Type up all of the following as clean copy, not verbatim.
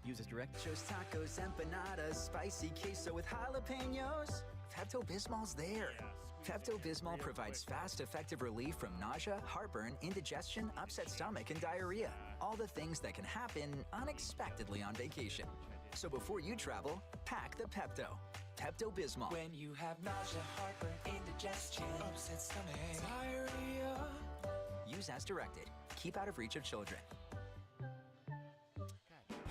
Use as directed. Nachos, tacos, empanadas, spicy queso with jalapenos. Pepto-Bismol's there. Pepto-Bismol provides fast, effective relief from nausea, heartburn, indigestion, upset stomach, and diarrhea. All the things that can happen unexpectedly on vacation. So before you travel, pack the Pepto. Pepto-Bismol. When you have nausea, heartburn, indigestion, upset stomach, diarrhea. Use as directed. Keep out of reach of children.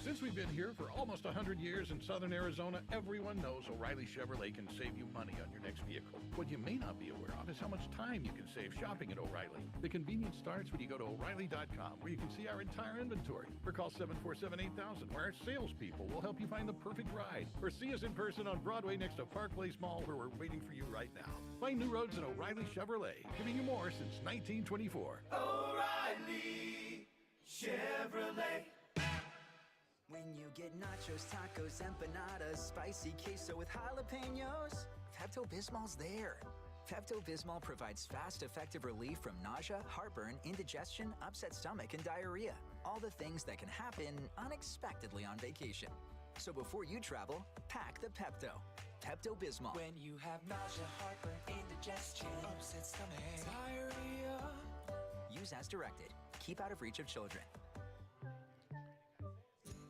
Since we've been here for almost 100 years in southern Arizona, everyone knows O'Reilly Chevrolet can save you money on your next vehicle. What you may not be aware of is how much time you can save shopping at O'Reilly. The convenience starts when you go to O'Reilly.com, where you can see our entire inventory. Or call 747-8000, where our salespeople will help you find the perfect ride. Or see us in person on Broadway next to Park Place Mall, where we're waiting for you right now. Find new roads at O'Reilly Chevrolet, giving you more since 1924. O'Reilly Chevrolet. When you get nachos, tacos, empanadas, spicy queso with jalapenos, Pepto-Bismol's there. Pepto-Bismol provides fast, effective relief from nausea, heartburn, indigestion, upset stomach, and diarrhea. All the things that can happen unexpectedly on vacation. So before you travel, pack the Pepto. Pepto-Bismol. When you have nausea, heartburn, indigestion, upset stomach, diarrhea. Use as directed. Keep out of reach of children.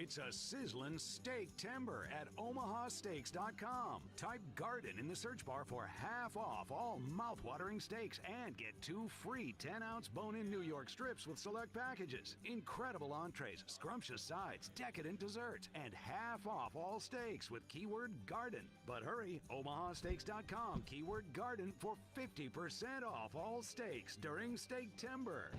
It's a sizzling steak timber at omahasteaks.com. Type garden in the search bar for half off all mouth-watering steaks and get 2 free 10-ounce bone-in New York strips with select packages. Incredible entrees, scrumptious sides, decadent desserts, and half off all steaks with keyword garden. But hurry, omahasteaks.com, keyword garden for 50% off all steaks during steak timber.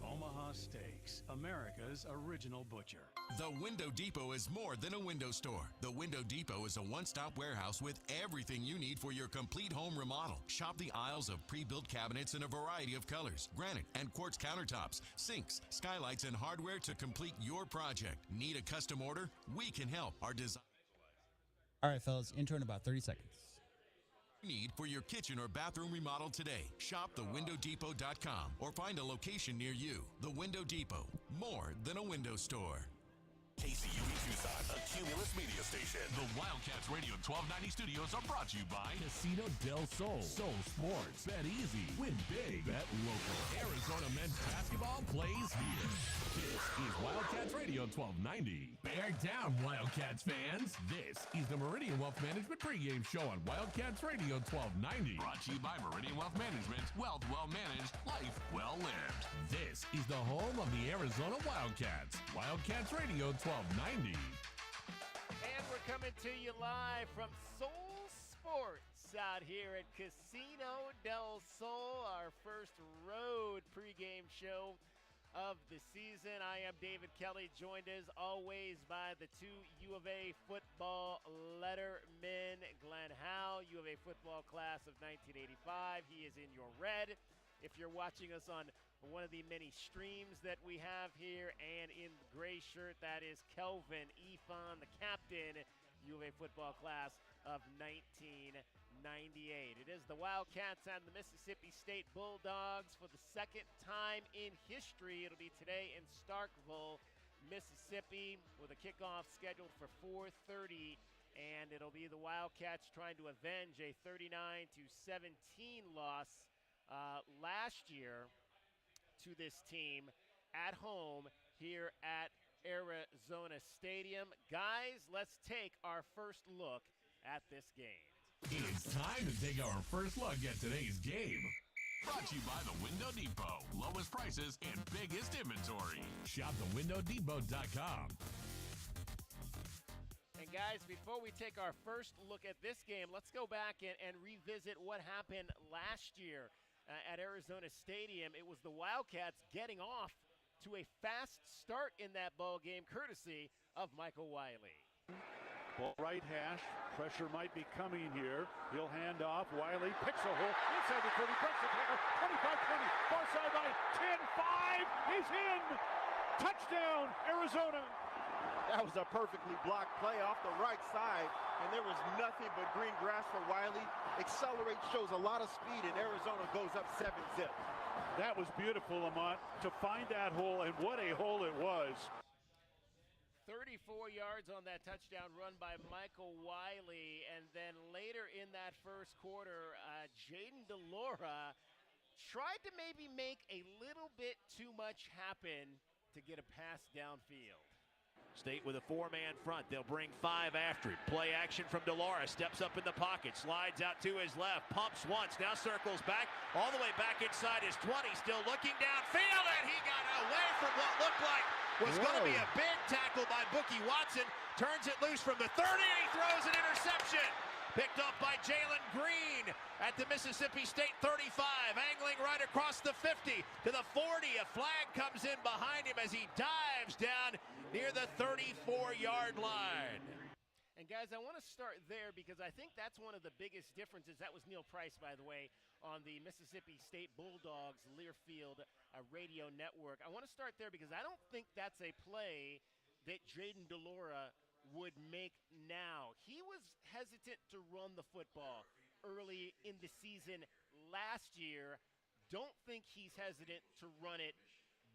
Omaha Steaks, America's original butcher. The Window Depot is more than a window store. The Window Depot is a one-stop warehouse with everything you need for your complete home remodel. Shop the aisles of pre-built cabinets in a variety of colors, granite and quartz countertops, sinks, skylights, and hardware to complete your project. Need a custom order? We can help. Our design. All right, fellas, intro in about 30 seconds. Need for your kitchen or bathroom remodel today. Shop thewindowdepot.com or find a location near you. The Window Depot, more than a window store. KCUE Tucson, a Cumulus media station. The Wildcats Radio 1290 studios are brought to you by Casino del Sol, Soul Sports, Bet Easy, Win Big, Bet Local. Arizona men's basketball plays here. This is Wildcats Radio 1290. Bear down, Wildcats fans. This is the Meridian Wealth Management pregame show on Wildcats Radio 1290. Brought to you by Meridian Wealth Management. Wealth well managed, life well lived. This is the home of the Arizona Wildcats. Wildcats Radio 1290. And we're coming to you live from Soul Sports out here at Casino del Sol, our first road pregame show of the season. I am David Kelly, joined as always by the 2 U of A football lettermen. Glenn Howe, U of A football class of 1985. He is in your red. If you're watching us on one of the many streams that we have here, and in the gray shirt, that is Kelvin Efon, the captain, U of A football class of 1998. It is the Wildcats and the Mississippi State Bulldogs for the second time in history. It'll be today in Starkville, Mississippi, with a kickoff scheduled for 4:30, and it'll be the Wildcats trying to avenge a 39-17 loss last year to this team at home here at Arizona Stadium. Guys, let's take our first look at this game. It's time to take our first look at today's game. Brought to you by the Window Depot. Lowest prices and biggest inventory. Shop thewindowdepot.com. And guys, before we take our first look at this game, let's go back and revisit what happened last year at Arizona Stadium. It was the Wildcats getting off to a fast start in that ball game, courtesy of Michael Wiley. Ball right hash, pressure might be coming here. He'll hand off. Wiley picks a hole inside the 30, breaks the tackle. 25-20, far sideline, 10-5. He's in. Touchdown, Arizona. That was a perfectly blocked play off the right side, and there was nothing but green grass for Wiley. Accelerates, shows a lot of speed, and Arizona goes up 7-zip. That was beautiful, Lamont, to find that hole, and what a hole it was. 34 yards on that touchdown run by Michael Wiley. And then later in that first quarter, Jaden DeLora tried to maybe make a little bit too much happen to get a pass downfield. State with a 4-man front. They'll bring 5 after it. Play action from DeLora. Steps up in the pocket. Slides out to his left. Pumps once. Now circles back. All the way back inside his 20. Still looking downfield. And he got away from what looked like was going to be a big tackle by Bookie Watson. Turns it loose from the 30. And he throws an interception. Picked up by Jalen Green at the Mississippi State 35, angling right across the 50 to the 40. A flag comes in behind him as he dives down near the 34-yard line. And guys, I want to start there because I think that's one of the biggest differences. That was Neil Price, by the way, on the Mississippi State Bulldogs Learfield radio network. I want to start there because I don't think that's a play that Jaden DeLora would make now. He was hesitant to run the football early in the season last year. Don't think he's hesitant to run it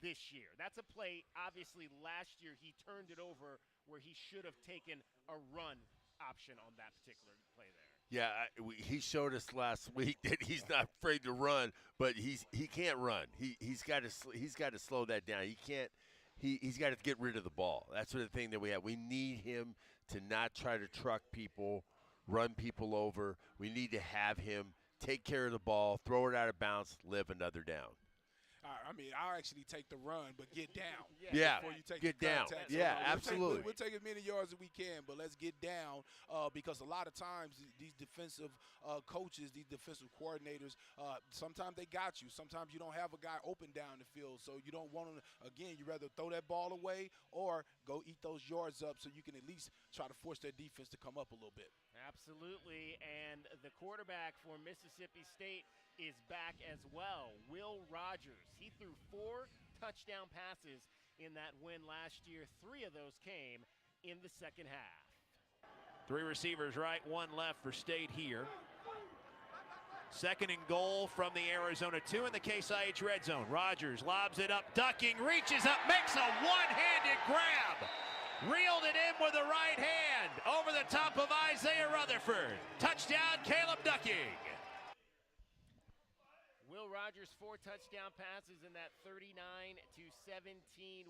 this year. That's a play, obviously, last year he turned it over where he should have taken a run option on that particular play there. Yeah, he showed us last week that he's not afraid to run, but he can't run. He's got to slow that down. He can't. He's got to get rid of the ball. That's the thing that we have. We need him to not try to truck people, run people over. We need to have him take care of the ball, throw it out of bounds, live another down. I mean, I'll actually take the run, but get down. Yeah, before you take get the down. contact. Yeah, So, absolutely. We'll take as many yards as we can, but let's get down because a lot of times these defensive coaches, these defensive coordinators, sometimes they got you. Sometimes you don't have a guy open down the field, so you don't want to, again, you rather throw that ball away or go eat those yards up so you can at least try to force their defense to come up a little bit. Absolutely, and the quarterback for Mississippi State is back as well, Will Rogers. He threw 4 touchdown passes in that win last year. 3 of those came in the second half. 3 receivers right, 1 left for State here. Second and goal from the Arizona 2 in the Case IH red zone. Rogers lobs it up, ducking, reaches up, makes a one-handed grab. Reeled it in with the right hand over the top of Isaiah Rutherford. Touchdown, Caleb Ducking. Will Rogers, 4 touchdown passes in that 39-17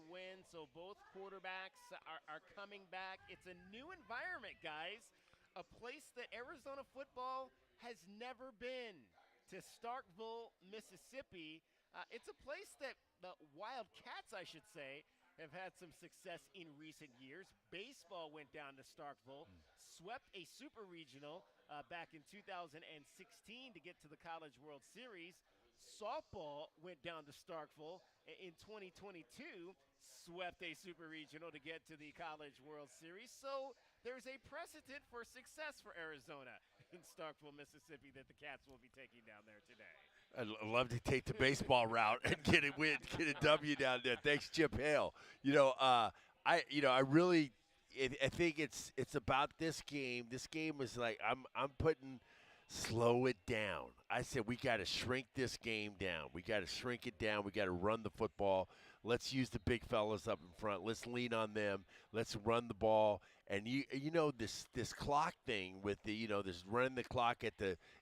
win. So both quarterbacks are coming back. It's a new environment, guys. A place that Arizona football has never been. To Starkville, Mississippi. It's a place that the Wildcats, I should say, have had some success in recent years. Baseball went down to Starkville, swept a super regional back in 2016 to get to the College World Series. Softball went down to Starkville in 2022, swept a super regional to get to the College World Series. So there's a precedent for success for Arizona in Starkville, Mississippi that the Cats will be taking down there today. I'd love to take the baseball route and get a W down there. Thanks, Chip Hale. I think it's about this game. This game was like I'm putting slow it down. I said we got to shrink this game down. We got to shrink it down. We got to run the football. Let's use the big fellas up in front. Let's lean on them. Let's run the ball. And this clock thing with this running the clock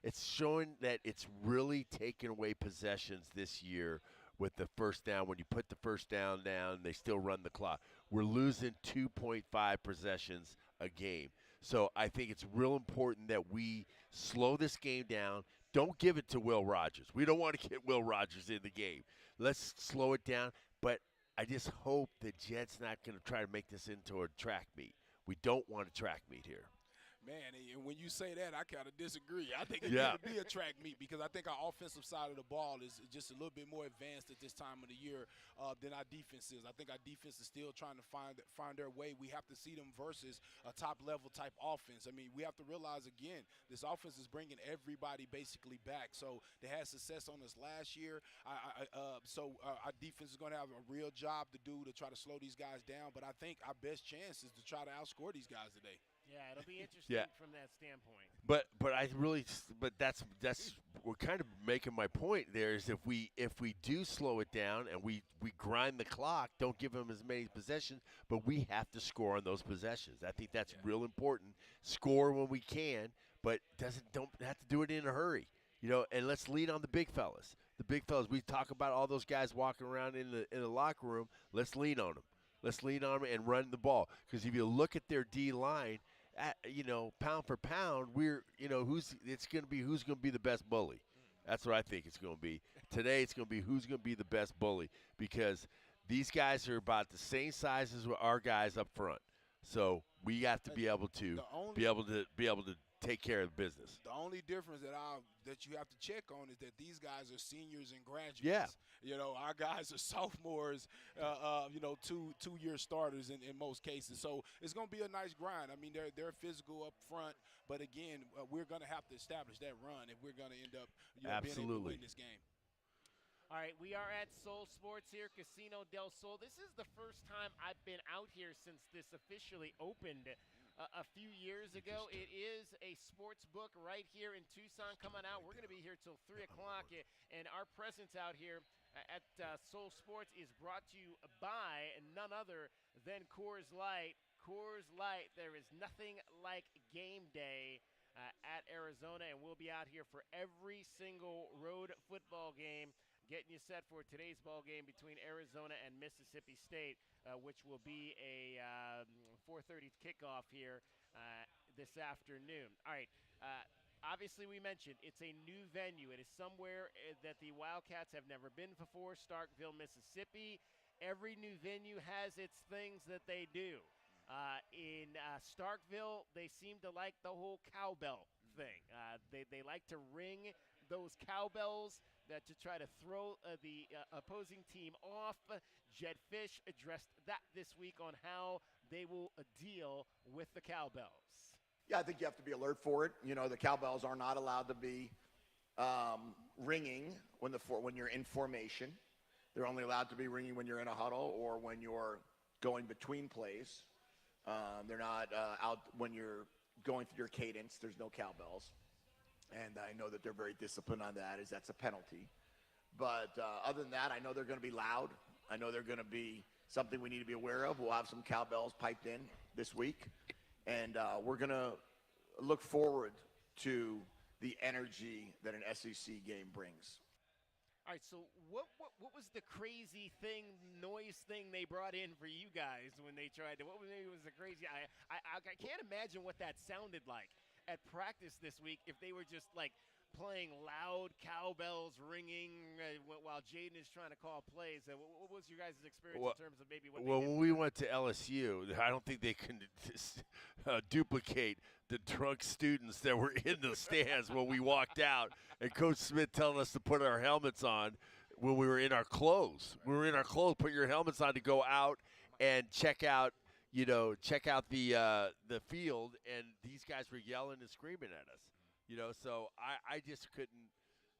it's showing that it's really taking away possessions this year with the first down. When you put the first down, they still run the clock. We're losing 2.5 possessions a game. So I think it's real important that we slow this game down. Don't give it to Will Rogers. We don't want to get Will Rogers in the game. Let's slow it down. But I just hope the Jets not going to try to make this into a track meet. We don't want a track meet here. Man, and when you say that, I kind of disagree. I think it's going to be a track meet because I think our offensive side of the ball is just a little bit more advanced at this time of the year than our defense is. I think our defense is still trying to find their way. We have to see them versus a top-level type offense. I mean, we have to realize, again, this offense is bringing everybody basically back. So they had success on us last year. So our defense is going to have a real job to do to try to slow these guys down. But I think our best chance is to try to outscore these guys today. Yeah, it'll be interesting from that standpoint. But that's we're kind of making my point there is if we do slow it down and we grind the clock, don't give them as many possessions, but we have to score on those possessions. I think that's real important. Score when we can, but don't have to do it in a hurry. And let's lean on the big fellas. The big fellas, we talk about all those guys walking around in the locker room. Let's lean on them. Let's lean on them and run the ball. Because if you look at their D line, pound for pound, who's going to be the best bully. That's what I think it's going to be. Today it's going to be who's going to be the best bully because these guys are about the same size as our guys up front. So we have to be able to take care of the business. The only difference that you have to check on is that these guys are seniors and graduates. Yeah. Our guys are sophomores, 2-year starters in most cases. So it's going to be a nice grind. I mean, they're physical up front, but again, we're going to have to establish that run if we're going to end up being able to win this game. All right, we are at Soul Sports here, Casino del Sol. This is the first time I've been out here since this officially opened a few years ago. It is a sports book right here in Tucson coming out. We're going to be here till 3 o'clock, and our presence out here at Soul Sports is brought to you by none other than Coors Light. Coors Light, there is nothing like game day at Arizona, and we'll be out here for every single road football game, getting you set for today's ball game between Arizona and Mississippi State, which will be a 4:30 kickoff here this afternoon. All right. Obviously, we mentioned it's a new venue. It is somewhere that the Wildcats have never been before, Starkville, Mississippi. Every new venue has its things that they do. In Starkville, they seem to like the whole cowbell thing. They like to ring those cowbells to try to throw the opposing team off. Jed Fish addressed that this week on how they will deal with the cowbells. Yeah, I think you have to be alert for it. The cowbells are not allowed to be ringing when you're in formation. They're only allowed to be ringing when you're in a huddle or when you're going between plays. They're not out when you're going through your cadence. There's no cowbells. And I know that they're very disciplined on that, as that's a penalty. But other than that, I know they're going to be loud. I know they're going to be something we need to be aware of. We'll have some cowbells piped in this week. And we're going to look forward to the energy that an SEC game brings. All right, so what was the crazy noise thing they brought in for you guys when they tried to? What was the crazy? I can't imagine what that sounded like at practice this week if they were just like playing loud cowbells ringing while Jaden is trying to call plays. What was your guys' experience in terms of maybe what they did? When we went to LSU, I don't think they can duplicate the drunk students that were in the stands when we walked out, and Coach Smith telling us to put our helmets on when we were in our clothes. We were in our clothes, put your helmets on to go out and check out the field, and these guys were yelling and screaming at us. So I just couldn't.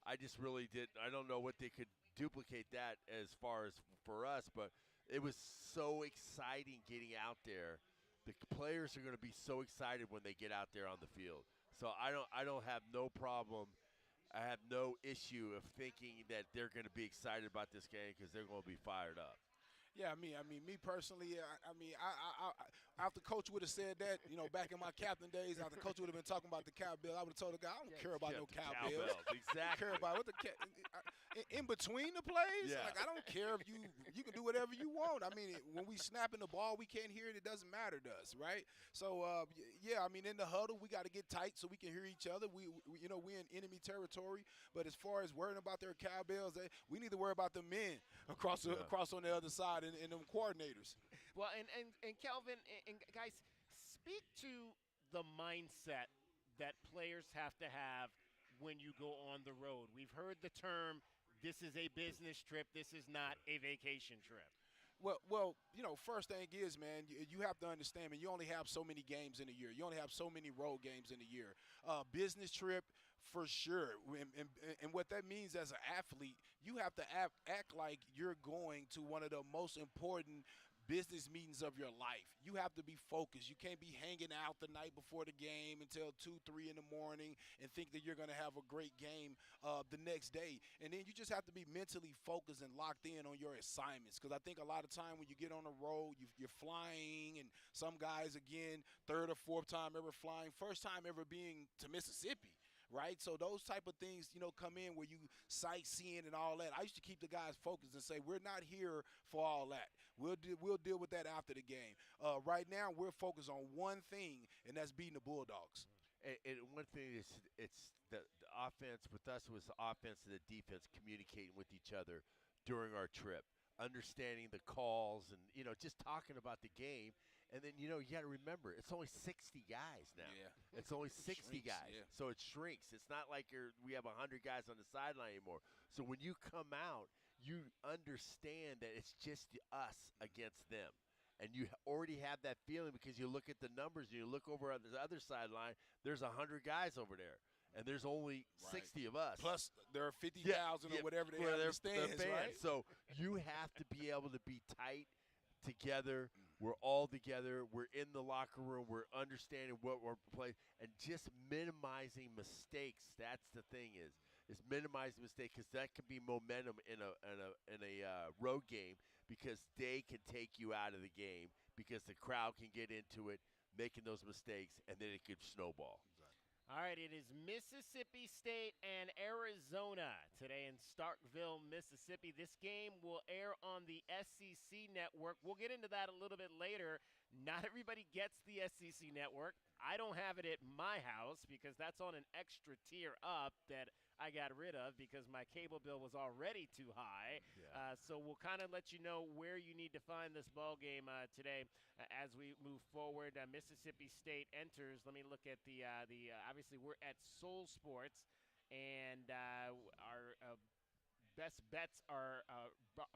I just really didn't. I don't know what they could duplicate that as far as for us, but it was so exciting getting out there. The players are going to be so excited when they get out there on the field. So I don't have no problem. I have no issue of thinking that they're going to be excited about this game because they're going to be fired up. Yeah, me personally, after Coach would have said that, back in my captain days, after Coach would have been talking about the cowbell, I would have told the guy, I don't care about no cowbells. Exactly. I care about what in between the plays. Yeah. Like, I don't care if you can do whatever you want. I mean, when we snapping the ball, we can't hear it. It doesn't matter to us, right? So in the huddle, we got to get tight so we can hear each other. We in enemy territory. But as far as worrying about their cowbells, we need to worry about the men across on the other side. And them coordinators. Well, and Kelvin and guys, speak to the mindset that players have to have when you go on the road. We've heard the term, this is a business trip, this is not a vacation trip. Well, first thing is, man, you have to understand, man, you only have so many games in a year. You only have so many road games in a year. Business trip, for sure. And what that means as an athlete, you have to act like you're going to one of the most important business meetings of your life. You have to be focused. You can't be hanging out the night before the game until 2, 3 in the morning and think that you're going to have a great game the next day. And then you just have to be mentally focused and locked in on your assignments, because I think a lot of time when you get on the road, you're flying, and some guys, again, third or fourth time ever flying, first time ever being to Mississippi. Right? So those type of things, come in where you sightseeing and all that. I used to keep the guys focused and say, we're not here for all that. We'll deal with that after the game. Right now, we're focused on one thing, and that's beating the Bulldogs. And one thing is, it's the offense with us was the offense and the defense communicating with each other during our trip, understanding the calls and, just talking about the game. And then, you got to remember, it's only 60 guys now. Yeah. It's only 60 guys. Yeah. So it shrinks. It's not like we have 100 guys on the sideline anymore. So when you come out, you understand that it's just us against them. And you already have that feeling because you look at the numbers and you look over on the other sideline, there's 100 guys over there. And there's only 60 of us. Plus, there are 50,000 or whatever they have in the stands, right? So you have to be able to be tight together. We're all together. We're in the locker room. We're understanding what we're playing and just minimizing mistakes. That's the thing is minimizing mistakes, because that could be momentum in a road game, because they can take you out of the game because the crowd can get into it, making those mistakes, and then it could snowball. All right, it is Mississippi State and Arizona today in Starkville, Mississippi. This game will air on the SEC network. We'll get into that a little bit later. Not everybody gets the SEC network. I don't have it at my house because that's on an extra tier up that I got rid of because my cable bill was already too high. Yeah. So we'll kind of let you know where you need to find this ball game today as we move forward. Mississippi State enters. Let me look at the obviously we're at Soul Sports, and our best bets are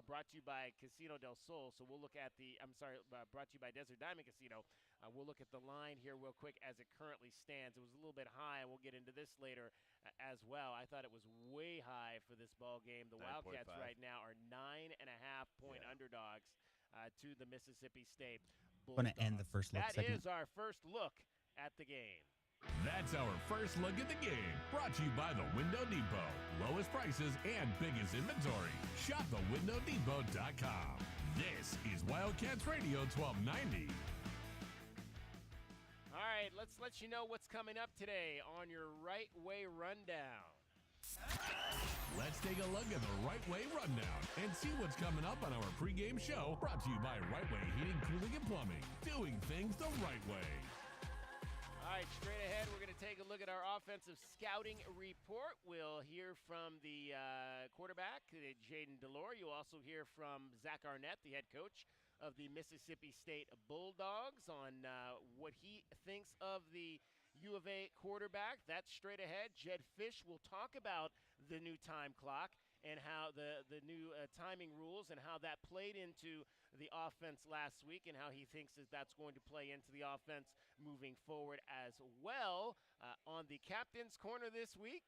brought to you by Casino del Sol. So we'll look at brought to you by Desert Diamond Casino. We'll look at the line here real quick as it currently stands. It was a little bit high, and we'll get into this later as well. I thought it was way high for this ball game. The 9.5. Wildcats right now are 9.5-point underdogs to the Mississippi State Bulldogs. Going to end the first look That segment. is our first look at the game. That's our first look at the game. Brought to you by the Window Depot. Lowest prices and biggest inventory. Shop at WindowDepot.com. This is Wildcats Radio 1290. All right, let's let you know what's coming up today on your Right Way Rundown. Let's take a look at the Right Way Rundown and see what's coming up on our pregame show. Brought to you by Right Way Heating, Cooling, and Plumbing. Doing things the right way. All right, straight ahead, we're going to take a look at our offensive scouting report. We'll hear from the quarterback, Jaden Delore. You'll also hear from Zach Arnett, the head coach of the Mississippi State Bulldogs, on what he thinks of the U of A quarterback. That's straight ahead. Jed Fish will talk about the new time clock and how the new timing rules and how that played into the offense last week and how he thinks that that's going to play into the offense moving forward as well. On the captain's corner this week,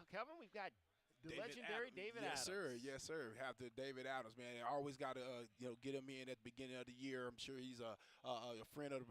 Kelvin, we've got the legendary David Adams. Yes, sir. Have to David Adams, man. I always got to get him in at the beginning of the year. I'm sure he's a friend of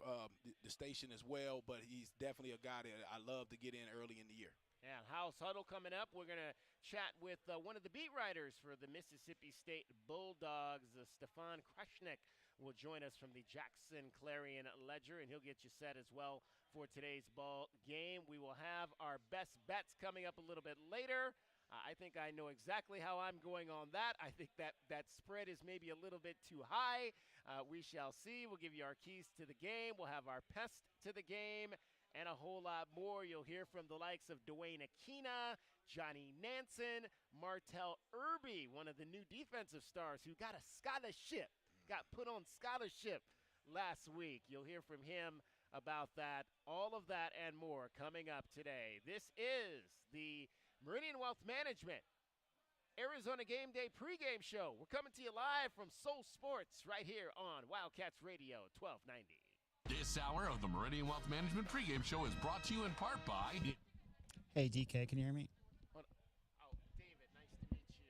the station as well, but he's definitely a guy that I love to get in early in the year. Yeah, House Huddle coming up. We're going to chat with one of the beat writers for the Mississippi State Bulldogs. Stefan Kreshnik will join us from the Jackson Clarion Ledger, and he'll get you set as well for today's ball game. We will have our best bets coming up a little bit later. I think I know exactly how I'm going on that. I think that spread is maybe a little bit too high. We shall see. We'll give you our keys to the game. We'll have our pest to the game, and a whole lot more. You'll hear from the likes of Dwayne Aquina, Johnny Nansen, Martell Irby, one of the new defensive stars who got a scholarship, got put on scholarship last week. You'll hear from him about that, all of that and more coming up today. This is the Meridian Wealth Management Arizona Game Day pregame show. We're coming to you live from Soul Sports right here on Wildcats Radio 1290. This hour of the Meridian Wealth Management pregame show is brought to you in part by... Hey, DK, can you hear me? Oh, David, nice to meet you.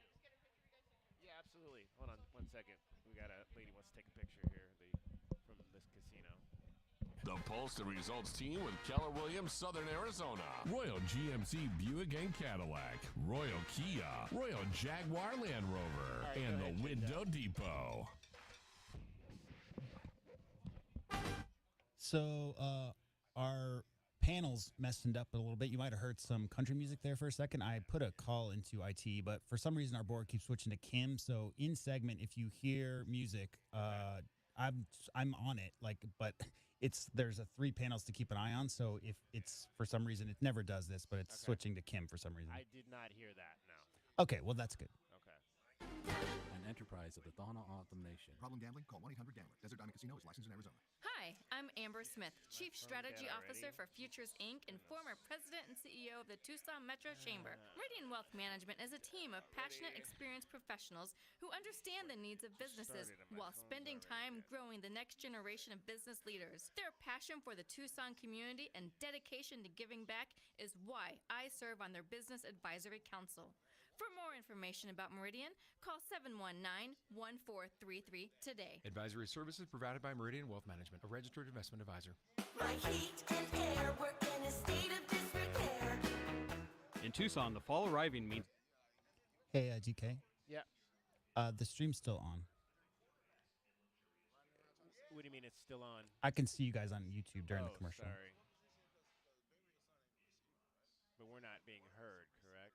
Yeah, absolutely. Hold on one second. We got a lady wants to take a picture here. Pulse the Results team with Keller Williams, Southern Arizona. Royal GMC Buick and Cadillac, Royal Kia, Royal Jaguar Land Rover, and the Window Depot. So our panels messed up a little bit. You might have heard some country music there for a second. I put a call into IT, but for some reason our board keeps switching to Kim. So in segment, if you hear music, I'm on it. But there's 3 panels to keep an eye on. So if it's for some reason it never does this, but it's switching to Kim for some reason. I did not hear that. No. Okay, well that's good. Okay. An enterprise of the Thana Autumn Nation. Problem gambling? Call 1-800-GAMBLER. Desert Diamond Casino is licensed in Arizona. Hi, I'm Amber Smith, Chief Strategy Officer for Futures Inc. and former President and CEO of the Tucson Metro Chamber. Meridian Wealth Management is a team of passionate, experienced professionals who understand the needs of businesses while spending time growing the next generation of business leaders. Their passion for the Tucson community and dedication to giving back is why I serve on their Business Advisory Council. For more information about Meridian, call 719-1433 today. Advisory services provided by Meridian Wealth Management, a registered investment advisor. My heat and air work in a state of disrepair. In Tucson, the fall arriving means... Hey, GK. Yeah. The stream's still on. What do you mean it's still on? I can see you guys on YouTube during the commercial. Sorry. But we're not being heard, correct?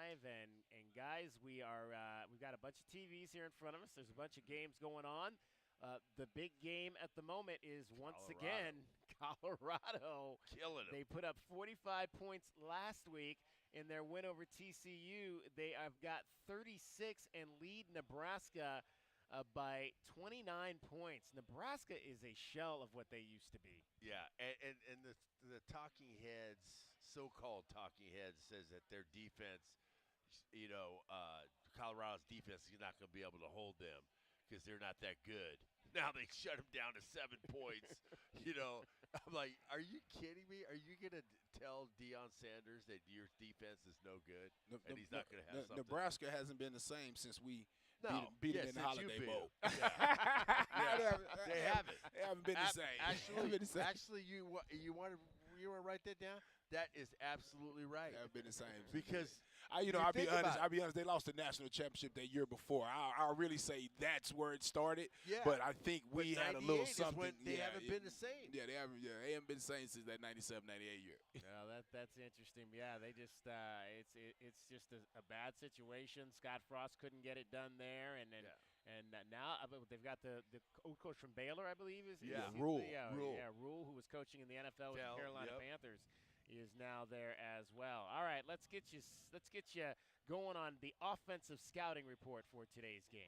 And guys, we've got a bunch of TVs here in front of us. There's a bunch of games going on. The big game at the moment is once Colorado. again Colorado. Killing them. They put up 45 points last week in their win over TCU. They have got 36 and lead Nebraska by 29 points. Nebraska is a shell of what they used to be. Yeah, and the talking heads, so-called talking heads, says that their defense, Colorado's defense is not going to be able to hold them because they're not that good. Now they shut them down to 7 points. I'm like, are you kidding me? Are you going to tell Deion Sanders that your defense is no good and he's not going to have something? Nebraska hasn't been the same since we beat yes, them in the since Holiday you've Bowl. been. Yeah. They haven't. They haven't been the same. Actually, you want to write that down? That is absolutely right. Haven't been the same. Because I'll be honest. They lost the national championship that year before. I'll really say that's where it started. Yeah. But I think we had a little something. When they haven't been the same. Yeah, they haven't been the same since that 97-98 year. Well, that's interesting. Yeah, they just it's just a bad situation. Scott Frost couldn't get it done there, and now they've got the old coach from Baylor, I believe, Rule. Rule, who was coaching in the NFL with the Carolina Panthers, is now there as well. All right, let's get you going on the offensive scouting report for today's game.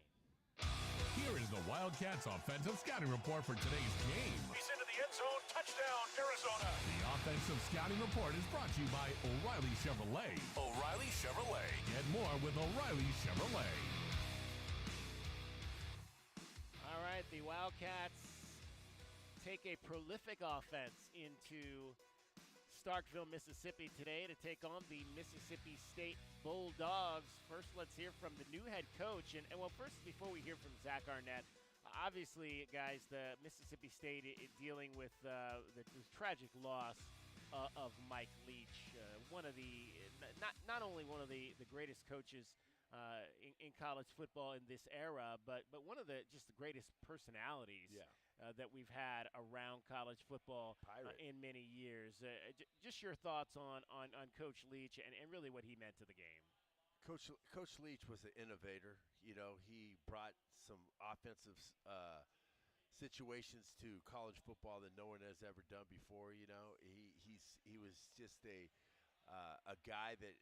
Here is the Wildcats offensive scouting report for today's game. He's into the end zone. Touchdown, Arizona. The offensive scouting report is brought to you by O'Reilly Chevrolet. O'Reilly Chevrolet. Get more with O'Reilly Chevrolet. All right, the Wildcats take a prolific offense into Starkville, Mississippi today to take on the Mississippi State Bulldogs. First, let's hear from the new head coach. And first, before we hear from Zach Arnett, obviously, guys, the Mississippi State dealing with the tragic loss of Mike Leach, one of the not only one of the greatest coaches in college football in this era, but one of the greatest personalities that we've had around college football in many years. Just your thoughts on Coach Leach and really what he meant to the game. Coach Leach was an innovator. He brought some offensive situations to college football that no one has ever done before. He was just a guy that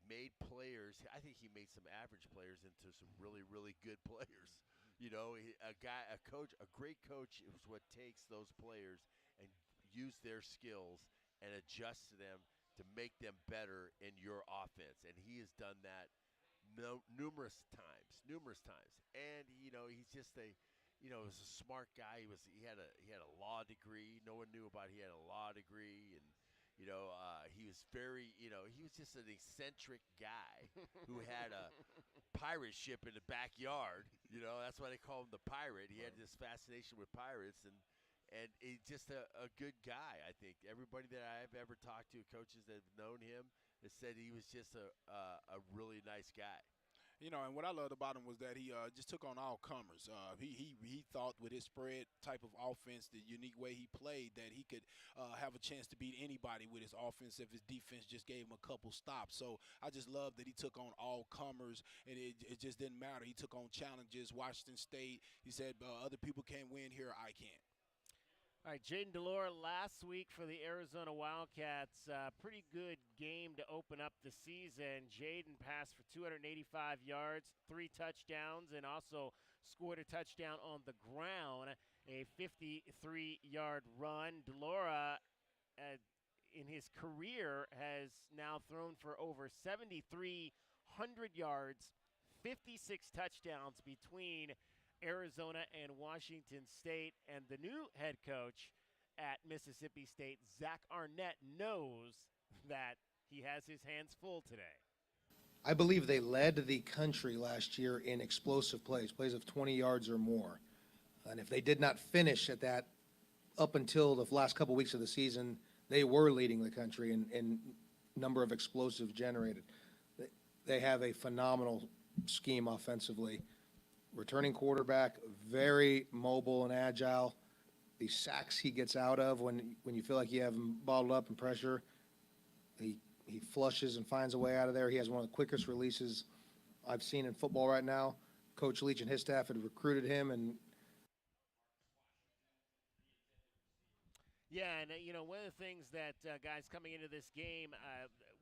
made players. I think he made some average players into some really, really good players. A great coach is what takes those players and use their skills and adjust to them to make them better in your offense. And he has done that numerous times. And he's just was a smart guy. He had a law degree. No one knew about he had a law degree, and he was very, he was just an eccentric guy who had a pirate ship in the backyard. That's why they call him the pirate. He had this fascination with pirates, and he's just a good guy, I think. Everybody that I've ever talked to, coaches that have known him, has said he was just a really nice guy. And what I loved about him was that he just took on all comers. He thought with his spread type of offense, the unique way he played, that he could have a chance to beat anybody with his offense if his defense just gave him a couple stops. So I just love that he took on all comers, and it just didn't matter. He took on challenges. Washington State, he said, other people can't win here, I can. All right, Jaden Delore last week for the Arizona Wildcats. Pretty good game to open up the season. Jaden passed for 285 yards, 3 touchdowns, and also scored a touchdown on the ground, a 53-yard run. Delore, in his career, has now thrown for over 7,300 yards, 56 touchdowns between Arizona and Washington State, and the new head coach at Mississippi State, Zach Arnett, knows that he has his hands full today. I believe they led the country last year in explosive plays of 20 yards or more. And if they did not finish at that up until the last couple weeks of the season, they were leading the country in number of explosives generated. They have a phenomenal scheme offensively. Returning quarterback, very mobile and agile. The sacks he gets out of when you feel like you have him bottled up in pressure, he flushes and finds a way out of there. He has one of the quickest releases I've seen in football right now. Coach Leach and his staff had recruited him and Yeah, and one of the things that guys coming into this game,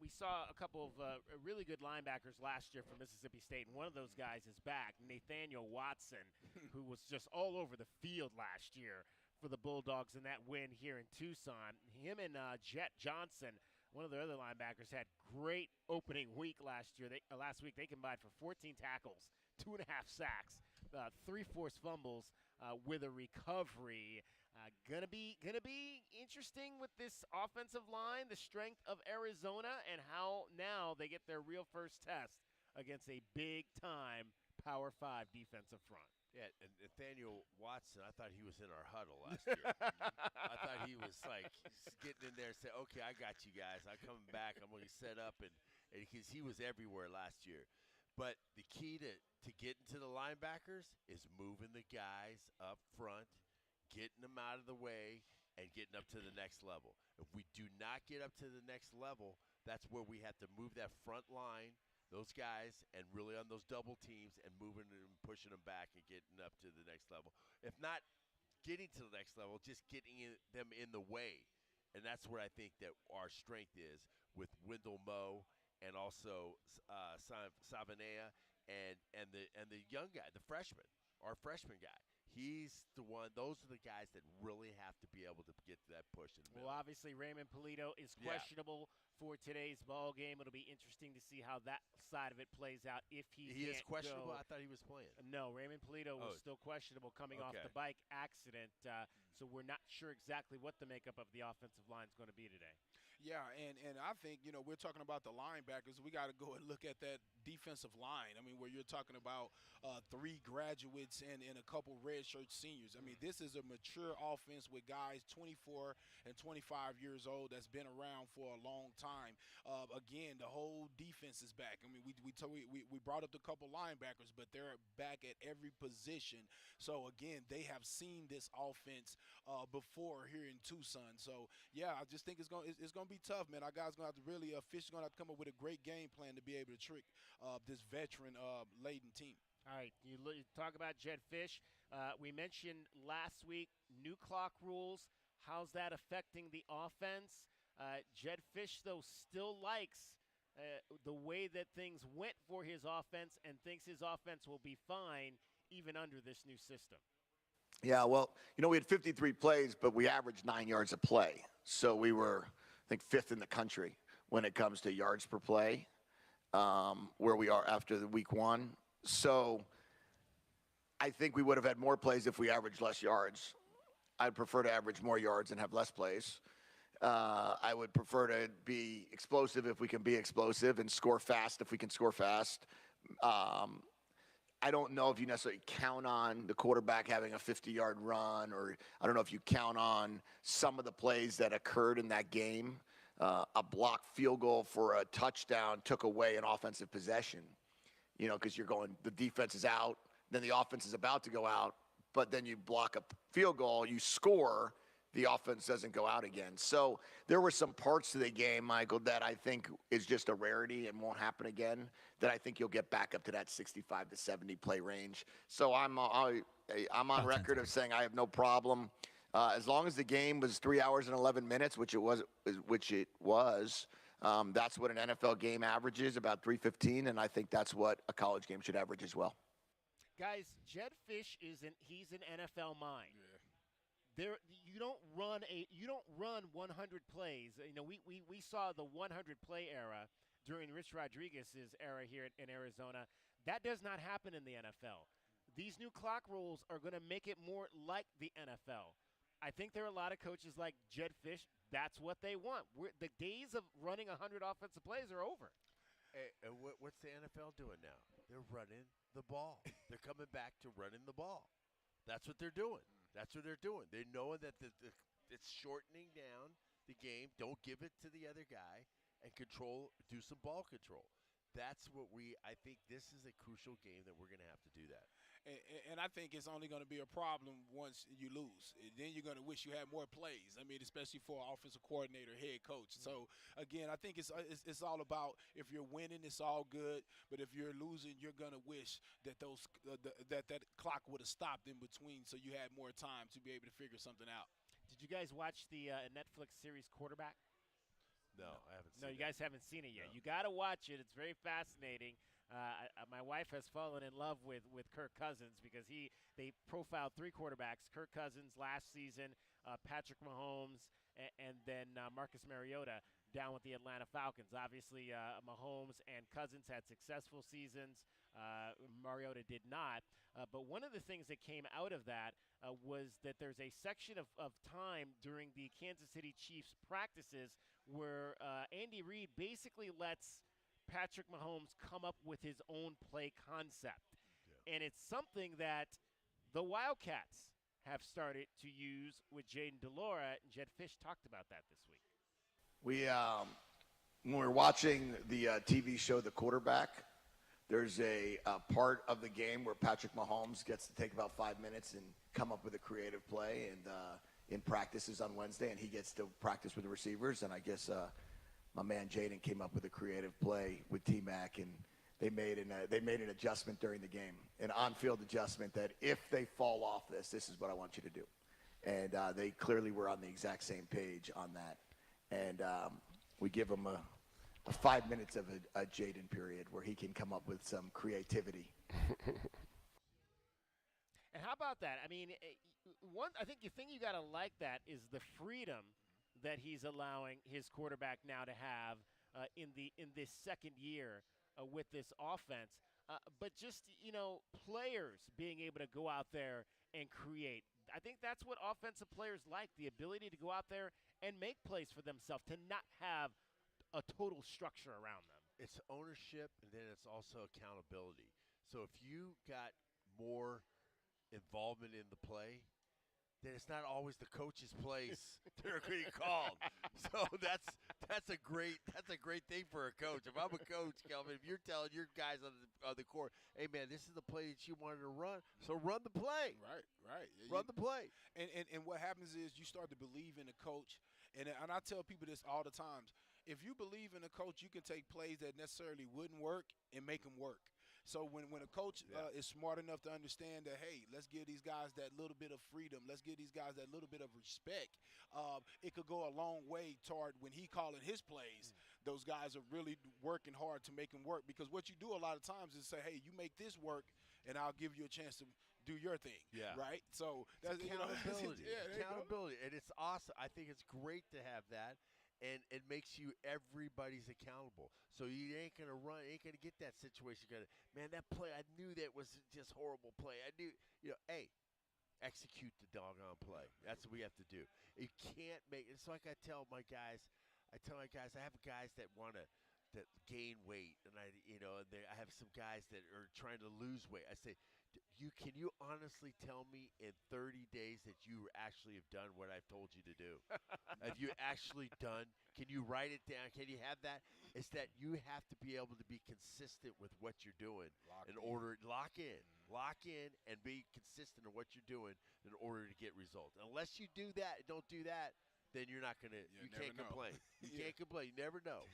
we saw a couple of really good linebackers last year from Mississippi State, and one of those guys is back, Nathaniel Watson, who was just all over the field last year for the Bulldogs in that win here in Tucson. Him and Jet Johnson, one of the other linebackers, had great opening week last week. They combined for 14 tackles, 2.5 sacks, 3 forced fumbles with a recovery. Gonna be interesting with this offensive line, the strength of Arizona, and how now they get their real first test against a big-time Power 5 defensive front. Yeah, and Nathaniel Watson, I thought he was in our huddle last year. I thought he was like getting in there and saying, okay, I got you guys. I'm coming back. I'm going to set up. And because he was everywhere last year. But the key to getting to the linebackers is moving the guys up front, getting them out of the way, and getting up to the next level. If we do not get up to the next level, that's where we have to move that front line, those guys, and really on those double teams and moving them, pushing them back and getting up to the next level. If not getting to the next level, just getting them in the way. And that's where I think that our strength is with Wendell Moe and also Savanea and the young guy, the freshman, our freshman guy. He's the one. Those are the guys that really have to be able to get to that push in the middle. Well, obviously, Raymond Polito is questionable for today's ball game. It'll be interesting to see how that side of it plays out if he is questionable? Go. I thought he was playing. No, Raymond Polito was still questionable coming off the bike accident. So we're not sure exactly what the makeup of the offensive line is going to be today. Yeah, and I think, we're talking about the linebackers. We got to go and look at that defensive line. I mean, where you're talking about 3 graduates and a couple redshirt seniors. I mean, this is a mature offense with guys 24 and 25 years old that's been around for a long time. Again, the whole defense is back. I mean, we brought up a couple linebackers, but they're back at every position. So, again, they have seen this offense before here in Tucson. So, yeah, I just think it's going to be tough, man. Our guys going to have to really Fish going to have to come up with a great game plan to be able to trick this veteran-laden team. All right, you talk about Jed Fish. We mentioned last week new clock rules. How's that affecting the offense? Jed Fish, though, still likes the way that things went for his offense and thinks his offense will be fine even under this new system. Yeah, well, we had 53 plays, but we averaged 9 yards a play. So we were, I think, 5th in the country when it comes to yards per play, where we are after the week 1. So I think we would have had more plays if we averaged less yards. I'd prefer to average more yards and have less plays. I would prefer to be explosive if we can be explosive and score fast if we can score fast. I don't know if you necessarily count on the quarterback having a 50-yard run, or I don't know if you count on some of the plays that occurred in that game. A blocked field goal for a touchdown took away an offensive possession, because the defense is out, then the offense is about to go out, but then you block a field goal, you score, the offense doesn't go out again. So there were some parts to the game, Michael, that I think is just a rarity and won't happen again, that I think you'll get back up to that 65 to 70 play range. So I'm on record of saying I have no problem. As long as the game was 3 hours and 11 minutes, which it was, that's what an NFL game averages, about 3:15, and I think that's what a college game should average as well. Guys, Jed Fish he's an NFL mind. Yeah. You don't run 100 plays. We saw the 100 play era during Rich Rodriguez's era here in Arizona. That does not happen in the NFL. These new clock rules are going to make it more like the NFL. I think there are a lot of coaches like Jed Fish. That's what they want. The days of running 100 offensive plays are over. Hey, and what's the NFL doing now? They're running the ball. They're coming back to running the ball. That's what they're doing. That's what they're doing. They're knowing that it's shortening down the game. Don't give it to the other guy and do some ball control. That's what I think this is a crucial game that we're going to have to do that. And I think it's only going to be a problem once you lose. Then you're going to wish you had more plays. I mean, especially for an offensive coordinator, head coach. So, again, I think it's all about if you're winning, it's all good. But if you're losing, you're going to wish that that clock would have stopped in between so you had more time to be able to figure something out. Did you guys watch the Netflix series Quarterback? No, I haven't seen No, it. you guys haven't seen it yet. No. You got to watch it. It's very fascinating. My wife has fallen in love with Kirk Cousins because they profiled 3 quarterbacks: Kirk Cousins last season, Patrick Mahomes, and then Marcus Mariota down with the Atlanta Falcons. Obviously, Mahomes and Cousins had successful seasons. Mariota did not. But one of the things that came out of that was that there's a section of time during the Kansas City Chiefs practices where Andy Reid basically lets Patrick Mahomes come up with his own play concept. Yeah. And it's something that the Wildcats have started to use with Jaden Delora, and Jed Fish talked about that this week. We, when we were watching the TV show The Quarterback, there's a part of the game where Patrick Mahomes gets to take about 5 minutes and come up with a creative play, and in practices on Wednesday, and he gets to practice with the receivers, and I guess my man Jaden came up with a creative play with T-Mac, and they made an adjustment during the game, an on-field adjustment that if they fall off this is what I want you to do. And they clearly were on the exact same page on that. And we give them a 5 minutes of a Jaden period where he can come up with some creativity. And how about that? I mean, I think the thing you got to like that is the freedom that he's allowing his quarterback now to have in this second year with this offense. But just, players being able to go out there and create. I think that's what offensive players like, the ability to go out there and make plays for themselves, to not have a total structure around them. It's ownership, and then it's also accountability. So if you got more involvement in the play, then it's not always the coach's plays that are getting called. So that's a great thing for a coach. If I'm a coach, Kelvin, if you're telling your guys on the court, hey man, this is the play that you wanted to run, so run the play. Right. Run the play. And what happens is you start to believe in the coach, and I tell people this all the times. If you believe in a coach, you can take plays that necessarily wouldn't work and make them work. So when a coach is smart enough to understand that, hey, let's give these guys that little bit of freedom, let's give these guys that little bit of respect, it could go a long way toward when he calling his plays. Those guys are really working hard to make them work, because what you do a lot of times is say, hey, you make this work, and I'll give you a chance to do your thing. Yeah. Right? So that's accountability. yeah, accountability. And it's awesome. I think it's great to have that. And it makes you everybody's accountable. So you ain't gonna run, ain't gonna get that situation. Man, that play, I knew that was just horrible play. I knew, hey, execute the doggone play. That's what we have to do. You can't make. It's like I tell my guys. I have guys that want to gain weight, and I have some guys that are trying to lose weight. I say, can you honestly tell me in 30 days that you actually have done what I've told you to do? Have you actually done? Can you write it down? Can you have that? It's that you have to be able to be consistent with what you're doing lock in and be consistent in what you're doing in order to get results. Unless you don't do that, then you're not going to, you can't complain. You can't complain. You never know.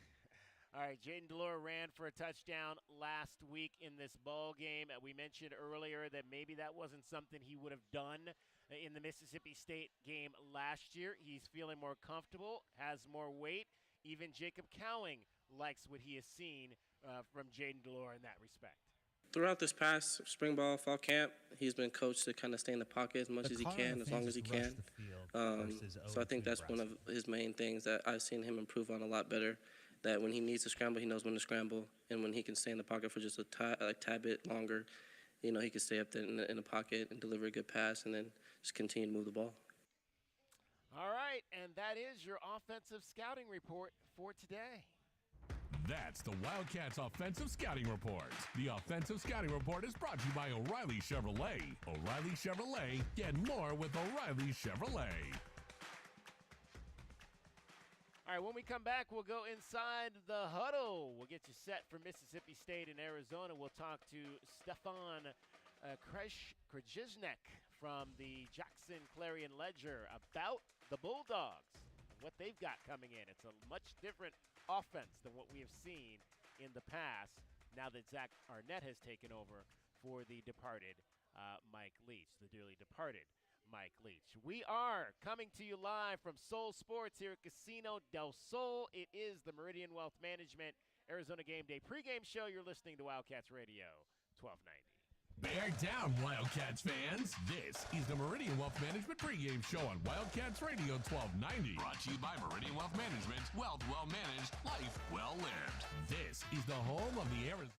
All right, Jaden Delora ran for a touchdown last week in this ball game. We mentioned earlier that maybe that wasn't something he would have done in the Mississippi State game last year. He's feeling more comfortable, has more weight. Even Jacob Cowing likes what he has seen from Jaden Delora in that respect. Throughout this past spring ball, fall camp, he's been coached to kind of stay in the pocket as much as he can, as long as he can. So I think that's one of his main things that I've seen him improve on a lot better, that when he needs to scramble, he knows when to scramble, and when he can stay in the pocket for just a tad bit longer, he can stay up there in the pocket and deliver a good pass and then just continue to move the ball. All right, and that is your offensive scouting report for today. That's the Wildcats Offensive Scouting Report. The Offensive Scouting Report is brought to you by O'Reilly Chevrolet. O'Reilly Chevrolet, get more with O'Reilly Chevrolet. All right, when we come back, we'll go inside the huddle. We'll get you set for Mississippi State and Arizona. We'll talk to Stefan Krajiznek from the Jackson Clarion Ledger about the Bulldogs and what they've got coming in. It's a much different offense than what we have seen in the past now that Zach Arnett has taken over for the departed Mike Leach, the dearly departed Mike Leach. We are coming to you live from Soul Sports here at Casino del Sol. It is the Meridian Wealth Management Arizona Game Day pregame show. You're listening to Wildcats Radio 1290. Bear down, Wildcats fans. This is the Meridian Wealth Management pregame show on Wildcats Radio 1290. Brought to you by Meridian Wealth Management. Wealth well managed, life well lived. This is the home of the Arizona.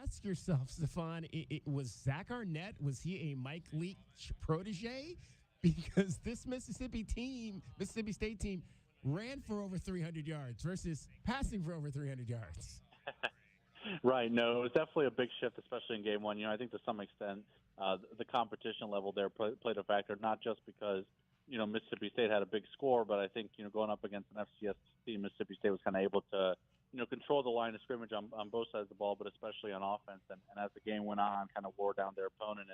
ask yourself, Stefan, was Zach Arnett, was he a Mike Leach protege? Because this Mississippi State team, ran for over 300 yards versus passing for over 300 yards. Right. No, it was definitely a big shift, especially in game one. I think to some extent the competition level there played a factor, not just because, Mississippi State had a big score, but I think, going up against an FCS team, Mississippi State was kind of able to, control the line of scrimmage on both sides of the ball, but especially on offense. And as the game went on, kind of wore down their opponent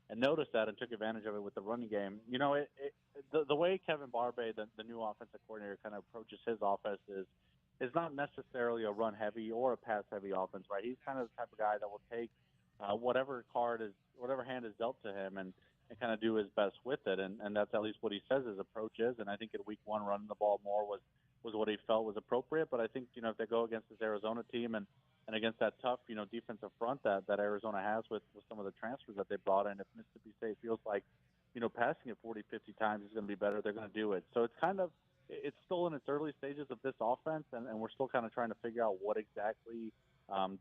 and noticed that and took advantage of it with the running game. The way Kevin Barbe, the new offensive coordinator, kind of approaches his offense is not necessarily a run-heavy or a pass-heavy offense, right? He's kind of the type of guy that will take whatever hand is dealt to him and kind of do his best with it. And that's at least what he says his approach is. And I think in week one, running the ball more was what he felt was appropriate. But I think, if they go against this Arizona team and against that tough, defensive front that Arizona has with some of the transfers that they brought in, if Mississippi State feels like, passing it 40, 50 times is going to be better, they're going to do it. So it's still in its early stages of this offense, and we're still kind of trying to figure out what exactly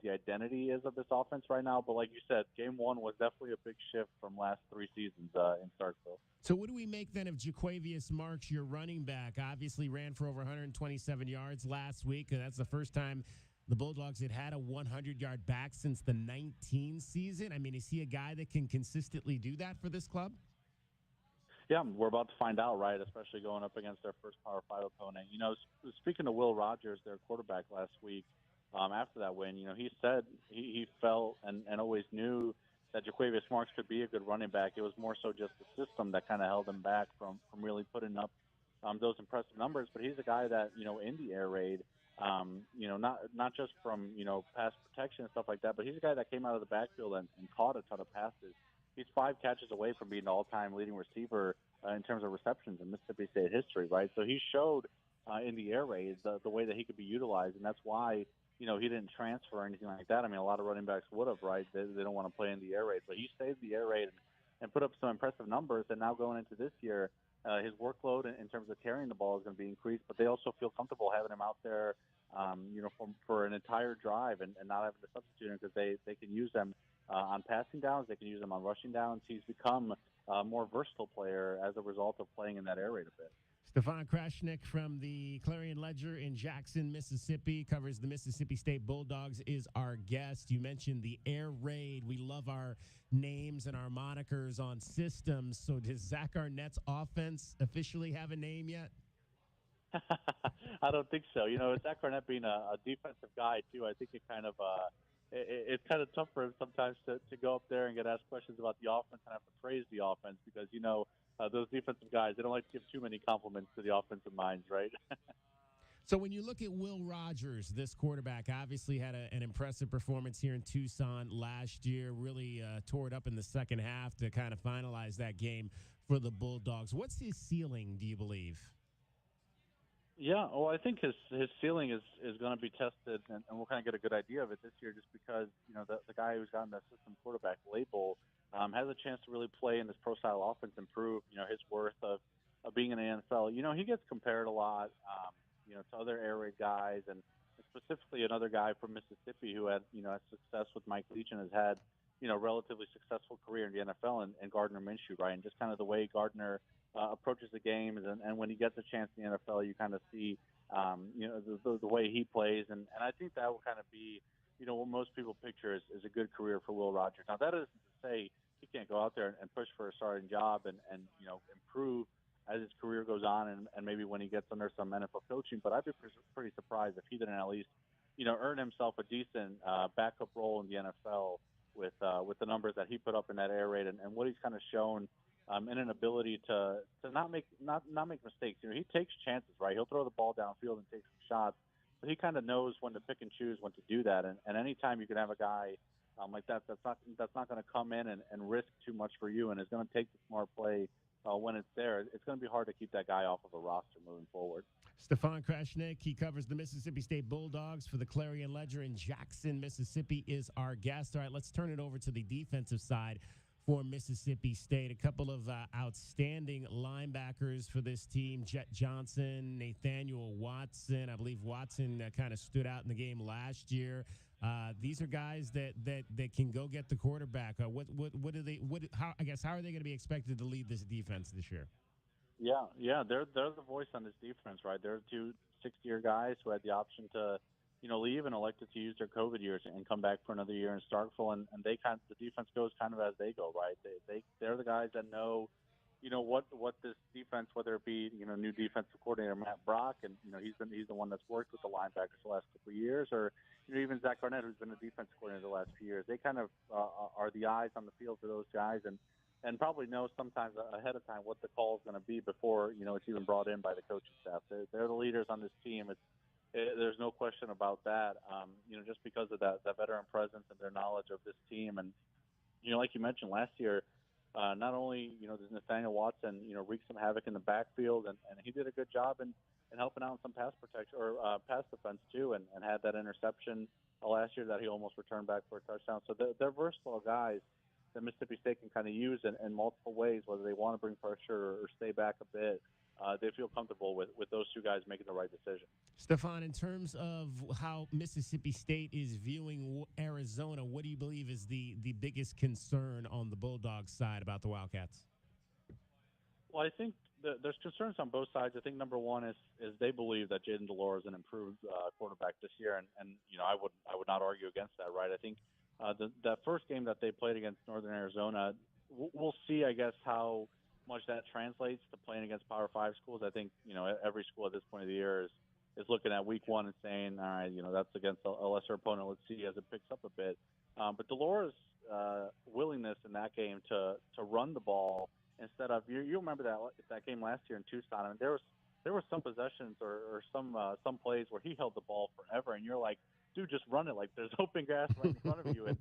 the identity is of this offense right now. But like you said, game one was definitely a big shift from last 3 seasons in Starkville. So what do we make then of Jaquavius Marks, your running back? Obviously ran for over 127 yards last week. That's the first time the Bulldogs had a 100-yard back since the 19 season. I mean, is he a guy that can consistently do that for this club? Yeah, we're about to find out, right, especially going up against their first Power 5 opponent. Speaking to Will Rogers, their quarterback last week, after that win, he said he felt and always knew that Jaquavius Marks could be a good running back. It was more so just the system that kind of held him back from really putting up those impressive numbers. But he's a guy that, in the air raid, not just from, pass protection and stuff like that, but he's a guy that came out of the backfield and caught a ton of passes. He's 5 catches away from being the all-time leading receiver in terms of receptions in Mississippi State history, right? So he showed in the air raid the way that he could be utilized, and that's why, he didn't transfer or anything like that. I mean, a lot of running backs would have, right? They don't want to play in the air raid. But he stayed in the air raid and put up some impressive numbers, and now going into this year, his workload in terms of carrying the ball is going to be increased, but they also feel comfortable having him out there, for an entire drive and not having to substitute him because they can use them on passing downs. They can use them on rushing downs. He's become a more versatile player as a result of playing in that air raid a bit. Stefan Krashnik from the Clarion Ledger in Jackson, Mississippi, covers the Mississippi State Bulldogs, is our guest. You mentioned the air raid. We love our names and our monikers on systems. So does Zach Arnett's offense officially have a name yet? I don't think so. Zach Arnett being a defensive guy, too, I think it kind of it's kind of tough for him sometimes to go up there and get asked questions about the offense and have to praise the offense because, those defensive guys, they don't like to give too many compliments to the offensive minds, right? So when you look at Will Rogers, this quarterback obviously had an impressive performance here in Tucson last year, really tore it up in the second half to kind of finalize that game for the Bulldogs. What's his ceiling, do you believe? Yeah, well, I think his ceiling is going to be tested, and we'll kind of get a good idea of it this year just because, the guy who's gotten the system quarterback label has a chance to really play in this pro-style offense and prove, his worth of being in the NFL. He gets compared a lot, to other air raid guys, and specifically another guy from Mississippi who had, had success with Mike Leach and has had, relatively successul career in the NFL and Gardner Minshew, right? And just kind of the way Gardner approaches the game, and when he gets a chance in the NFL, you kind of see, the way he plays, and I think that will kind of be, what most people picture is a good career for Will Rogers. Now, that isn't to say he can't go out there and push for a starting job and improve as his career goes on, and maybe when he gets under some NFL coaching. But I'd be pretty surprised if he didn't at least, earn himself a decent backup role in the NFL with the numbers that he put up in that air raid and what he's kind of shown. And an ability to not make mistakes. He takes chances, right? He'll throw the ball downfield and take some shots, but he kind of knows when to pick and choose when to do that. And anytime you can have a guy like that's not going to come in and risk too much for you, and is going to take the smart play when it's there. It's going to be hard to keep that guy off of a roster moving forward. Stefan Krashnik, he covers the Mississippi State Bulldogs for the Clarion Ledger in Jackson, Mississippi, is our guest. All right, let's turn it over to the defensive side for Mississippi State. A couple of outstanding linebackers for this team, Jet Johnson, Nathaniel Watson. I believe Watson kind of stood out in the game last year. These are guys that can go get the quarterback. What do they? How are they going to be expected to lead this defense this year? Yeah, they're the voice on this defense, right? They're two 6-year guys who had the option to, leave and elected to use their COVID years and come back for another year in Starkville, and the defense goes kind of as they go, right? They're the guys that know, what this defense, whether it be new defensive coordinator Matt Brock, and he's the one that's worked with the linebackers the last couple of years, or even Zach Garnett, who's been the defense coordinator the last few years. They kind of are the eyes on the field for those guys, and probably know sometimes ahead of time what the call is going to be before it's even brought in by the coaching staff. They're the leaders on this team. There's no question about that. Just because of that veteran presence and their knowledge of this team, and like you mentioned last year, not only does Nathaniel Watson wreak some havoc in the backfield, and he did a good job in helping out in some pass protection or pass defense too, and had that interception last year that he almost returned back for a touchdown. So they're versatile guys that Mississippi State can kind of use in multiple ways, whether they want to bring pressure or stay back a bit. They feel comfortable with those two guys making the right decision. Stephon, in terms of how Mississippi State is viewing Arizona, what do you believe is the biggest concern on the Bulldogs side about the Wildcats? Well, I think there's concerns on both sides. I think number one is they believe that Jaden Delora is an improved quarterback this year, and I would not argue against that, right? I think that first game that they played against Northern Arizona, we'll see, I guess, how much that translates to playing against Power 5 schools. I think every school at this point of the year is looking at week one and saying, all right, that's against a lesser opponent. Let's see as it picks up a bit. But Delora's willingness in that game to run the ball instead of you remember that game last year in Tucson. I mean, there were some possessions or some plays where he held the ball forever, and you're like, dude, just run it. Like, there's open grass right in front of you. And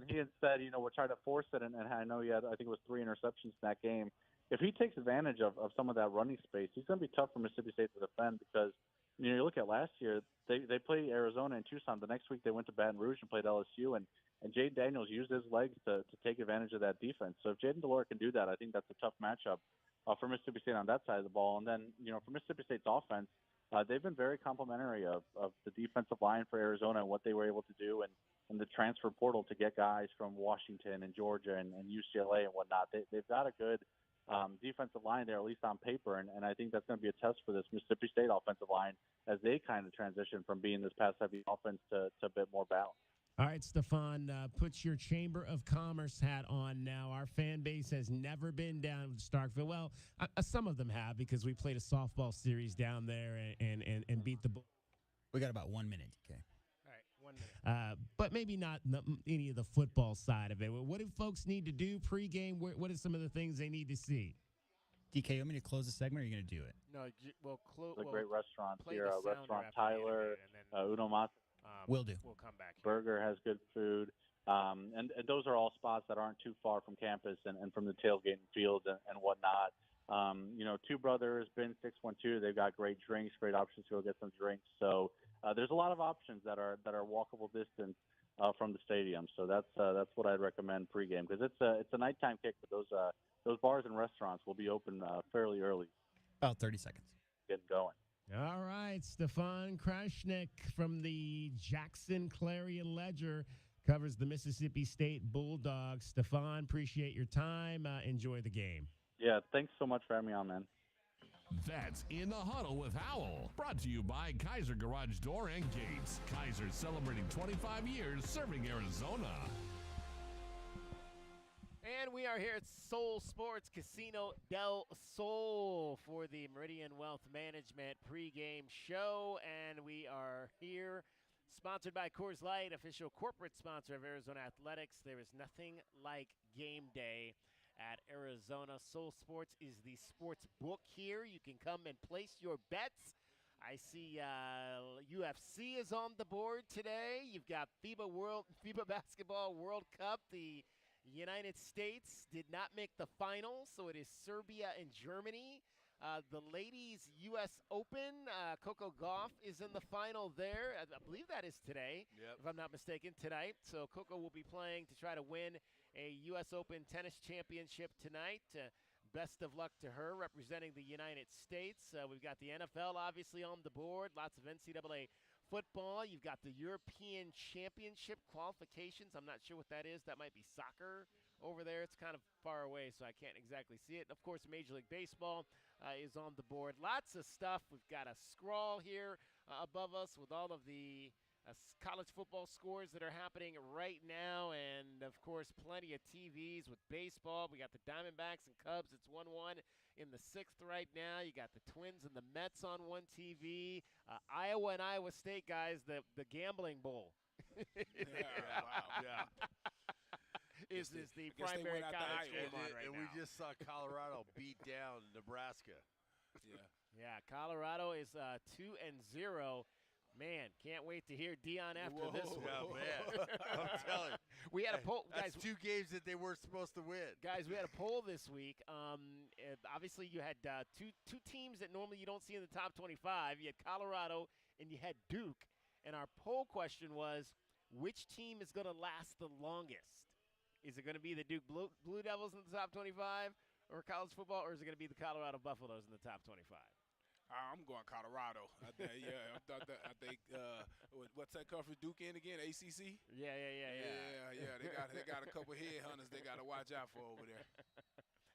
he instead, would try to force it. And I know he had, I think it was 3 interceptions in that game. If he takes advantage of some of that running space, he's going to be tough for Mississippi State to defend because, you look at last year, they played Arizona and Tucson. The next week they went to Baton Rouge and played LSU. And Jade Daniels used his legs to take advantage of that defense. So if Jaden Delora can do that, I think that's a tough matchup for Mississippi State on that side of the ball. And then, for Mississippi State's offense, they've been very complimentary of the defensive line for Arizona and what they were able to do and the transfer portal to get guys from Washington and Georgia and UCLA and whatnot. They've got a good defensive line there, at least on paper, and I think that's going to be a test for this Mississippi State offensive line as they kind of transition from being this pass-heavy offense to a bit more balanced. All right, Stephon, put your Chamber of Commerce hat on now. Our fan base has never been down to Starkville. Well, some of them have because we played a softball series down there and beat the Bull. We got about 1 minute, DK. All right, 1 minute. But maybe not any of the football side of it. What do folks need to do pregame? What are some of the things they need to see? DK, you want me to close the segment, or are you going to do it? No, we'll close. The great restaurants here, Restaurant Tyler, Uno Mas. Will do. We'll come back. Burger has good food. And those are all spots that aren't too far from campus and from the tailgating fields and whatnot. Two Brothers, Bin 612, they've got great drinks, great options to go get some drinks. So there's a lot of options that are walkable distance from the stadium. So that's what I'd recommend pregame because it's a nighttime kick, but those bars and restaurants will be open fairly early. About 30 seconds. Getting going. All right, Stephon Krashnick from the Jackson Clarion Ledger covers the Mississippi State Bulldogs. Stephon, appreciate your time. Enjoy the game. Yeah, thanks so much for having me on, man. That's In the Huddle with Howell. Brought to you by Kaiser Garage Door and Gates. Kaiser celebrating 25 years serving Arizona. And we are here at Soul Sports Casino del Sol for the Meridian Wealth Management pregame show. And we are here sponsored by Coors Light, official corporate sponsor of Arizona Athletics. There is nothing like game day at Arizona. Soul Sports is the sports book here. You can come and place your bets. I see UFC is on the board today. You've got FIBA Basketball World Cup. The United States did not make the final, so it is Serbia and Germany. The ladies' U.S. Open, Coco Gauff is in the final there. I believe that is today, if I'm not mistaken, tonight. So Coco will be playing to try to win a U.S. Open tennis championship tonight. Best of luck to her representing the United States. We've got the NFL obviously on the board. Lots of NCAA football, you've got the European Championship qualifications. I'm not sure what that is. That might be soccer over there. It's kind of far away, so I can't exactly see it. Of course, Major League Baseball is on the board. Lots of stuff. We've got a scroll here above us with all of the college football scores that are happening right now, and of course plenty of TVs with baseball. We got the Diamondbacks and Cubs. It's 1-1 in the 6th right now. You got the Twins and the Mets on one TV. Iowa and Iowa State, guys, the gambling bowl. Yeah. Is the primary college game on right and now. we just saw Colorado beat down Nebraska. Yeah, Colorado is 2-0. Man, can't wait to hear Dion after this one. Yeah, man. I'm telling you. We had a poll, guys. That's 2 games that they weren't supposed to win. Guys, we had a poll this week. Obviously, you had two teams that normally you don't see in the top 25. You had Colorado and you had Duke. And our poll question was, which team is going to last the longest? Is it going to be the Duke Blue Devils in the top 25 or college football, or is it going to be the Colorado Buffaloes in the top 25? I'm going Colorado. I think what's that conference Duke in again? ACC? Yeah. They got a couple headhunters they got to watch out for over there.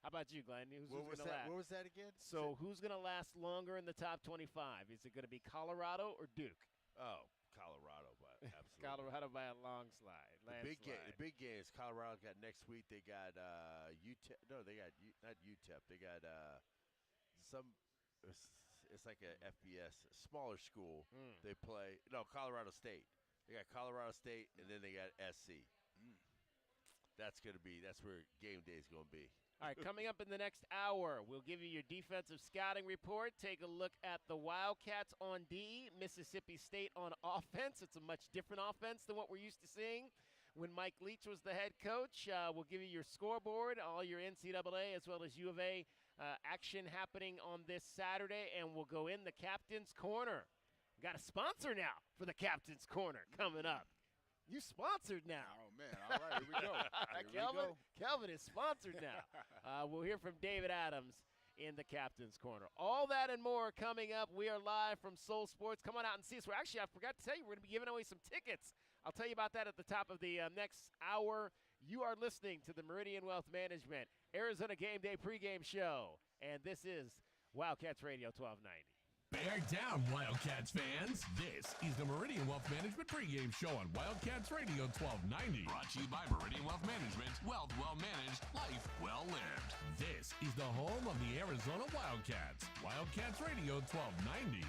How about you, Glenn? Who's What going to last? was that again? So who's going to last longer in the top 25? Is it going to be Colorado or Duke? Oh, Colorado, but absolutely. Colorado by a long slide. The big game is Colorado got next week. They got UTEP. No, they got not UTEP. They got some. It's like a FBS, smaller school. They play Colorado State. They got Colorado State, and then they got SC. That's where game day is going to be. All right, coming up in the next hour, we'll give you your defensive scouting report. Take a look at the Wildcats on D, Mississippi State on offense. It's a much different offense than what we're used to seeing when Mike Leach was the head coach. We'll give you your scoreboard, all your NCAA as well as U of A action happening on this Saturday, and we'll go in the Captain's Corner. We got a sponsor now for the Captain's Corner coming up. You sponsored now. Oh, man. All right, here we go. Kelvin is sponsored now. We'll hear from David Adams in the Captain's Corner. All that and more coming up. We are live from Soul Sports. Come on out and see us. Actually, I forgot to tell you, we're going to be giving away some tickets. I'll tell you about that at the top of the next hour. You are listening to the Meridian Wealth Management Arizona Game Day pregame show, and this is Wildcats Radio 1290. Bear down, Wildcats fans. This is the Meridian Wealth Management pregame show on Wildcats Radio 1290. Brought to you by Meridian Wealth Management. Wealth well managed, life well lived. This is the home of the Arizona Wildcats. Wildcats Radio 1290.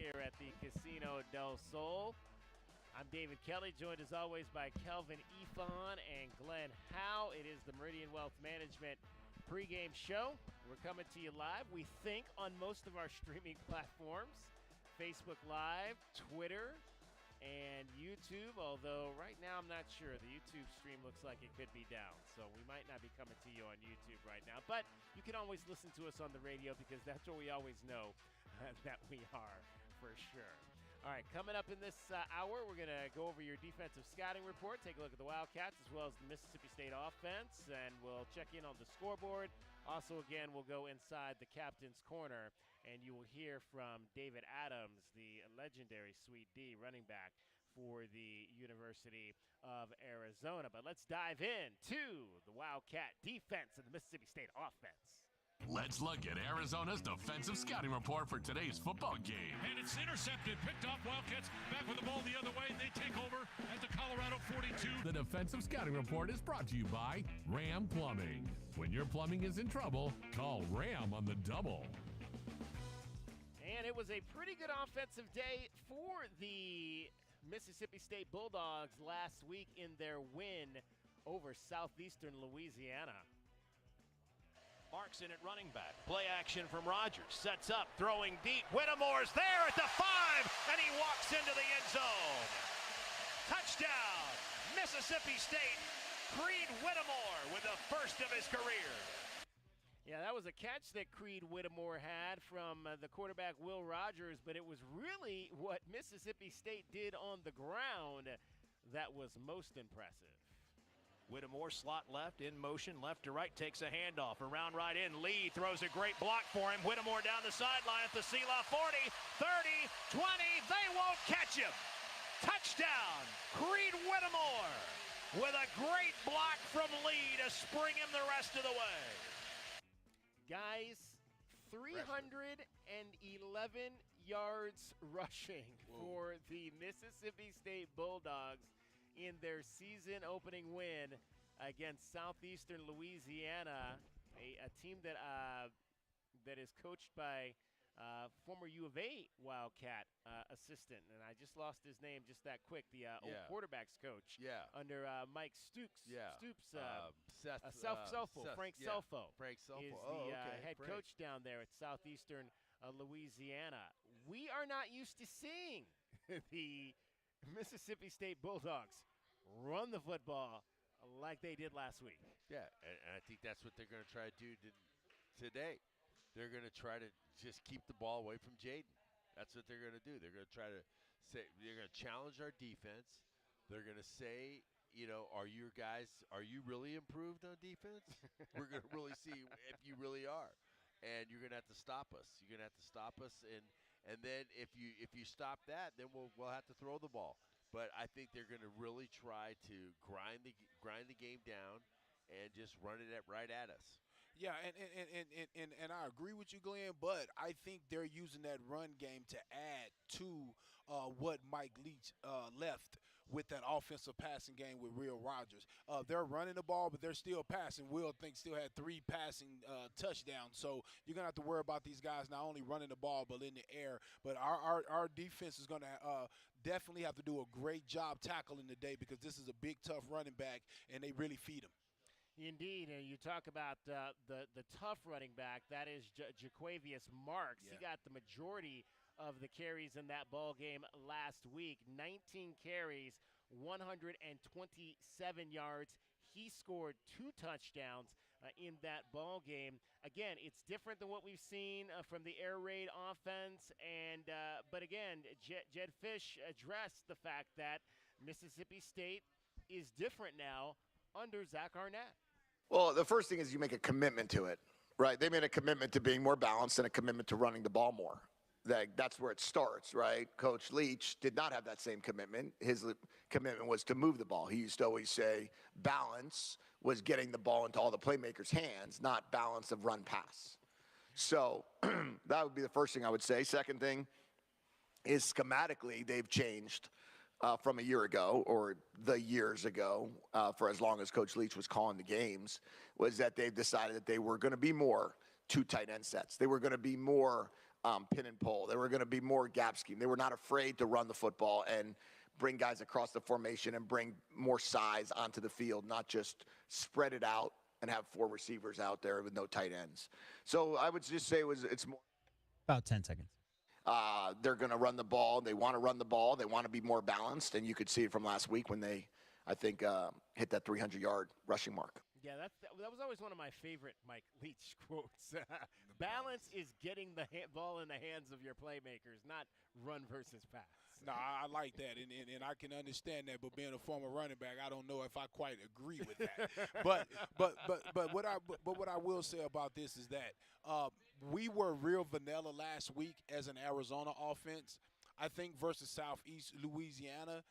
here at the Casino del Sol. I'm David Kelly, joined as always by Kelvin Efon and Glenn Howe. It is the Meridian Wealth Management pregame show. We're coming to you live, we think, on most of our streaming platforms. Facebook Live, Twitter, and YouTube, although right now I'm not sure. The YouTube stream looks like it could be down, so we might not be coming to you on YouTube right now. But you can always listen to us on the radio because that's where we always know that we are for sure. All right, coming up in this hour, we're going to go over your defensive scouting report, take a look at the Wildcats as well as the Mississippi State offense, and we'll check in on the scoreboard. Also, again, we'll go inside the captain's corner, and you will hear from David Adams, the legendary Sweet D running back for the University of Arizona. But let's dive in to the Wildcat defense and the Mississippi State offense. Let's look at Arizona's defensive scouting report for today's football game. And it's intercepted, picked off. Wildcats back with the ball the other way. They take over at the Colorado 42. The defensive scouting report is brought to you by Ram Plumbing. When your plumbing is in trouble, call Ram on the double. And it was a pretty good offensive day for the Mississippi State Bulldogs last week in their win over Southeastern Louisiana. Marks in at running back. Play action from Rogers. Sets up, throwing deep. Whittemore's there at the 5, and he walks into the end zone. Touchdown, Mississippi State. Creed Whittemore with the first of his career. Yeah, that was a catch that Creed Whittemore had from the quarterback Will Rogers, but it was really what Mississippi State did on the ground that was most impressive. Whittemore slot left, in motion, left to right, takes a handoff, around right in. Lee throws a great block for him. Whittemore down the sideline at the Selah 40, 30, 20. They won't catch him. Touchdown, Creed Whittemore with a great block from Lee to spring him the rest of the way. Guys, 311 yards rushing for the Mississippi State Bulldogs in their season opening win against Southeastern Louisiana, a team that that is coached by former U of A Wildcat assistant, and I just lost his name just that quick, the old quarterbacks coach under Mike Stoops. Frank Selfo. Frank Selfo is the head coach down there at Southeastern Louisiana. We are not used to seeing the Mississippi State Bulldogs run the football like they did last week. Yeah, and I think that's what they're going to try to do today. They're going to try to just keep the ball away from Jaden. That's what they're going to do. They're going to try to say, they're going to challenge our defense. They're going to say, are you really improved on defense? We're going to really see if you really are. And you're going to have to stop us. You're going to have to stop us. And then if you stop that, then we'll have to throw the ball. But I think they're going to really try to grind the game down and just run it right at us. Yeah, and I agree with you, Glenn, but I think they're using that run game to add to what Mike Leach left with that offensive passing game with Will Rogers. They're running the ball, but they're still passing. Will, I think, still had 3 passing touchdowns. So you're going to have to worry about these guys not only running the ball but in the air. But our defense is going to definitely have to do a great job tackling today because this is a big, tough running back, and they really feed him. Indeed, and you talk about the tough running back. That is Jaquavius Marks. Yeah. He got the majority of the carries in that ball game last week. 19 carries, 127 yards. He scored 2 touchdowns in that ball game. Again, it's different than what we've seen from the air raid offense. But again, Jed Fish addressed the fact that Mississippi State is different now under Zach Arnett. Well, the first thing is you make a commitment to it, right? They made a commitment to being more balanced and a commitment to running the ball more. That's where it starts, right? Coach Leach did not have that same commitment. His commitment was to move the ball. He used to always say balance was getting the ball into all the playmakers' hands, not balance of run pass. So that would be the first thing I would say. Second thing is schematically they've changed from a year ago or the years ago for as long as Coach Leach was calling the games, was that they've decided that they were going to be more 2 tight end sets. They were going to be more pin and pull. They were going to be more gap scheme. They were not afraid to run the football and bring guys across the formation and bring more size onto the field, not just spread it out and have 4 receivers out there with no tight ends. So I would just say it's more. About 10 seconds. They're going to run the ball. They want to run the ball. They want to be more balanced, and you could see it from last week when they, I think, hit that 300-yard rushing mark. Yeah, that was always one of my favorite Mike Leach quotes. Balance is getting the ball in the hands of your playmakers, not run versus pass. No, I like that, and I can understand that. But being a former running back, I don't know if I quite agree with that. but what I will say about this is that we were real vanilla last week as an Arizona offense. I think versus Southeast Louisiana,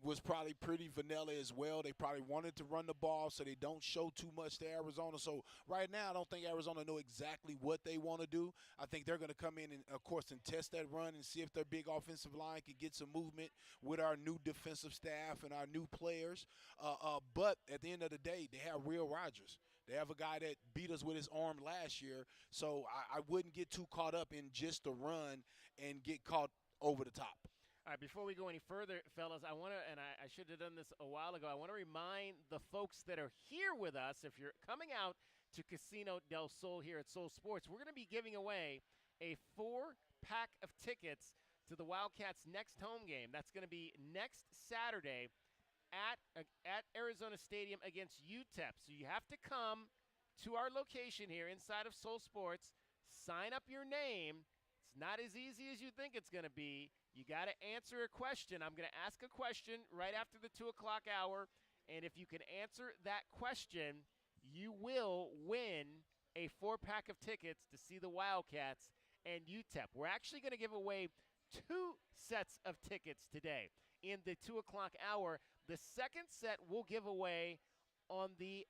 was probably pretty vanilla as well. They probably wanted to run the ball so they don't show too much to Arizona. So right now, I don't think Arizona know exactly what they want to do. I think they're going to come in and, of course, and test that run and see if their big offensive line can get some movement with our new defensive staff and our new players. But at the end of the day, they have Will Rogers. They have a guy that beat us with his arm last year. So I wouldn't get too caught up in just the run and get caught over the top. All right, before we go any further, fellas, I want to, and I should have done this a while ago, I want to remind the folks that are here with us, if you're coming out to Casino del Sol here at Sol Sports, we're going to be giving away a 4-pack of tickets to the Wildcats' next home game. That's going to be next Saturday at Arizona Stadium against UTEP. So you have to come to our location here inside of Sol Sports, sign up your name. It's not as easy as you think it's going to be. You got to answer a question. I'm going to ask a question right after the 2 o'clock hour, and if you can answer that question, you will win a 4-pack of tickets to see the Wildcats and UTEP. We're actually going to give away 2 sets of tickets today in the 2 o'clock hour. The second set we'll give away on the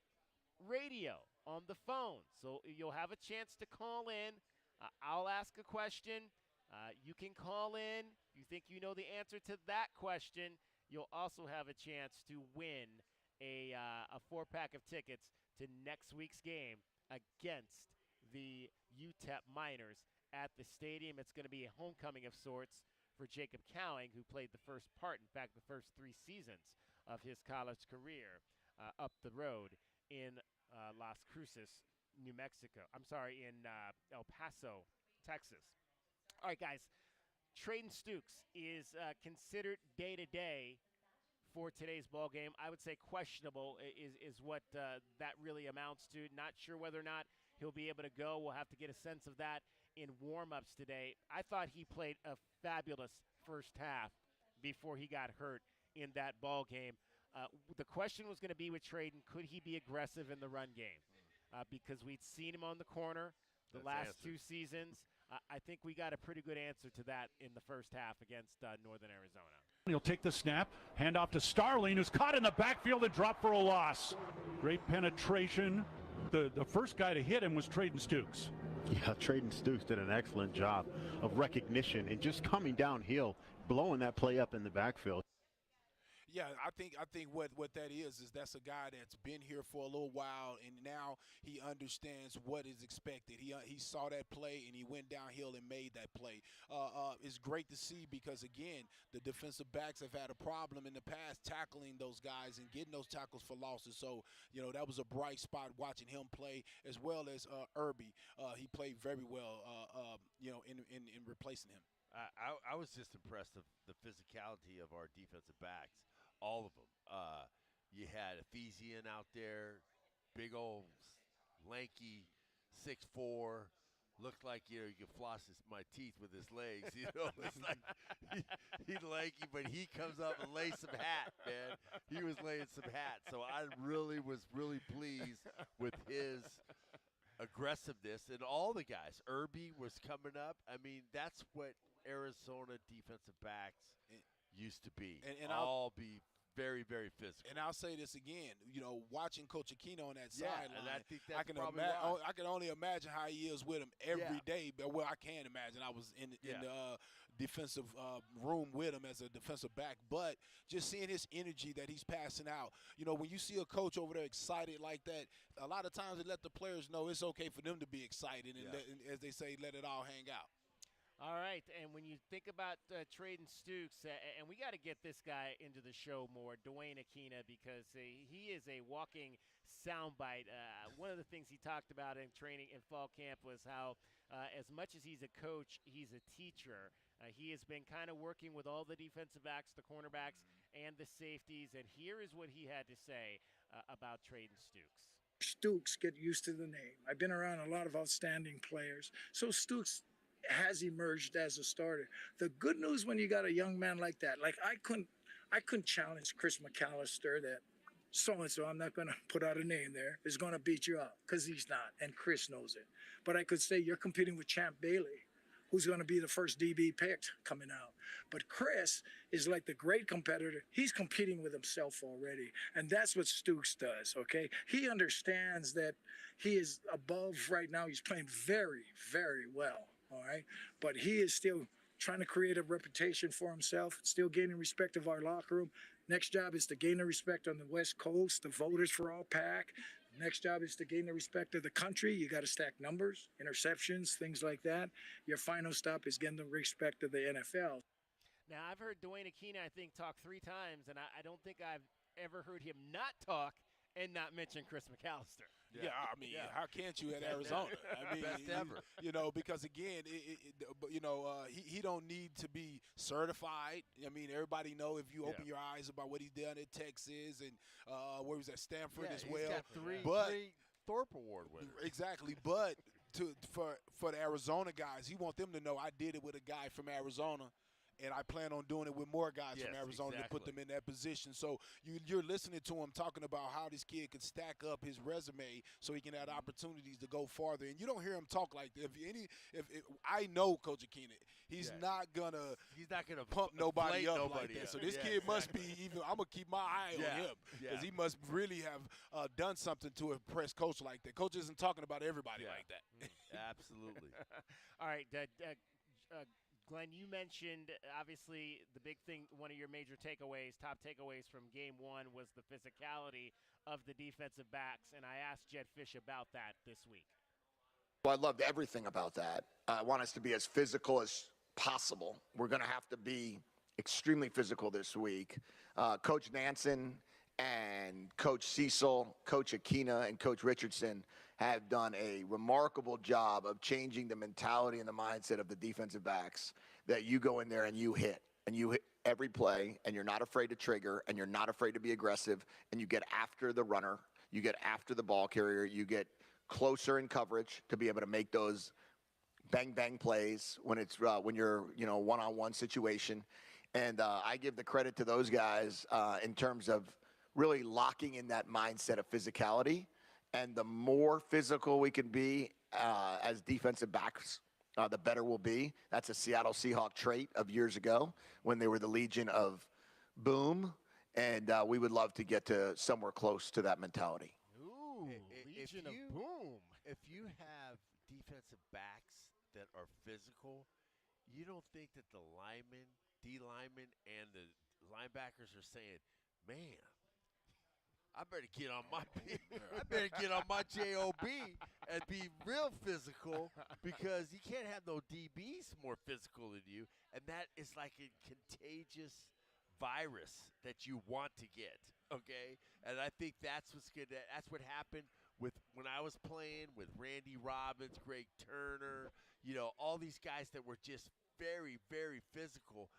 radio, on the phone. So you'll have a chance to call in. I'll ask a question. You can call in. You think you know the answer to that question, you'll also have a chance to win a 4-pack of tickets to next week's game against the UTEP Miners at the stadium. It's going to be a homecoming of sorts for Jacob Cowing, who played the first part, in fact, the first 3 seasons of his college career up the road in Las Cruces, New Mexico. I'm sorry, in El Paso, Texas. All right, guys. Trayden Stukes is considered day-to-day for today's ball game. I would say questionable is what that really amounts to. Not sure whether or not he'll be able to go. We'll have to get a sense of that in warm-ups today. I thought he played a fabulous first half before he got hurt in that ball game. The question was going to be with Trayden, could he be aggressive in the run game? Because we'd seen him on the corner the last 2 seasons. I think we got a pretty good answer to that in the first half against Northern Arizona. He'll take the snap, hand off to Starling, who's caught in the backfield and dropped for a loss. Great penetration. The first guy to hit him was Trayden Stukes. Yeah, Trayden Stukes did an excellent job of recognition and just coming downhill, blowing that play up in the backfield. Yeah, I think what that is that's a guy that's been here for a little while, and now he understands what is expected. He saw that play, and he went downhill and made that play. It's great to see because, again, the defensive backs have had a problem in the past tackling those guys and getting those tackles for losses. So, that was a bright spot watching him play, as well as Irby. He played very well, in replacing him. I was just impressed of the physicality of our defensive backs. All of them. You had Ephesian out there, big old, lanky, 6'4", looked like you could floss my teeth with his legs. It's like he's lanky, but he comes up and lays some hat, man. He was laying some hat, so I was really pleased with his aggressiveness and all the guys. Irby was coming up. I mean, that's what Arizona defensive backs used to be. And all be very, very physical. And I'll say this again, watching Coach Aquino on that sideline, and I think that's probably why. I can only imagine how he is with him every day. But I can imagine. I was in the defensive room with him as a defensive back. But just seeing his energy that he's passing out, when you see a coach over there excited like that, a lot of times they let the players know it's okay for them to be excited and as they say, let it all hang out. All right, and when you think about trading Stukes, and we got to get this guy into the show more, Dwayne Aquina, because he is a walking soundbite. One of the things he talked about in training in fall camp was how, as much as he's a coach, he's a teacher. He has been kind of working with all the defensive backs, the cornerbacks, and the safeties, and here is what he had to say about trading Stukes. Stukes, get used to the name. I've been around a lot of outstanding players. So Stukes has emerged as a starter. The good news when you got a young man like that, like I couldn't challenge Chris McAllister that so-and-so, I'm not going to put out a name there, is going to beat you up, because he's not, and Chris knows it. But I could say you're competing with Champ Bailey, who's going to be the first DB picked coming out. But Chris is like the great competitor. He's competing with himself already. And that's what Stukes does, okay? He understands that he is above right now. He's playing very, very well, all right? But he is still trying to create a reputation for himself, still gaining respect of our locker room. Next job is to gain the respect on the West Coast, the voters for all PAC. Next job is to gain the respect of the country. You got to stack numbers, interceptions, things like that. Your final stop is getting the respect of the NFL. Now, I've heard Dwayne Aquina, I think, talk 3 times, and I don't think I've ever heard him not talk and not mention Chris McAllister. Yeah, I mean, how can't you at Arizona? I mean, Best ever. You know, because again, he don't need to be certified. I mean, everybody know if you open your eyes about what he's done at Texas and where he was at Stanford as well. He's got three Thorpe Award winners. Exactly, but for the Arizona guys, he want them to know I did it with a guy from Arizona. And I plan on doing it with more guys from Arizona to put them in that position. So you're listening to him talking about how this kid could stack up his resume so he can have opportunities to go farther. And you don't hear him talk like that. If I know Coach Aquina, he's not gonna pump nobody up like that. So this kid must be even. I'm gonna keep my eye on him because he must really have done something to impress Coach like that. Coach isn't talking about everybody like that. Absolutely. All right, Glenn, you mentioned, obviously, the big thing, one of your major takeaways, top takeaways from game 1 was the physicality of the defensive backs, and I asked Jed Fish about that this week. Well, I loved everything about that. I want us to be as physical as possible. We're going to have to be extremely physical this week. Coach Nansen and Coach Cecil, Coach Aquina, and Coach Richardson have done a remarkable job of changing the mentality and the mindset of the defensive backs, that you go in there and you hit every play, and you're not afraid to trigger, and you're not afraid to be aggressive, and you get after the runner, you get after the ball carrier, you get closer in coverage to be able to make those bang plays when it's when you're one-on-one situation. And I give the credit to those guys in terms of really locking in that mindset of physicality. And the more physical we can be as defensive backs, the better we'll be. That's a Seattle Seahawk trait of years ago when they were the Legion of Boom. And we would love to get to somewhere close to that mentality. Ooh, Legion of Boom. If you have defensive backs that are physical, you don't think that the linemen, D-linemen, and the linebackers are saying, man, I better get on my job and be real physical, because you can't have no DBs more physical than you, and that is like a contagious virus that you want to get. Okay, and I think that's what happened with when I was playing with Randy Robbins, Greg Turner, all these guys that were just very, very physical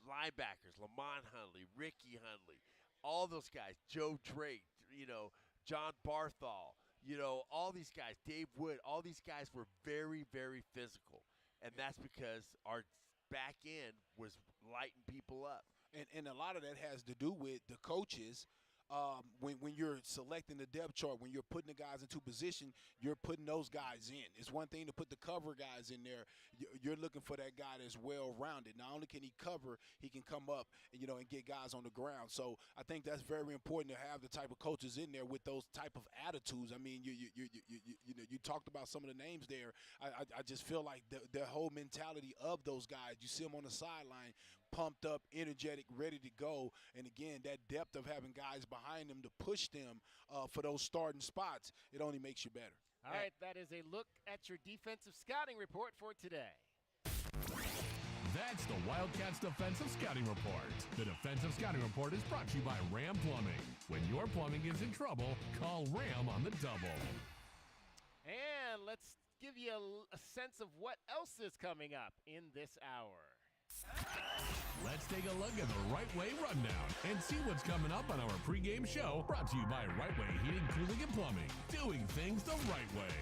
linebackers, Lamont Hundley, Ricky Hundley. All those guys, Joe Drake, John Barthol, all these guys, Dave Wood, all these guys were very, very physical. And that's because our back end was lighting people up. And a lot of that has to do with the coaches. When you're selecting the depth chart, when you're putting the guys into position, you're putting those guys in. It's one thing to put the cover guys in there. You're looking for that guy that's well-rounded. Not only can he cover, he can come up and get guys on the ground. So I think that's very important to have the type of coaches in there with those type of attitudes. I mean, you talked about some of the names there. I just feel like the whole mentality of those guys. You see them on the sideline, pumped up, energetic, ready to go. And again, that depth of having guys behind them to push them for those starting spots, it only makes you better. All right, that is a look at your defensive scouting report for today. That's the Wildcats Defensive Scouting Report. The Defensive Scouting Report is brought to you by Ram Plumbing. When your plumbing is in trouble, call Ram on the double. And let's give you a sense of what else is coming up in this hour. Let's take a look at the Right Way Rundown and see what's coming up on our pregame show, brought to you by Right Way Heating, Cooling, and Plumbing. Doing things the right way.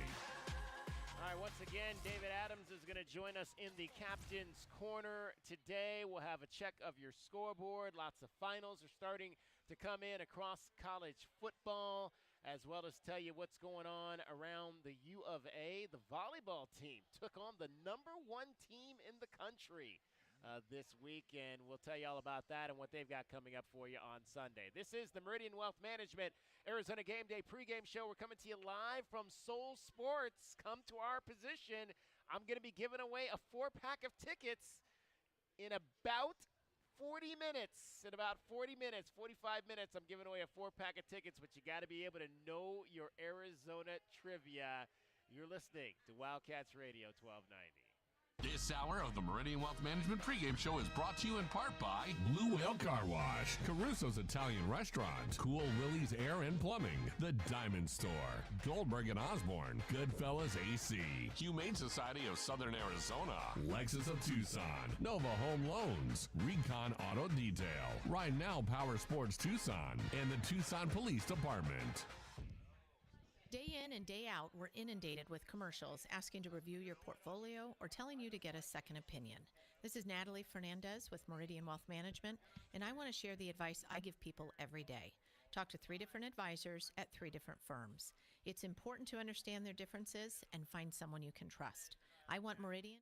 All right, once again, David Adams is going to join us in the Captain's Corner today. We'll have a check of your scoreboard. Lots of finals are starting to come in across college football, as well as tell you what's going on around the U of A. The volleyball team took on the #1 team in the country this week, and we'll tell you all about that and what they've got coming up for you on Sunday. This is the Meridian Wealth Management Arizona Game Day pregame show. We're coming to you live from Soul Sports. Come to our position. I'm going to be giving away a 4-pack of tickets in about 40 minutes. In about 40 minutes, 45 minutes, I'm giving away a 4-pack of tickets, but you got to be able to know your Arizona trivia. You're listening to Wildcats Radio 1290. This hour of the Meridian Wealth Management pregame show is brought to you in part by Blue Whale Car Wash, Caruso's Italian Restaurant, Cool Willie's Air and Plumbing, The Diamond Store, Goldberg and Osborne, Goodfellas AC, Humane Society of Southern Arizona, Lexus of Tucson, Nova Home Loans, Recon Auto Detail, Right Now Power Sports Tucson, and the Tucson Police Department. Day in and day out, we're inundated with commercials asking to review your portfolio or telling you to get a second opinion. This is Natalie Fernandez with Meridian Wealth Management, and I want to share the advice I give people every day. Talk to 3 different advisors at 3 different firms. It's important to understand their differences and find someone you can trust. I want Meridian.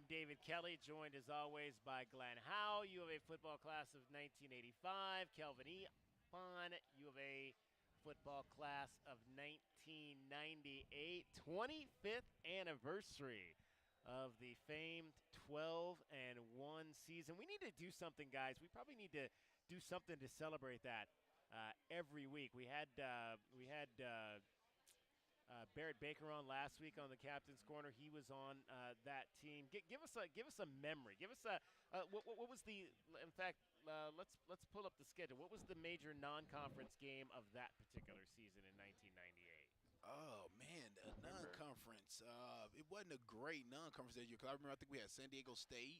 I'm David Kelly, joined as always by Glenn Howe, U of A football class of 1985. Kelvin Eon, U of A football class of 1998. 25th anniversary of the famed 12-1 season. We need to do something, guys. We probably need to do something to celebrate that every week. We had Barrett Baker on last week on the Captain's Corner. He was on that team. Give us a memory. Give us what was the? In fact, let's pull up the schedule. What was the major non-conference game of that particular season in 1998? Oh, man, the non-conference. It wasn't a great non-conference that year because I remember I think we had San Diego State,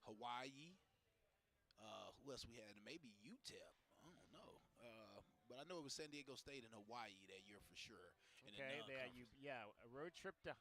Hawaii. Who else we had? Maybe UTEP. I don't know. But I know it was San Diego State and Hawaii that year for sure. Okay, a road trip to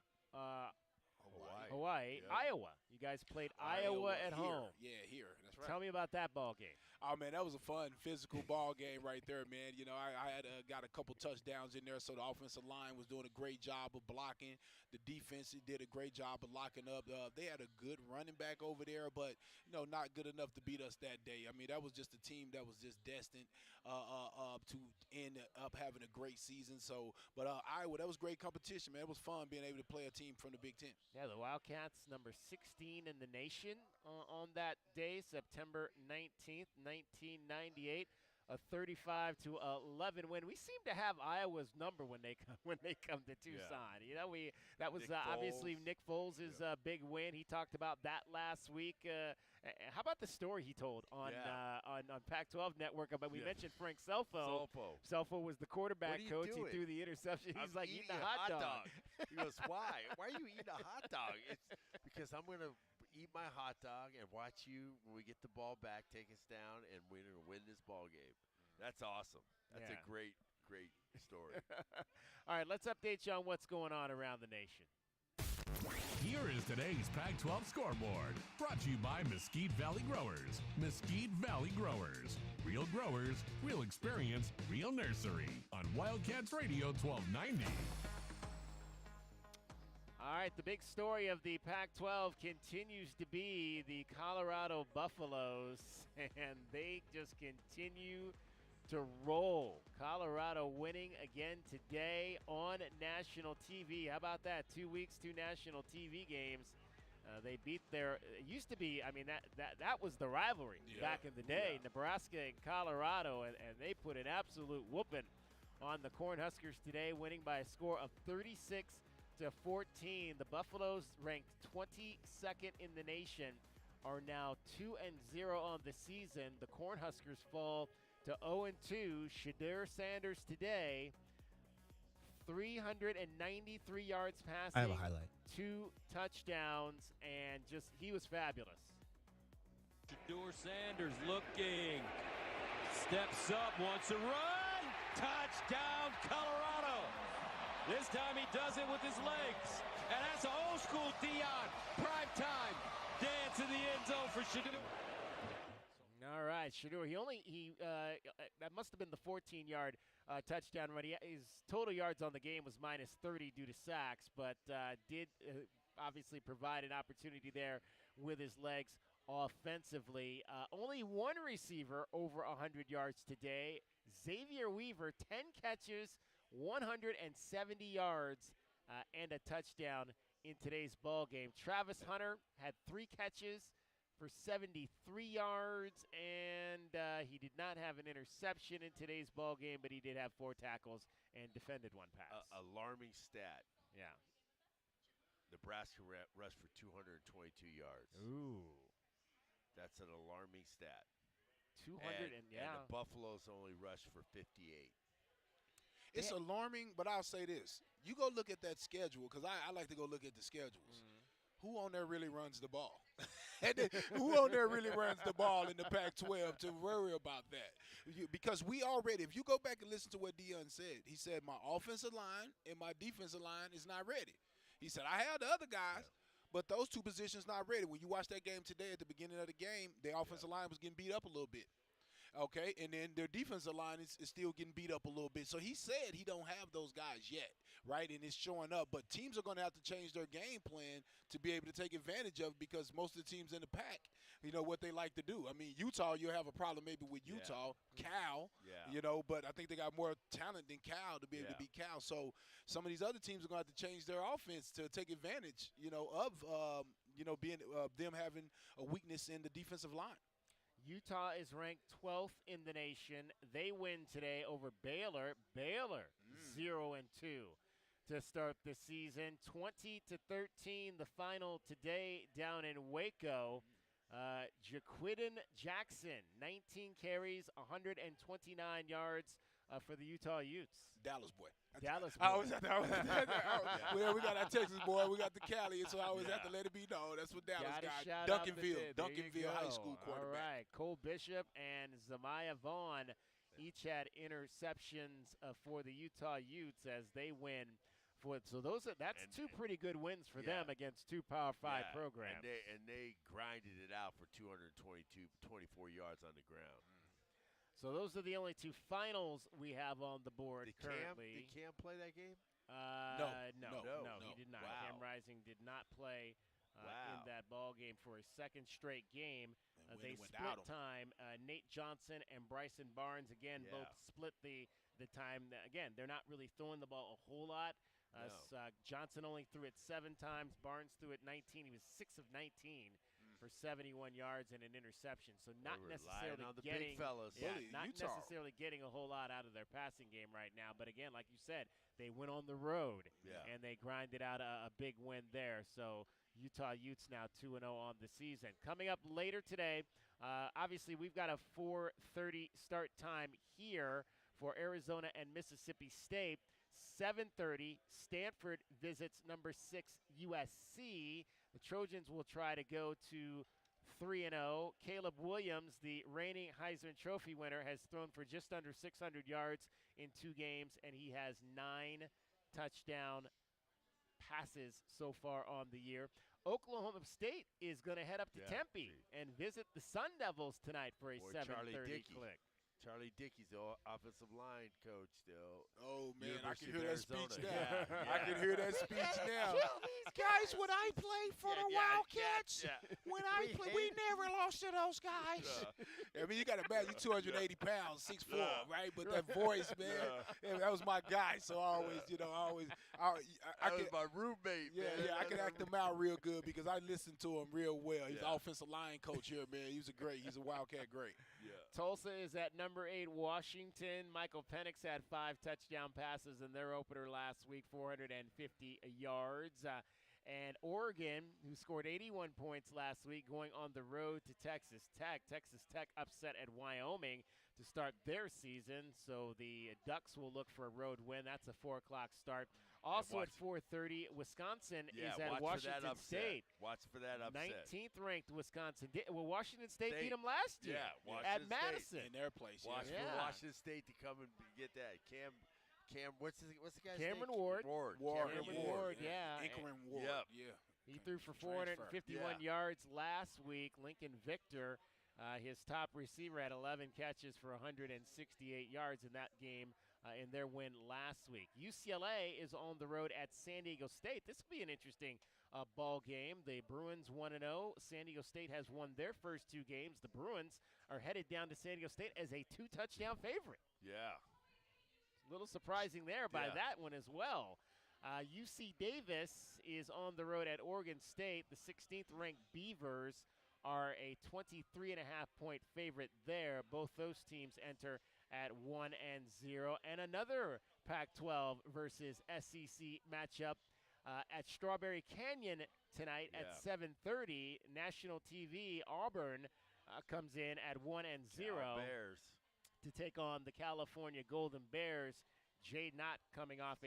Hawaii. Yeah. Iowa. You guys played Iowa at home. Yeah, here. That's right. Tell me about that ball game. Oh, man, that was a fun physical ball game right there, man. You know, I had got a couple touchdowns in there, so the offensive line was doing a great job of blocking. The defense did a great job of locking up. They had a good running back over there, but, you know, not good enough to beat us that day. I mean, that was just a team that was just destined to end up having a great season. So, but Iowa, that was great competition, man. It was fun being able to play a team from the Big Ten. Yeah, the Wildcats, number 16 in the nation on that day, September 19th, 1998, a 35-11 win. We seem to have Iowa's number when they come to Tucson. Yeah. You know, that was Nick obviously Foles. Nick Foles' big win. He talked about that last week. How about the story he told on Pac-12 Network? But we mentioned Frank Selfo. Selfo was the quarterback coach. Doing? He threw the interception. He's like eating a hot dog. He goes, why? Why are you eating a hot dog? It's because I'm going to eat my hot dog and watch you when we get the ball back, take us down, and we're going to win this ball game. That's awesome. That's a great story. All right, let's update you on what's going on around the nation. Here is today's Pac-12 scoreboard, brought to you by Mesquite Valley Growers. Mesquite Valley Growers. Real growers, real experience, real nursery. On Wildcats Radio 1290. All right, the big story of the Pac-12 continues to be the Colorado Buffaloes, and they just continue to roll. Colorado winning again today on national TV. How about that? 2 weeks, 2 national TV games. They beat it used to be, I mean, that was the rivalry back in the day, Nebraska and Colorado, and they put an absolute whooping on the Cornhuskers today, winning by a score of 36-14. The Buffaloes, ranked 22nd in the nation, are now 2-0 on the season. The Cornhuskers fall to 0-2. Shadur Sanders today, 393 yards passing. I have a highlight. 2 touchdowns, and he was fabulous. Shadur Sanders looking, steps up, wants to run, touchdown Colorado. This time he does it with his legs, and that's an old school Dion prime time dance in the end zone for Shadur. All right, Shadur. That must have been the 14-yard touchdown run. His total yards on the game was minus 30 due to sacks, but did obviously provide an opportunity there with his legs offensively. Only one receiver over 100 yards today. Xavier Weaver, 10 catches, 170 yards, and a touchdown in today's ball game. Travis Hunter had 3 catches for 73 yards, and he did not have an interception in today's ball game, but he did have 4 tackles and defended 1 pass. Alarming stat. Yeah. Nebraska rushed for 222 yards. Ooh. That's an alarming stat. 200 and the Buffaloes only rushed for 58. It's alarming, but I'll say this. You go look at that schedule, because I like to go look at the schedules. Who on there really runs the ball? Who on there really runs the ball in the Pac-12 to worry about that? Because if you go back and listen to what Dion said, he said, my offensive line and my defensive line is not ready. He said, I have the other guys, but those 2 positions not ready. When you watch that game today at the beginning of the game, the offensive line was getting beat up a little bit. Okay, and then their defensive line is still getting beat up a little bit. So he said he don't have those guys yet, right? And it's showing up. But teams are going to have to change their game plan to be able to take advantage of it because most of the teams in the pack, what they like to do. I mean, Utah, you'll have a problem maybe with Utah, Cal, but I think they got more talent than Cal to be able to beat Cal. So some of these other teams are going to have to change their offense to take advantage, of being them having a weakness in the defensive line. Utah is ranked 12th in the nation. They win today over Baylor. Baylor 0-2 to start the season. 20-13 the final today down in Waco. Jaquidin Jackson, 19 carries, 129 yards for the Utah Utes. Dallas boy. Dallas boy. I always have to, well, we got our Texas boy, we got the Cali, so I always have to let it be known. That's what Dallas got. Duncanville High School quarterback. All right, Cole Bishop and Zamiah Vaughn each had interceptions for the Utah Utes as they win. So that's two pretty good wins for them against two Power 5 programs. And they grinded it out for 24 yards on the ground. So those are the only two finals we have on the board currently. Did Cam play that game? No, he did not. Wow. Cam Rising did not play in that ball game for his second straight game. They split time. Nate Johnson and Bryson Barnes, again, both split the time. Again, they're not really throwing the ball a whole lot. Johnson only threw it 7 times. Barnes threw it 19. He was 6 of 19 for 71 yards and an interception. So not necessarily getting necessarily getting a whole lot out of their passing game right now. But again, like you said, they went on the road and they grinded out a big win there. So Utah Utes now 2-0 on the season. Coming up later today, obviously we've got a 4:30 start time here for Arizona and Mississippi State. 7:30, Stanford visits number 6 USC. The Trojans will try to go to 3-0. Caleb Williams, the reigning Heisman Trophy winner, has thrown for just under 600 yards in 2 games, and he has 9 touchdown passes so far on the year. Oklahoma State is going to head up to Tempe and visit the Sun Devils tonight for a 7:30 click. Charlie Dickey's the offensive line coach still. Oh, man, University I can hear of that Arizona. speech now. I can hear that speech now. Guys, when I played for the Wildcats, when I played, we never lost to those guys. I mean, you got to imagine 280 pounds, 6'4", right? But that voice, man, that was my guy. So I always, I was my roommate, man. Yeah, I can act him out real good because I listened to him real well. He's the offensive line coach here, man. He's a Wildcat great. Yeah. Tulsa is at number 8, Washington. Michael Penix had 5 touchdown passes in their opener last week, 450 yards. And Oregon, who scored 81 points last week, going on the road to Texas Tech. Texas Tech upset at Wyoming to start their season, so the Ducks will look for a road win. That's a 4 o'clock start. Also at 4:30, Wisconsin is at Washington State. Watch for that upset. 19th ranked Wisconsin. Washington State beat them last year at Madison. In their place. Watch for Washington State to come and get that. Cam, what's the guy's Cameron name? Ward. Cameron Ward, yeah. Ingram Ward, yeah. He threw for 451 yards last week. Lincoln Victor, his top receiver, had 11 catches for 168 yards in that game in their win last week. UCLA is on the road at San Diego State. This will be an interesting ball game. The Bruins 1-0. San Diego State has won their first 2 games. The Bruins are headed down to San Diego State as a 2-touchdown favorite. Yeah. A little surprising there by that one as well. UC Davis is on the road at Oregon State. The 16th ranked Beavers are a 23.5-point favorite there. Both those teams enter at 1-0. And another Pac-12 versus SEC matchup at Strawberry Canyon tonight at 7:30. National TV, Auburn comes in at 1-0. Bears. To take on the California Golden Bears. Jay Knott coming off a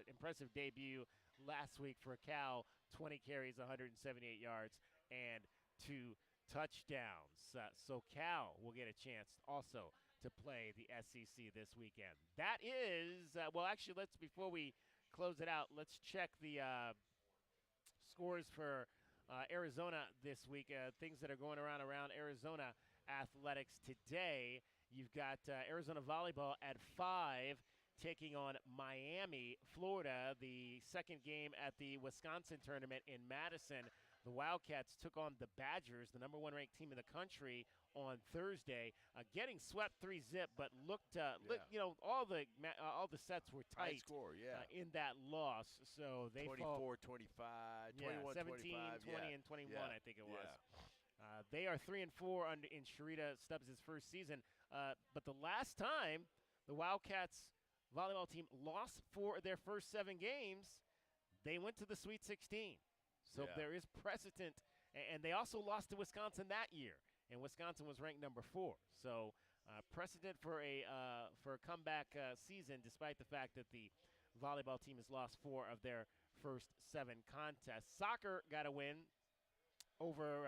impressive debut last week for Cal, 20 carries, 178 yards, and 2 touchdowns. So Cal will get a chance also to play the SEC this weekend. That is, before we close it out, let's check the scores for Arizona this week, things that are going around Arizona athletics today. You've got Arizona volleyball at 5 taking on Miami, Florida, the second game at the Wisconsin tournament in Madison. The Wildcats took on the Badgers, the number 1 ranked team in the country, on Thursday, getting swept 3-zip, but looked, all the sets were tight. High score, in that loss. So they 24, 25, 21, 17, 25, 20, and 21, I think it was. Yeah. They are 3-4 in Sharita Stubbs' first season. But the last time the Wildcats volleyball team lost for their first 7 games, they went to the Sweet 16. So there is precedent. And they also lost to Wisconsin that year, and Wisconsin was ranked number 4. So precedent for a comeback season, despite the fact that the volleyball team has lost 4 of their first 7 contests. Soccer got a win over,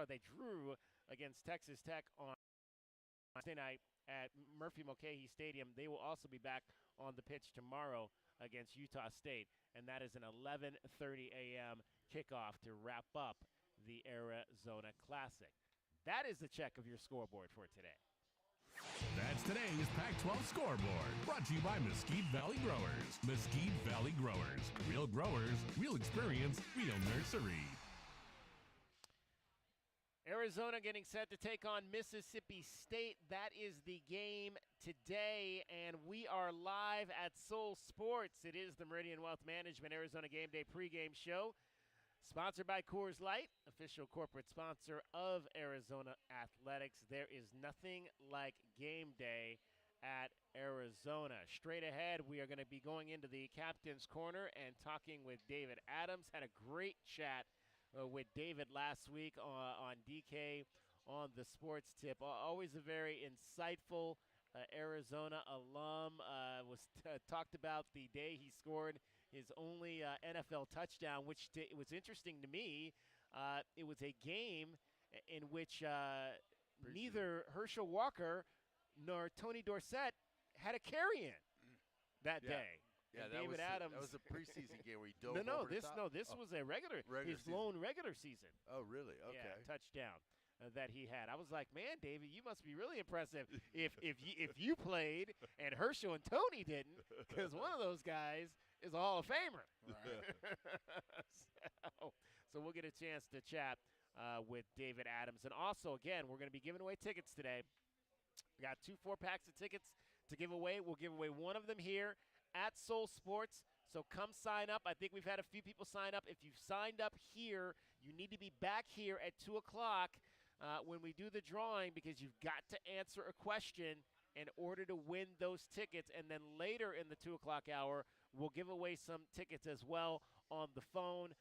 they drew against Texas Tech on Wednesday night at Murphy Mulcahy Stadium. They will also be back on the pitch tomorrow against Utah State, and that is an 11:30 a.m. kickoff to wrap up the Arizona Classic. That is the check of your scoreboard for today. That's today's Pac-12 scoreboard, brought to you by Mesquite Valley Growers. Mesquite Valley Growers. Real growers, real experience, real nursery. Arizona getting set to take on Mississippi State. That is the game today, and we are live at Soul Sports. It is the Meridian Wealth Management Arizona Game Day pregame show, sponsored by Coors Light, official corporate sponsor of Arizona Athletics. There is nothing like game day at Arizona. Straight ahead, we are going to be going into the Captain's Corner and talking with David Adams. Had a great chat with David last week on DK on the Sports Tip. Always a very insightful Arizona alum. Talked about the day he scored his only NFL touchdown, which was interesting to me. It was a game in which neither Herschel Walker nor Tony Dorsett had a carry-in that day. Yeah, David Adams. That was a preseason game where he dove over the top? This was a lone regular season. Oh, really? Okay. Yeah, touchdown that he had. I was like, man, David, you must be really impressive if you played and Herschel and Tony didn't, because one of those guys is a Hall of Famer. Right. so we'll get a chance to chat with David Adams. And also, again, we're going to be giving away tickets today. We got 2 4-packs of tickets to give away. We'll give away one of them here at Soul Sports. So come sign up. I think we've had a few people sign up. If you've signed up here, you need to be back here at 2 o'clock when we do the drawing, because you've got to answer a question in order to win those tickets. And then later in the 2 o'clock hour, we'll give away some tickets as well on the phone,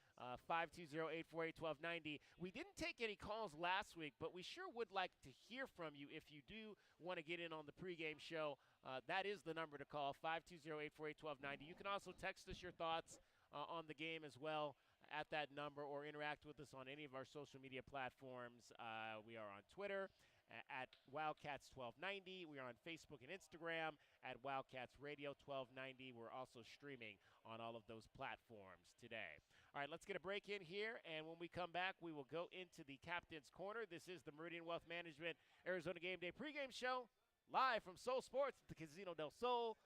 520-848-1290. We didn't take any calls last week, but we sure would like to hear from you if you do want to get in on the pregame show. That is the number to call, 520-848-1290. You can also text us your thoughts on the game as well at that number, or interact with us on any of our social media platforms. We are on Twitter at Wildcats1290. We are on Facebook and Instagram at Wildcats Radio 1290. We're also streaming on all of those platforms today. All right, let's get a break in here, and when we come back, we will go into the Captain's Corner. This is the Meridian Wealth Management Arizona Game Day pregame show, live from Soul Sports at the Casino del Sol,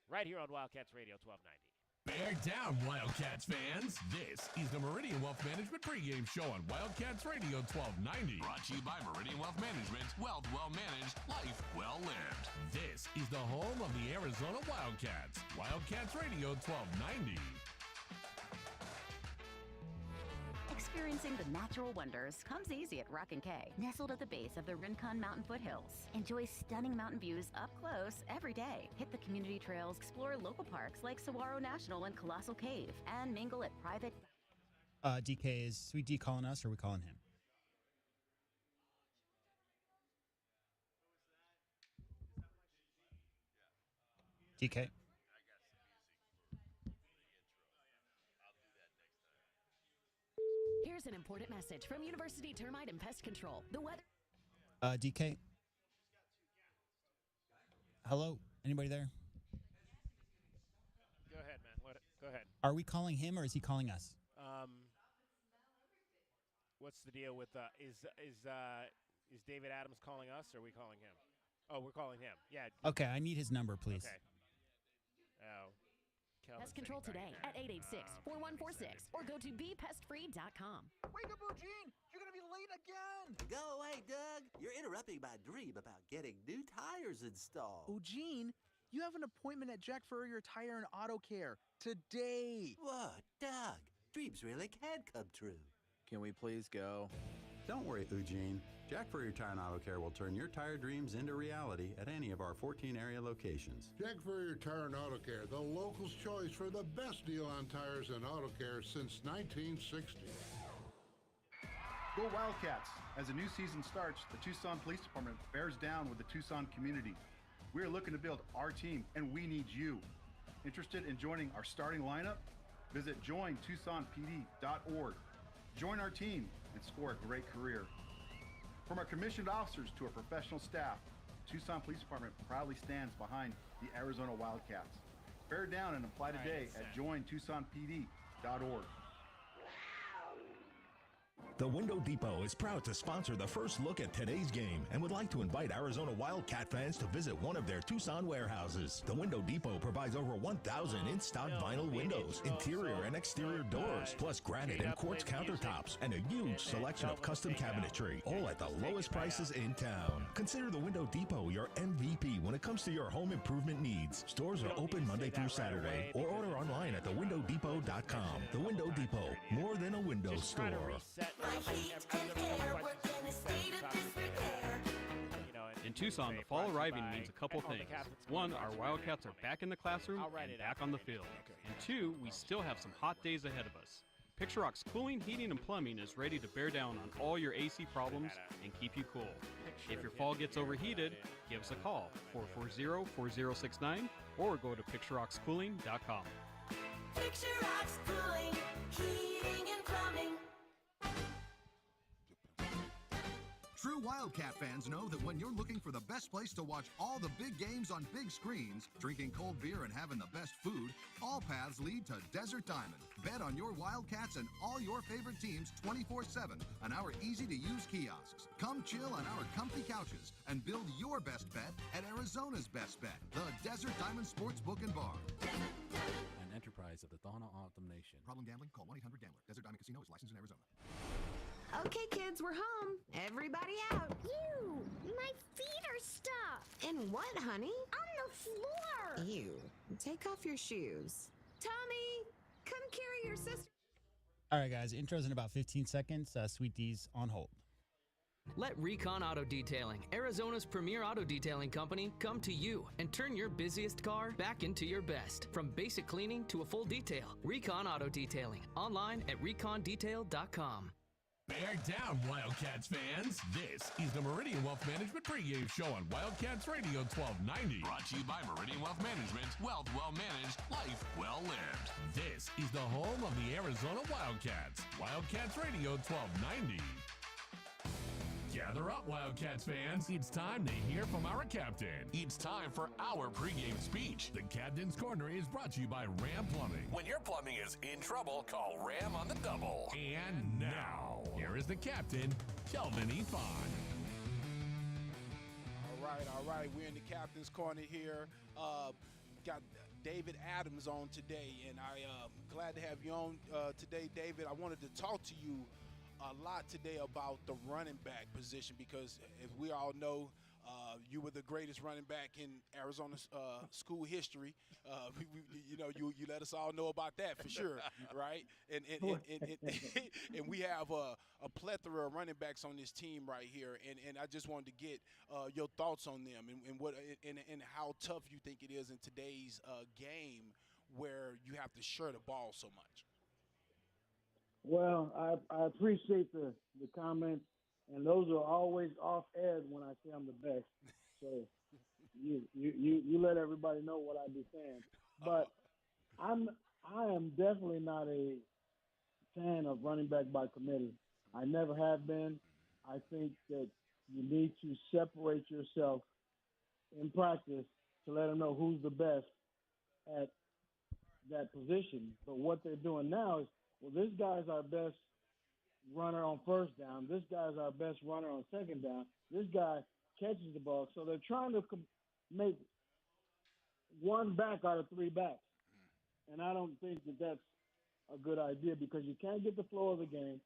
right here on Wildcats Radio 1290. Bear down, Wildcats fans. This is the Meridian Wealth Management pregame show on Wildcats Radio 1290. Brought to you by Meridian Wealth Management. Wealth well managed, life well lived. This is the home of the Arizona Wildcats. Wildcats Radio 1290. Experiencing the natural wonders comes easy at Rock & K, nestled at the base of the Rincon Mountain foothills. Enjoy stunning mountain views up close every day. Hit the community trails, explore local parks like Saguaro National and Colossal Cave, and mingle at private... DK, is Sweet D calling us, or are we calling him? DK? Here's an important message from University Termite and Pest Control. The weather. DK? Hello? Anybody there? Go ahead, man. Go ahead. Are we calling him, or is he calling us? What's the deal with Is David Adams calling us, or are we calling him? Oh, we're calling him. Yeah. Okay, I need his number, please. Okay. Oh. Pest control today at 886-4146 or go to bepestfree.com. Wake up, Eugene! You're going to be late again! Go away, Doug. You're interrupting my dream about getting new tires installed. Eugene, you have an appointment at Jack Furrier Tire and Auto Care today. What, Doug? Dreams really can come true. Can we please go? Don't worry, Eugene. Jack Furrier Tire and Auto Care will turn your tire dreams into reality at any of our 14 area locations. Jack Furrier Tire and Auto Care, the local's choice for the best deal on tires and auto care since 1960. Go Wildcats! As the new season starts, the Tucson Police Department bears down with the Tucson community. We are looking to build our team, and we need you. Interested in joining our starting lineup? Visit jointucsonpd.org. Join our team and score a great career. From our commissioned officers to our professional staff, Tucson Police Department proudly stands behind the Arizona Wildcats. Bear down and apply today at jointucsonpd.org. The Window Depot is proud to sponsor the first look at today's game and would like to invite Arizona Wildcat fans to visit one of their Tucson warehouses. The Window Depot provides over 1,000 in-stock vinyl windows, interior and exterior doors, plus granite and quartz countertops, and a huge selection of custom cabinetry, all at the lowest prices in town. Consider the Window Depot your MVP when it comes to your home improvement needs. Stores are open Monday through Saturday, or order online at thewindowdepot.com. The Window Depot, more than a window store. In Tucson, the fall arriving means a couple things. One, our Wildcats are back in the classroom and back on the field. And two, we still have some hot days ahead of us. Picture Rock's Cooling, Heating, and Plumbing is ready to bear down on all your AC problems and keep you cool. If your fall gets overheated, give us a call, 440-4069, or go to picturerockscooling.com. Picture Rocks Cooling, Heating, and Plumbing. True Wildcat fans know that when you're looking for the best place to watch all the big games on big screens, drinking cold beer and having the best food, all paths lead to Desert Diamond. Bet on your Wildcats and all your favorite teams 24/7 on our easy-to-use kiosks. Come chill on our comfy couches and build your best bet at Arizona's best bet, the Desert Diamond Sportsbook and Bar. An enterprise of the Thana Autumn Nation. Problem gambling? Call 1-800-GAMBLER. Desert Diamond Casino is licensed in Arizona. Okay, kids, we're home. Everybody out. Ew, my feet are stuck. In what, honey? On the floor. Ew. Take off your shoes. Tommy, come carry your sister. All right, guys, intro's in about 15 seconds. Sweet D's on hold. Let Recon Auto Detailing, Arizona's premier auto detailing company, come to you and turn your busiest car back into your best. From basic cleaning to a full detail, Recon Auto Detailing. Online at recondetail.com. Bear down, Wildcats fans. This is the Meridian Wealth Management pregame show on Wildcats Radio 1290. Brought to you by Meridian Wealth Management. Wealth well managed, life well lived. This is the home of the Arizona Wildcats. Wildcats Radio 1290. Gather up, Wildcats fans. It's time to hear from our captain. It's time for our pregame speech. The Captain's Corner is brought to you by Ram Plumbing. When your plumbing is in trouble, call Ram on the double. And now, here is the captain, Kelvin Ifan. All right. We're in the Captain's Corner here. Got David Adams on today, and I'm glad to have you on today, David. I wanted to talk to you a lot today about the running back position because, as we all know, you were the greatest running back in Arizona school history. You let us all know about that for sure, right? And we have a plethora of running backs on this team right here, and I just wanted to get your thoughts on them and how tough you think it is in today's game where you have to share the ball so much. Well, I appreciate the comments, and those are always off air when I say I'm the best. So you let everybody know what I be saying. But I am definitely not a fan of running back by committee. I never have been. I think that you need to separate yourself in practice to let them know who's the best at that position. But what they're doing now is, well, this guy's our best runner on first down. This guy's our best runner on second down. This guy catches the ball. So they're trying to make one back out of three backs. And I don't think that that's a good idea because you can't get the flow of the game.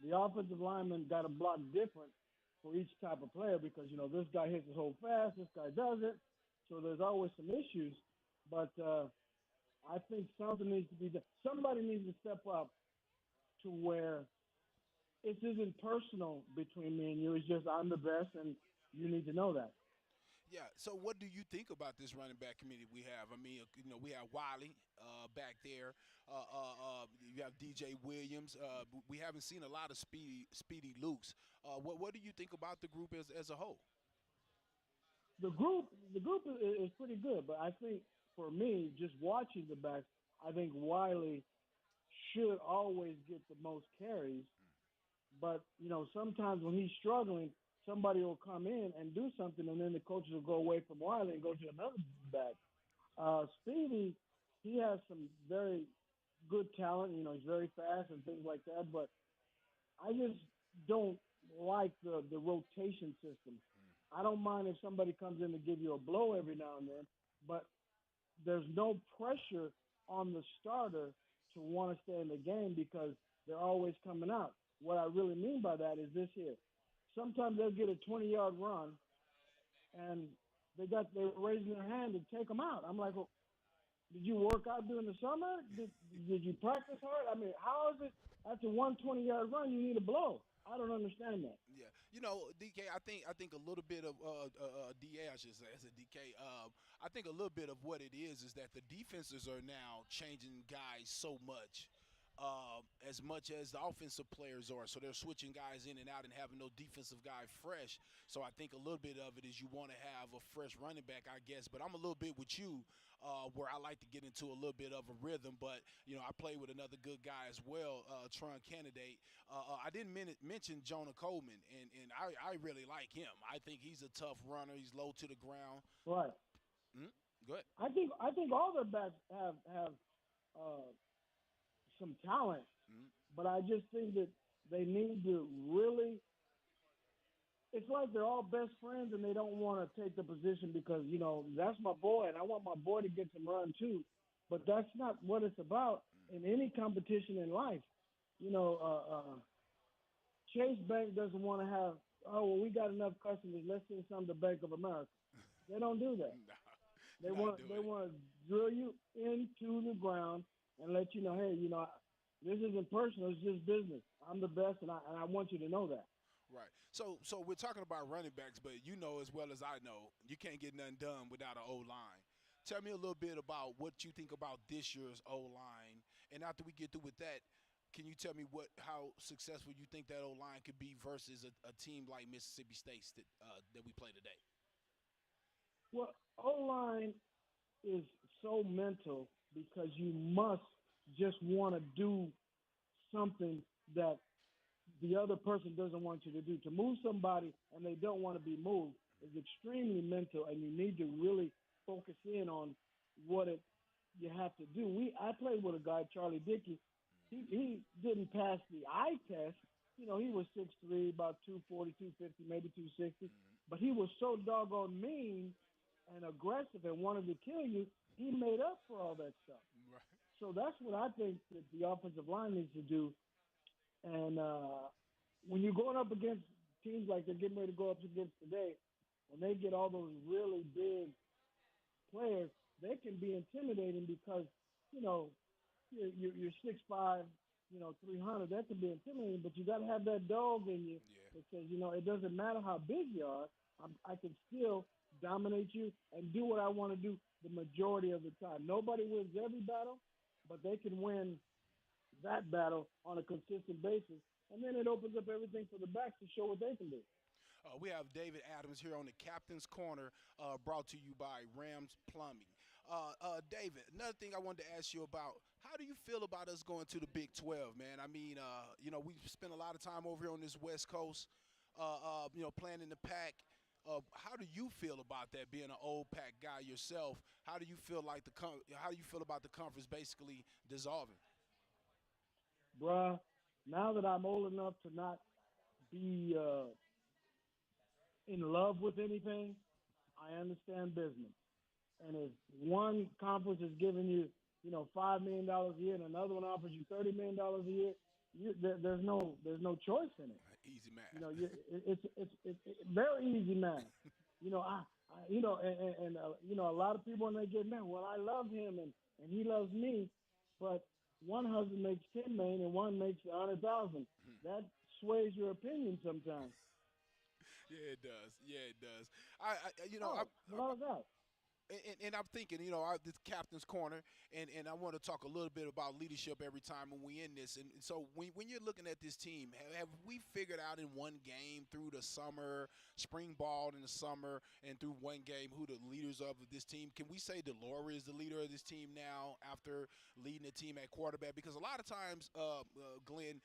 The offensive lineman got to block different for each type of player because, this guy hits his hole fast, this guy doesn't. So there's always some issues. But I think something needs to be done. Somebody needs to step up to where it isn't personal between me and you. It's just I'm the best, and you need to know that. Yeah. So what do you think about this running back committee we have? I mean, we have Wiley back there. You have DJ Williams. We haven't seen a lot of Speedy Lukes. What do you think about the group as a whole? The group is pretty good, but I think for me, just watching the backs, I think Wiley should always get the most carries. But, sometimes when he's struggling, somebody will come in and do something, and then the coaches will go away from Wiley and go to another back. Speedy, he has some very good talent. He's very fast and things like that. But I just don't like the rotation system. I don't mind if somebody comes in to give you a blow every now and then, but there's no pressure on the starter to want to stay in the game because they're always coming out. What I really mean by that is this here. Sometimes they'll get a 20-yard run, and they're raising their hand to take them out. I'm like, well, did you work out during the summer? Did you practice hard? I mean, how is it after one 20-yard run you need a blow? I don't understand that. Yeah, DK. I think a little bit of DA. I should say, I said DK. I think a little bit of what it is that the defenses are now changing guys so much. As much as the offensive players are. So they're switching guys in and out and having no defensive guy fresh. So I think a little bit of it is you want to have a fresh running back, I guess. But I'm a little bit with you where I like to get into a little bit of a rhythm. But, I play with another good guy as well, Tron Candidate. I didn't mention Jonah Coleman, and I really like him. I think he's a tough runner. He's low to the ground. Right. Go ahead. I think all their backs have some talent, but I just think that they need to really – it's like they're all best friends and they don't want to take the position because, that's my boy and I want my boy to get some run too. But that's not what it's about in any competition in life. Chase Bank doesn't want to have, we got enough customers, let's send some to Bank of America. They don't do that. They want to drill you into the ground and let you know, hey, this isn't personal. It's just business. I'm the best, and I want you to know that. Right. So we're talking about running backs, but you know as well as I know, you can't get nothing done without an O-line. Tell me a little bit about what you think about this year's O-line, and after we get through with that, can you tell me how successful you think that O-line could be versus a team like Mississippi State that we play today? Well, O-line is so mental because you must just want to do something that the other person doesn't want you to do. To move somebody and they don't want to be moved is extremely mental, and you need to really focus in on what you have to do. I played with a guy, Charlie Dickey. He didn't pass the eye test. He was 6'3", about 240, 250, maybe 260. But he was so doggone mean and aggressive and wanted to kill you, he made up for all that stuff. Right. So that's what I think that the offensive line needs to do. And when you're going up against teams like they're getting ready to go up against today, when they get all those really big players, they can be intimidating because, you're 6'5", 300. That can be intimidating, but you got to have that dog in you that says, it doesn't matter how big you are, I can still dominate you and do what I want to do the majority of the time. Nobody wins every battle, but they can win that battle on a consistent basis, and then it opens up everything for the backs to show what they can do. We have David Adams here on the Captain's Corner, brought to you by Rams Plumbing. David, another thing I wanted to ask you about, how do you feel about us going to the Big 12, man? I mean, we spent a lot of time over here on this West Coast, playing in the Pac. How do you feel about that, being an old Pac guy yourself? How do you feel about the conference basically dissolving? Bruh, Now that I'm old enough to not be in love with anything, I understand business. And if one conference is giving you, $5 million a year, and another one offers you $30 million a year, there's no choice in it. Easy math. It's very easy math. A lot of people when they get married, well, I love him and he loves me, but one husband makes 10 million and one makes 100,000. That sways your opinion sometimes. Yeah, it does. Yeah, it does. Without a doubt. And I'm thinking, this captain's corner, and I want to talk a little bit about leadership every time when we in this. And so when you're looking at this team, have we figured out in one game through the summer, spring ball in the summer, and through one game who the leaders of this team? Can we say Delora is the leader of this team now after leading the team at quarterback? Because a lot of times, Glenn,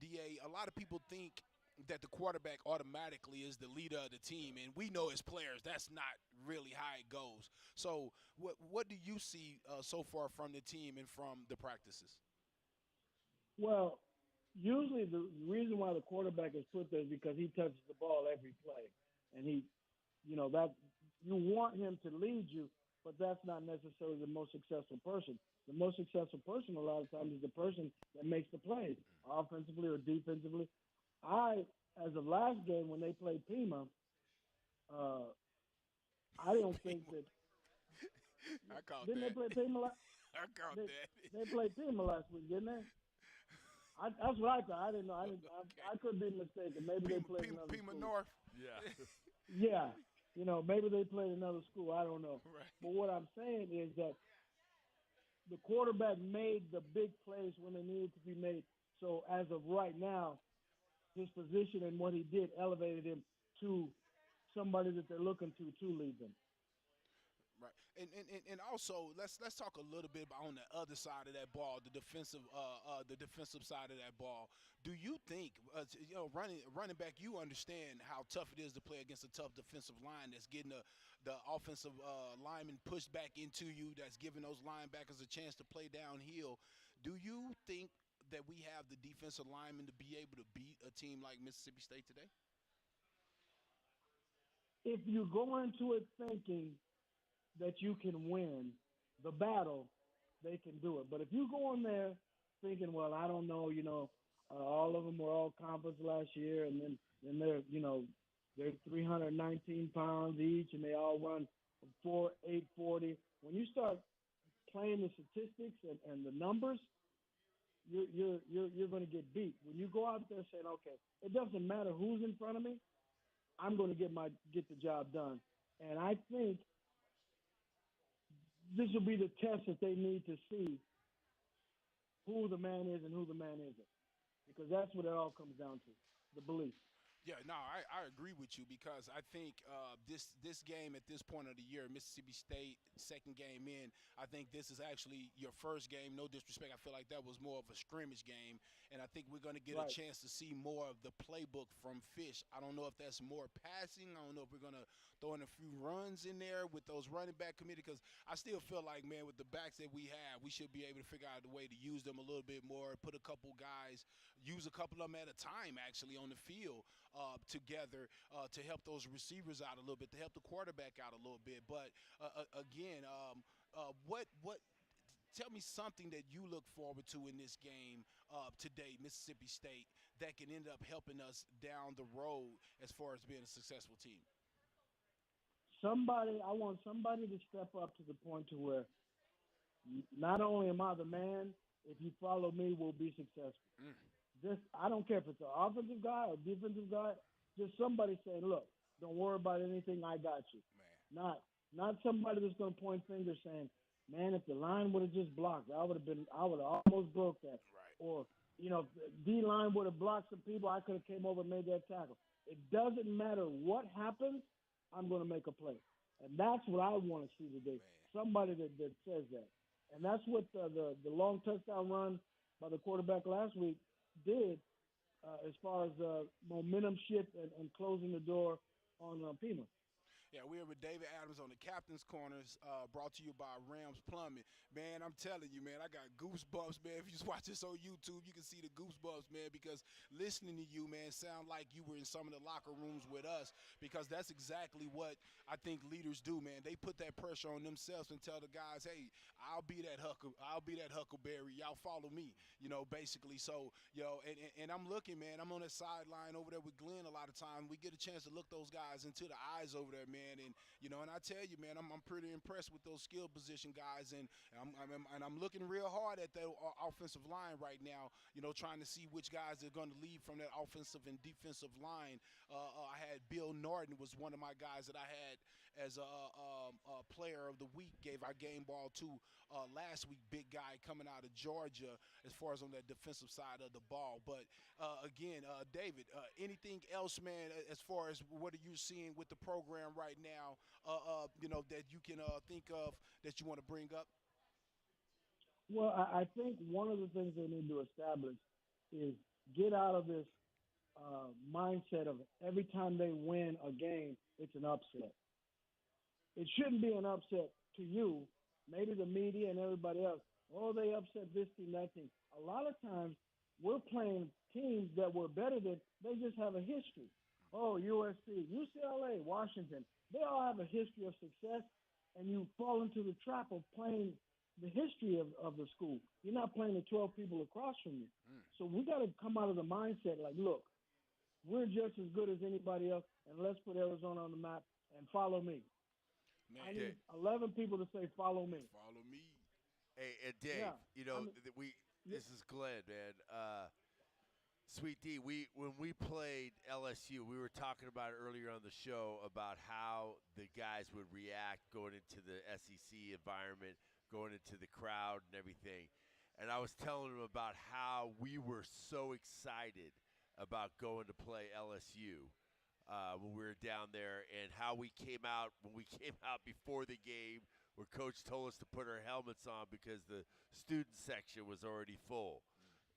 DA, a lot of people think that the quarterback automatically is the leader of the team, and we know as players that's not really how it goes. So what do you see so far from the team and from the practices? Well, usually the reason why the quarterback is put there is because he touches the ball every play, and that you want him to lead you, but that's not necessarily the most successful person. The most successful person a lot of times is the person that makes the plays, offensively or defensively. As of last game when they played Pima, I don't think that. I caught didn't that. they play Pima last? I caught that. They played Pima last week, didn't they? That's what I thought. I didn't know. I could be mistaken. Maybe they played another Pima school. North. Yeah. Yeah, maybe they played another school. I don't know. Right. But what I'm saying is that the quarterback made the big plays when they needed to be made. So as of right now, his position and what he did elevated him to somebody that they're looking to lead them. Right, and also let's talk a little bit about on the other side of that ball, the defensive side of that ball. Do you think, running back, you understand how tough it is to play against a tough defensive line that's getting the offensive lineman pushed back into you, that's giving those linebackers a chance to play downhill. Do you think that we have the defensive linemen to be able to beat a team like Mississippi State today? If you go into it thinking that you can win the battle, they can do it. But if you go in there thinking, well, I don't know, all of them were all conference last year, and then they're 319 pounds each, and they all run 4.840. When you start playing the statistics and the numbers, you're going to get beat. When you go out there saying, okay, it doesn't matter who's in front of me, I'm going to get the job done. And I think this will be the test that they need to see who the man is and who the man isn't, because that's what it all comes down to, the belief. Yeah, no, I agree with you, because I think this game at this point of the year, Mississippi State, second game in, I think this is actually your first game. No disrespect, I feel like that was more of a scrimmage game, and I think we're going to get a chance to see more of the playbook from Fish. I don't know if that's more passing. I don't know if we're going to throw in a few runs in there with those running back committee, because I still feel like, man, with the backs that we have, we should be able to figure out a way to use them a little bit more, put a couple guys, use a couple of them at a time actually on the field together to help those receivers out a little bit, to help the quarterback out a little bit. But again, what tell me something that you look forward to in this game today, Mississippi State, that can end up helping us down the road as far as being a successful team. I want somebody to step up to the point to where not only am I the man, if you follow me, we'll be successful. I don't care if it's an offensive guy or defensive guy, just somebody saying, look, don't worry about anything, I got you. Man. Not somebody that's going to point fingers saying, man, if the line would have just blocked, I would have almost broke that. Right. Or, if the D-line would have blocked some people, I could have came over and made that tackle. It doesn't matter what happens, I'm going to make a play. And that's what I want to see today, somebody that says that. And that's what the long touchdown run by the quarterback last week did as far as momentum shift and closing the door on Pima. Yeah, we're with David Adams on the Captain's Corners, brought to you by Rams Plumbing. Man, I'm telling you, man, I got goosebumps, man. If you watch this on YouTube, you can see the goosebumps, man, because listening to you, man, sound like you were in some of the locker rooms with us, because that's exactly what I think leaders do, man. They put that pressure on themselves and tell the guys, hey, I'll be that Huckleberry. Y'all follow me, basically. So, and I'm looking, man. I'm on the sideline over there with Glenn a lot of times. We get a chance to look those guys into the eyes over there, man. And and I tell you, man, I'm pretty impressed with those skill position guys, and I'm looking real hard at the offensive line right now. Trying to see which guys are going to lead from that offensive and defensive line. I had Bill Norton was one of my guys that I had as a player of the week. Gave our game ball to last week. Big guy coming out of Georgia as far as on that defensive side of the ball. But again, David, anything else, man, as far as what are you seeing with the program right now, that you can think of that you want to bring up? Well, I think one of the things they need to establish is get out of this mindset of every time they win a game, it's an upset. It shouldn't be an upset to you, maybe the media and everybody else. Oh, they upset this team, that team. A lot of times we're playing teams that were better than, they just have a history. Oh, USC, UCLA, Washington, they all have a history of success, and you fall into the trap of playing the history of the school. You're not playing the 12 people across from you. So we got to come out of the mindset like, look, we're just as good as anybody else, and let's put Arizona on the map and follow me. Man, I need 11 people to say, follow me. Follow me. Hey, and Dave, Yeah, this is Glenn, man. Sweet D, when we played LSU, we were talking about earlier on the show about how the guys would react going into the SEC environment, going into the crowd and everything. And I was telling them about how we were so excited about going to play LSU when we were down there, and how we came out when we came out before the game, where Coach told us to put our helmets on because the student section was already full.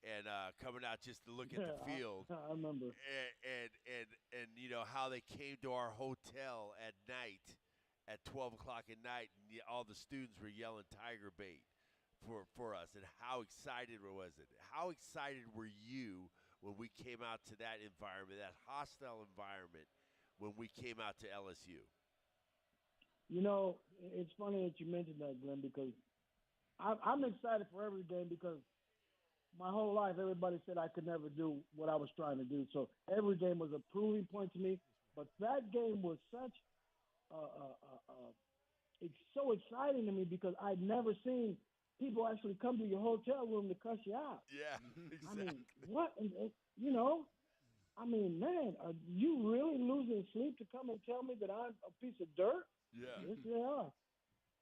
And coming out just to look at the field. I remember. And how they came to our hotel at night at 12 o'clock at night, and all the students were yelling Tiger Bait for us. And how excited was it? How excited were you when we came out to that environment, that hostile environment, when we came out to LSU? It's funny that you mentioned that, Glenn, because I'm excited for every game, because my whole life, everybody said I could never do what I was trying to do. So every game was a proving point to me. But that game was such it's so exciting to me, because I'd never seen people actually come to your hotel room to cuss you out. Yeah, exactly. I mean, what? I mean, man, are you really losing sleep to come and tell me that I'm a piece of dirt? Yeah. Yes, they are.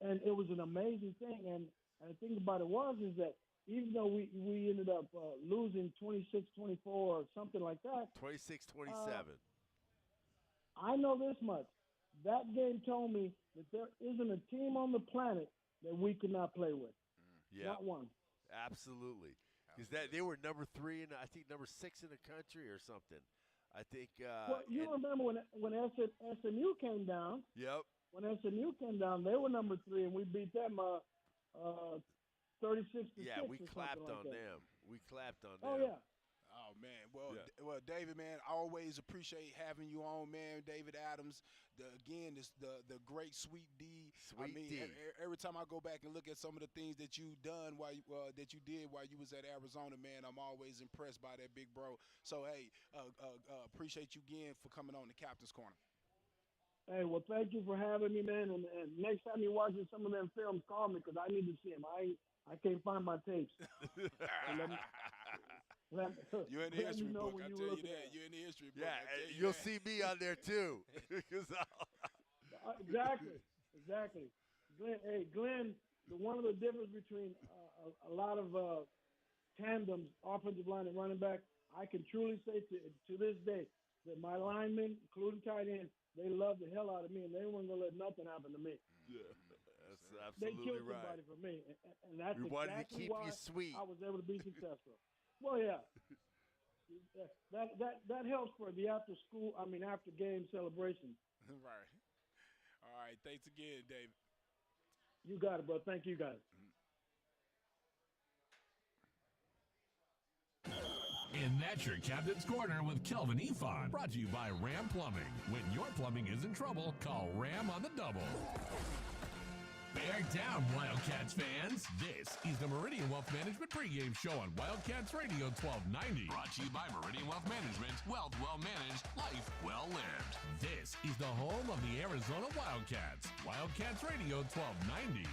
And it was an amazing thing. And the thing about it is that even though we ended up losing 26-24 or something like that. 26-27. I know this much. That game told me that there isn't a team on the planet that we could not play with. Yeah. Not one. Absolutely. Because they were number 3 and I think number 6 in the country or something. I think. Well, you remember when SMU came down? Yep. When SMU came down, they were number 3, and we beat them 36-6. Yeah, we clapped on them. We clapped on them. Oh yeah. Oh man, well, David, man, I always appreciate having you on, man. David Adams, the great Sweet D. Every time I go back and look at some of the things that you done that you did while you was at Arizona, man, I'm always impressed by that, big bro. So hey, appreciate you again for coming on the Captain's Corner. Hey, well, thank you for having me, man. And next time you're watching some of them films, call me, because I need to see them. I can't find my tapes. You're in the history book. I tell you that. You're in the history book. Yeah, you'll see me on there too. Exactly. Glenn, one of the difference between a lot of tandems, offensive line and running back, I can truly say to this day that my linemen, including tight ends, they love the hell out of me, and they weren't gonna let nothing happen to me. Yeah, that's absolutely they killed right. somebody for me, and that's we wanted exactly to keep why you sweet. I was able to be successful. Well, yeah, that helps for the after game celebration. Right. Thanks again, David. You got it, bro. Thank you, guys. And that's your Captain's Corner with Kelvin Efon. Brought to you by Ram Plumbing. When your plumbing is in trouble, call Ram on the double. Bear down, Wildcats fans. This is the Meridian Wealth Management pregame show on Wildcats Radio 1290. Brought to you by Meridian Wealth Management. Wealth well managed, life well lived. This is the home of the Arizona Wildcats. Wildcats Radio 1290.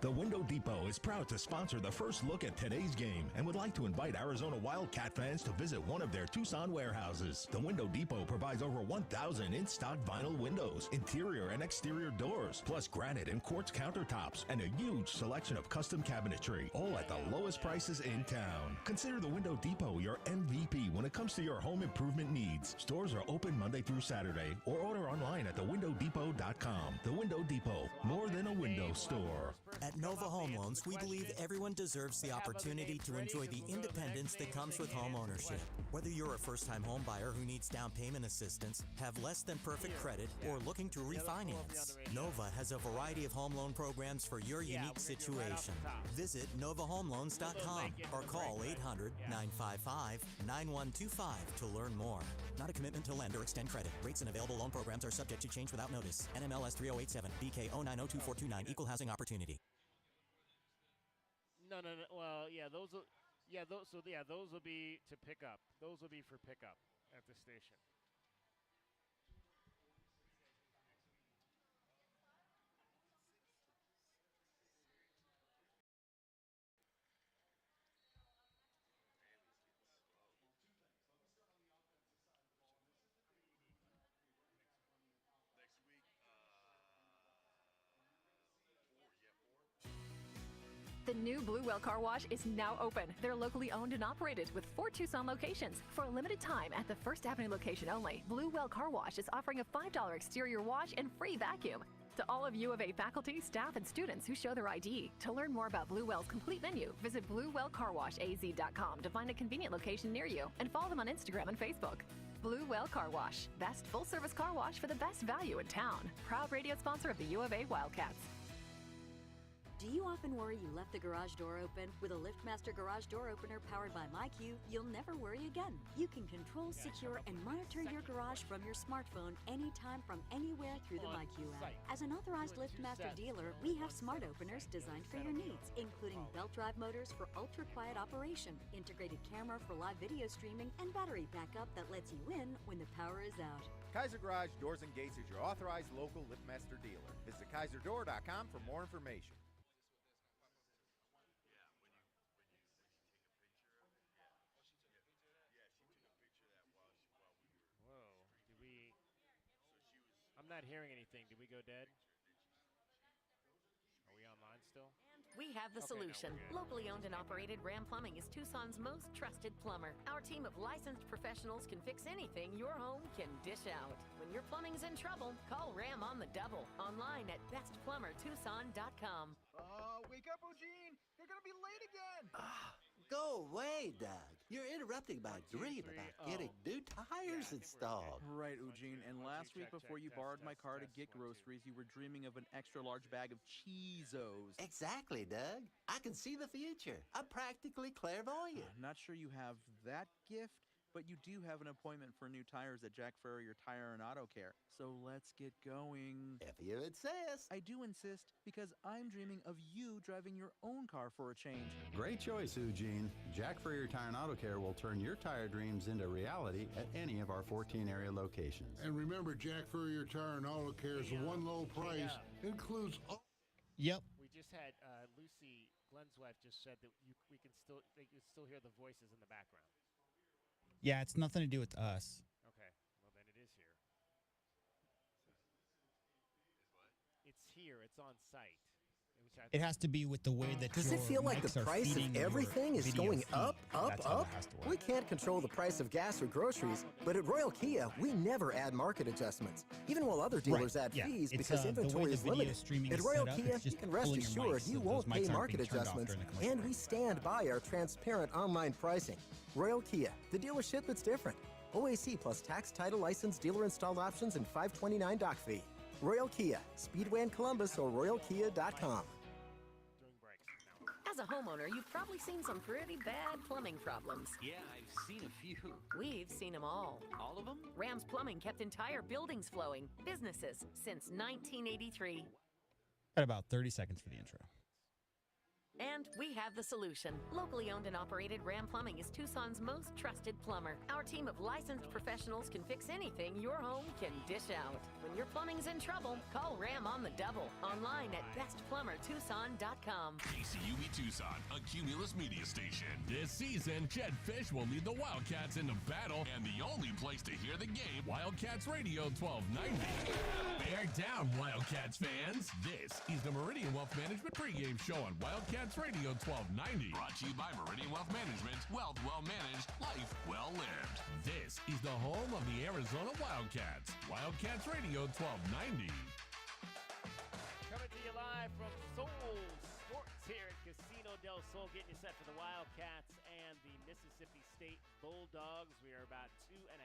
The Window Depot is proud to sponsor the first look at today's game and would like to invite Arizona Wildcat fans to visit one of their Tucson warehouses. The Window Depot provides over 1,000 in-stock vinyl windows, interior and exterior doors, plus granite and quartz countertops, and a huge selection of custom cabinetry, all at the lowest prices in town. Consider the Window Depot your MVP when it comes to your home improvement needs. Stores are open Monday through Saturday, or order online at thewindowdepot.com. The Window Depot, more than a window store. At Nova Home Loans, we believe everyone deserves the opportunity to enjoy the independence that comes with home ownership. Whether you're a first-time home buyer who needs down payment assistance, have less than perfect credit, or looking to refinance, Nova has a variety of home loan programs for your unique situation. Visit novahomeloans.com or call 800-955-9125 to learn more. Not a commitment to lend or extend credit. Rates and available loan programs are subject to change without notice. NMLS 3087, BK 0902429, Equal Housing Opportunity. No. Well, yeah, those will be to pick up. Those will be for pickup at the station. The new Blue Well Car Wash is now open. They're locally owned and operated with 4 Tucson locations. For a limited time at the First Avenue location only, Blue Well Car Wash is offering a $5 exterior wash and free vacuum. To all of U of A faculty, staff, and students who show their ID. To learn more about Blue Well's complete menu, visit BlueWellCarWashAZ.com to find a convenient location near you and follow them on Instagram and Facebook. Blue Well Car Wash, best full-service car wash for the best value in town. Proud radio sponsor of the U of A Wildcats. Do you often worry you left the garage door open? With a LiftMaster garage door opener powered by MyQ, you'll never worry again. You can control, secure, and monitor your garage from your smartphone anytime from anywhere through the MyQ app. As an authorized LiftMaster dealer, we have smart openers designed for your needs, including belt drive motors for ultra-quiet operation, integrated camera for live video streaming, and battery backup that lets you in when the power is out. Kaiser Garage Doors and Gates is your authorized local LiftMaster dealer. Visit KaiserDoor.com for more information. I'm not hearing anything. Did we go dead? Are we online still? We have the solution. Locally owned and operated, Ram Plumbing is Tucson's most trusted plumber. Our team of licensed professionals can fix anything your home can dish out. When your plumbing's in trouble, call Ram on the double. Online at bestplumbertucson.com. Wake up, Eugene! You're gonna be late again! Go away, Doug. You're interrupting my dream about getting new tires installed. Right, Eugene. And last week before you borrowed my car to get groceries, you were dreaming of an extra large bag of Cheezos. Exactly, Doug. I can see the future. I'm practically clairvoyant. I'm not sure you have that gift, but you do have an appointment for new tires at Jack Furrier Tire and Auto Care. So let's get going. If you insist. I do insist because I'm dreaming of you driving your own car for a change. Great choice, Eugene. Jack Furrier Tire and Auto Care will turn your tire dreams into reality at any of our 14 area locations. And remember, Jack Furrier Tire and Auto Care's one low price includes all. Yep. We just had Lucy, Glenn's wife, just said that they can still hear the voices in the background. Yeah, it's nothing to do with us. Okay, well then it is here. It's here. It's on site. It has to be with the way that Does your it feel like mics the are price of feeding your everything is video going feed. up? That's how it has to work. We can't control the price of gas or groceries, but at Royal Kia, we never add market adjustments, even while other dealers add fees It's, because the inventory way the is video limited. streaming At is Royal set up, Kia, it's just you can rest pulling your assured mics, you so won't those pay mics aren't market being turned off adjustments, during the commercial and we stand by our transparent online pricing. Royal Kia, the dealership that's different. OAC plus tax, title, license, dealer installed options, and $529 doc fee. Royal Kia, Speedway in Columbus or royalkia.com. As a homeowner, you've probably seen some pretty bad plumbing problems. Yeah, I've seen a few. We've seen them all. All of them? Rams Plumbing kept entire buildings flowing, businesses, since 1983. Got about 30 seconds for the intro. And we have the solution. Locally owned and operated Ram Plumbing is Tucson's most trusted plumber. Our team of licensed professionals can fix anything your home can dish out. When your plumbing's in trouble, call Ram on the double. Online at bestplumbertucson.com. KCUB Tucson, a Cumulus media station. This season, Jed Fish will lead the Wildcats into battle, And the only place to hear the game, Wildcats Radio 1290. Bear down, Wildcats fans. This is the Meridian Wealth Management pregame show on Wildcats Radio 1290. brought to you by Meridian Wealth Management. Wealth well managed, life well lived. This is the home of the Arizona Wildcats. Wildcats Radio 1290. Coming to you live from Soul Sports here at Casino del Sol, getting you set for the Wildcats and the Mississippi State Bulldogs. We are about 2.5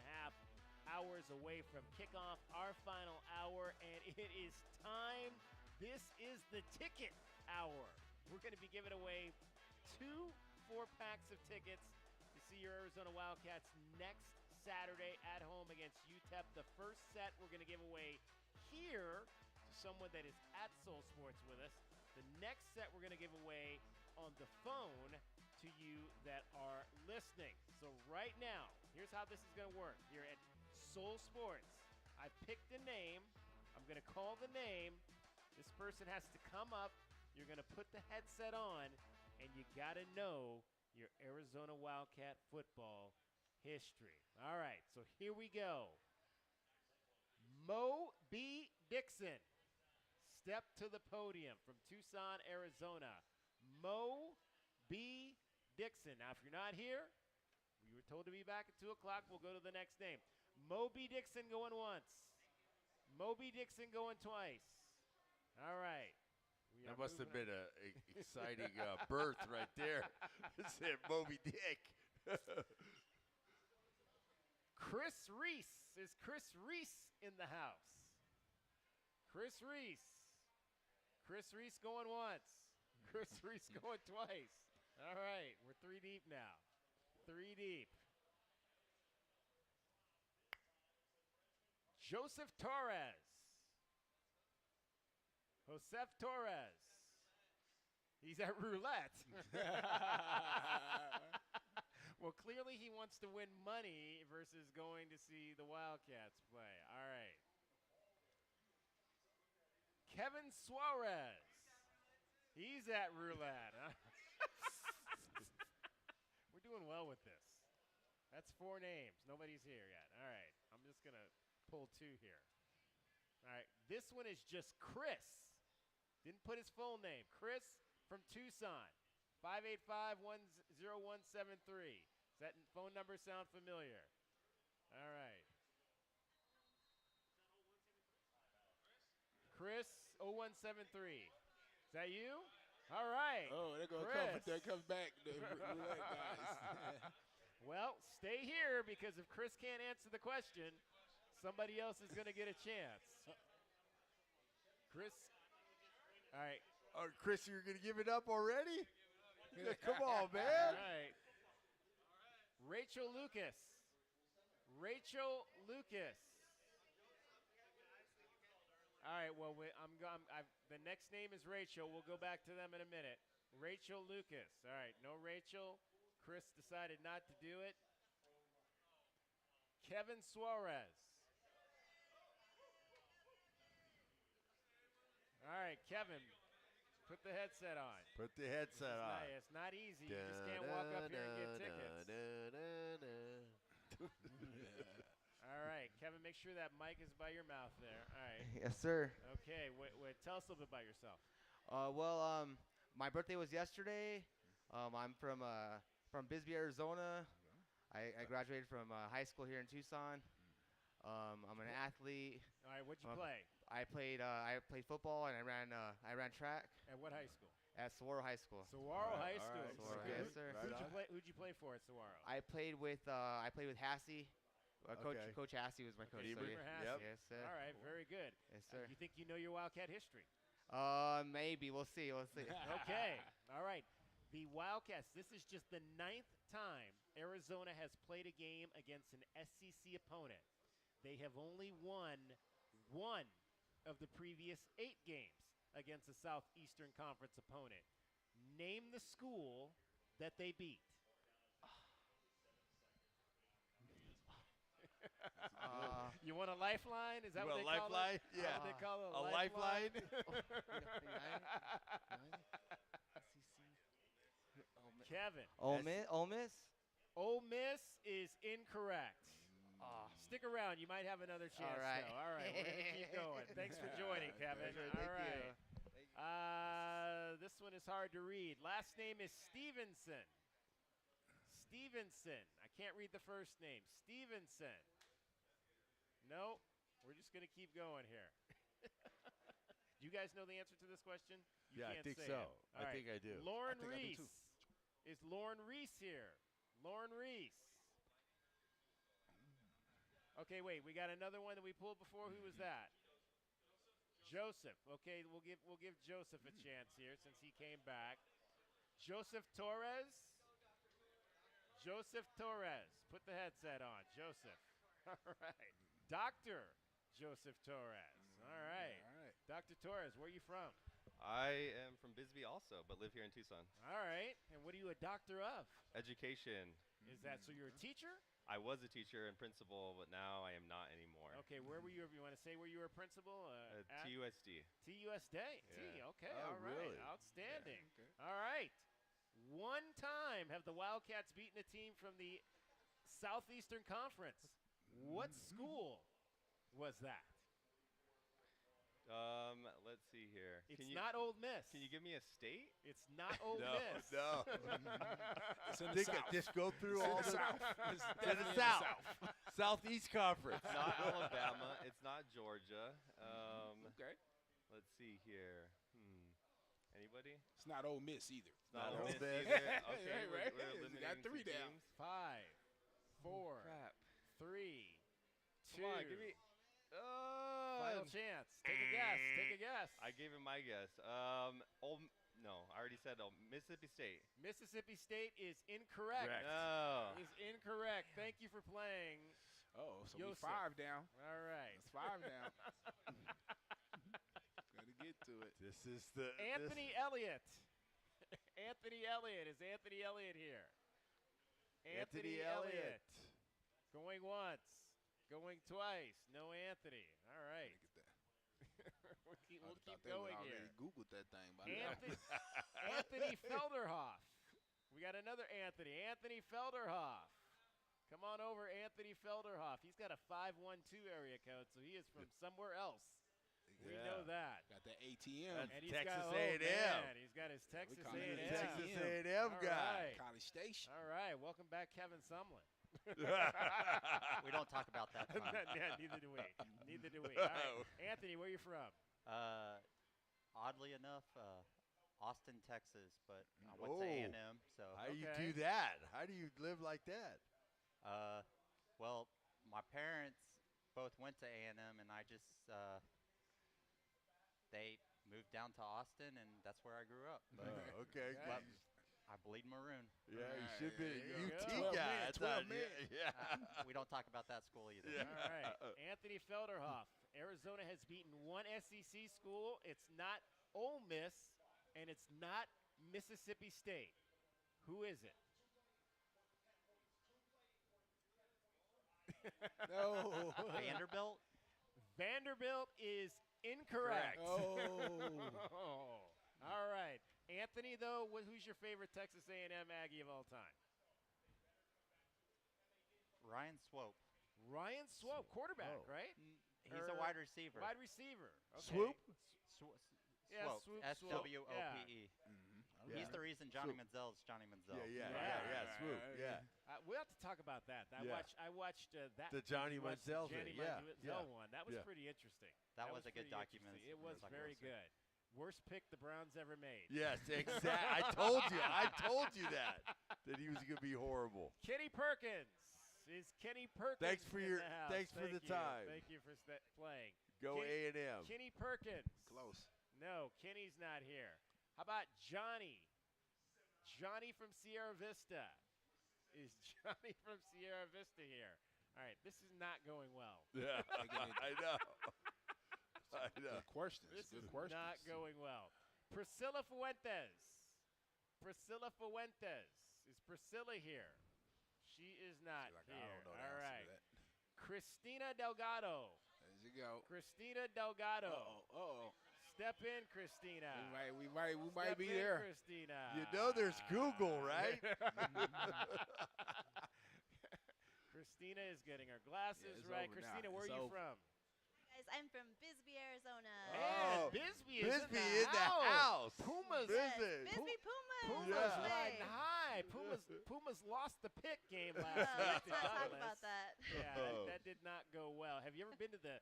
hours away from kickoff, our final hour, and it is time. This is the ticket hour. We're going to be giving away 2 4-packs of tickets to see your Arizona Wildcats next Saturday at home against UTEP. The first set we're going to give away here to someone that is at Soul Sports with us. The next set we're going to give away on the phone to you that are listening. So right now, here's how this is going to work here at Soul Sports. I've picked a name. I'm going to call the name. This person has to come up. You're going to put the headset on, and you got to know your Arizona Wildcat football history. All right, so here we go. Mo B. Dixon, step to the podium from Tucson, Arizona. Mo B. Dixon. Now, if you're not here, we were told to be back at 2 o'clock. We'll go to the next name. Mo B. Dixon going once. Mo B. Dixon going twice. All right. That must have been an exciting birth right there. It said Moby Dick. Chris Reese. Is Chris Reese in the house? Chris Reese. Chris Reese going once. Chris Reese going twice. All right. We're 3 deep now. 3 deep. Joseph Torres. Joseph Torres. He's at roulette. Well, clearly he wants to win money versus going to see the Wildcats play. All right. Kevin Suarez. He's at roulette. We're doing well with this. That's 4 names. Nobody's here yet. All right. I'm just going to pull 2 here. All right. This one is just Chris. Didn't put his full name. Chris from Tucson, 585-10173. Does that phone number sound familiar? All right. Chris 0173. Is that you? All right. Oh, there comes back the roulette guys. Well, stay here because if Chris can't answer the question, somebody else is going to get a chance. Chris. All right. Chris, you're going to give it up already? Come on, man. All right. Rachel Lucas. Rachel Lucas. All right, well, the next name is Rachel. We'll go back to them in a minute. Rachel Lucas. All right, no Rachel. Chris decided not to do it. Kevin Suarez. All right, Kevin, put the headset on. Put the headset on. It's not easy. You just can't walk up here and get tickets. All right, Kevin, make sure that mic is by your mouth there. All right. Yes, sir. Okay, tell us a little bit about yourself. My birthday was yesterday. I'm from Bisbee, Arizona. I graduated from high school here in Tucson. I'm an athlete. All right, what'd you play? I played football and I ran track. At what high school? At Saguaro High School. Saguaro High School. Saguaro, Okay. yes, sir. Who'd you play for at Saguaro? I played with Hassey. Coach Hassey was my coach. So Yep. Yes, sir. All right, very good. Yes, sir. You think you know your Wildcat history? Maybe. We'll see. Okay. All right. The Wildcats, this is just the 9th time Arizona has played a game against an SEC opponent. They have only won one of the previous 8 games against a Southeastern Conference opponent. Name the school that they beat. You want a lifeline? Is that what they call it? Lifeline? Yeah. What they call it? A lifeline? Kevin. Ole Miss? Ole Miss is incorrect. Stick around. You might have another chance. All right. All right. We're going to keep going. Thanks for joining, Kevin. Thank you. This one is hard to read. Last name is Stevenson. Stevenson. I can't read the first name. Stevenson. No, we're just going to keep going here. Do you guys know the answer to this question? You Yeah, I can't think say so. it. All I right. think I do. Lauren I think I do Reese. too. Is Lauren Reese here? Lauren Reese. Okay, wait. We got another one that we pulled before. Who was that? Joseph. Okay, we'll give Joseph a chance here since he came back. Joseph Torres. Joseph Torres. Put the headset on. Joseph. All right. Dr. Joseph Torres. All right. Dr. Torres, where are you from? I am from Bisbee also, but live here in Tucson. All right. And what are you a doctor of? Education. Is that so you're a teacher? I was a teacher and principal, but now I am not anymore. Okay, where were you? If you want to say where you were a principal? At TUSD. TUSD. Yeah. Okay, Oh, all right. really? Outstanding. All right. One time have the Wildcats beaten a team from the Southeastern Conference. What school was that? Let's see here. It's not Ole Miss. Can you give me a state? It's not Ole Miss. No. It's in the South. Just go through It's all in the the South. It's It's in definitely the in the South. South. Southeast Conference. It's not Alabama. It's not Georgia. Okay. Let's see here. Anybody? It's not Ole Miss either. It's not Ole Ole Miss Miss. either. Okay, Right, right. we're You eliminating got 3 2 down. teams. 5, 4, Crap. 3, 2. Come on, give me. Final chance. Take a guess. Take a guess. I gave him my guess. No, I already said Mississippi State. Mississippi State is incorrect. Correct. No. Is incorrect. Thank you for playing. Oh, so Joseph. we 5 down. All right. It's 5 down. Gotta get to it. This is the Anthony Elliott. Anthony Elliott. Is Anthony Elliott here? Anthony Elliott. Going once. Going twice. No Anthony. All right. Look at that. We'll keep They would going already here. Googled that thing by Anthony, Anthony Felderhoff. We got another Anthony. Anthony Felderhoff. Come on over, Anthony Felderhoff. He's got a 512 area code, so he is from somewhere else. We know that. Got that ATM. That's And he's Texas got, A&M. Man, he's got his Texas call A&M. him the Texas ATM. A&M All guy. right. College Station. All right. Welcome back, Kevin Sumlin. We don't talk about that fun. Yeah, neither do we. Neither do we. All right. Anthony, where are you from? Oddly enough, Austin, Texas, but I went to A&M. So How do you do that? How do you live like that? Well, my parents both went to A&M, and I just they moved down to Austin, and that's where I grew up. But, Okay. but I bleed maroon. Yeah, you should be a There you UT go. guy. I 12 thought, men. yeah. We don't talk about that school either. Yeah. All right. Anthony Felderhoff. Arizona has beaten one SEC school. It's not Ole Miss, and it's not Mississippi State. Who is it? No. Vanderbilt? Vanderbilt is incorrect. Oh. All right. Anthony, though, who's your favorite Texas A&M Aggie of all time? Ryan Swope. Ryan Swope, quarterback, right? He's a wide receiver. Wide receiver. Okay. Swoop? Yeah, Swope. S-W-O-P-E. He's the reason Johnny Manziel is Johnny Manziel. Swoop, yeah. We'll have to talk about that. I watched that. The Johnny Manziel Johnny thing, yeah. Manziel one. That was pretty interesting. That was a good pretty documentary. interesting. It was very good. Worst pick the Browns ever made. Yes, exactly. I told you that he was going to be horrible. Kenny Perkins. Is Kenny Perkins Thanks for in your the house? thanks for the time. Thank you for playing. Go A&M. Kenny Perkins. Close. No, Kenny's not here. How about Johnny? Johnny from Sierra Vista. Is Johnny from Sierra Vista here? All right, this is not going well. Yeah, I know. Good questions. This Good is questions. not going well. Priscilla Fuentes. Priscilla Fuentes. Is Priscilla here? She is not here. I don't know the All answer right. to that. Christina Delgado. There you go. Christina Delgado. Uh-oh. Step in, Christina. We might Step be in, there. Christina. You know there's Google, right? Christina is getting her glasses it's right. over Christina, now. where It's are you over. from? Guys, I'm from Bisbee, Arizona. Man, Bisbee is Bisbee in the house. Pumas. Bisbee. Bisbee Pumas. Pumas Yeah. riding high. Pumas lost the pick game last week. Let's not talk about that. Yeah, that did not go well. Have you ever been to the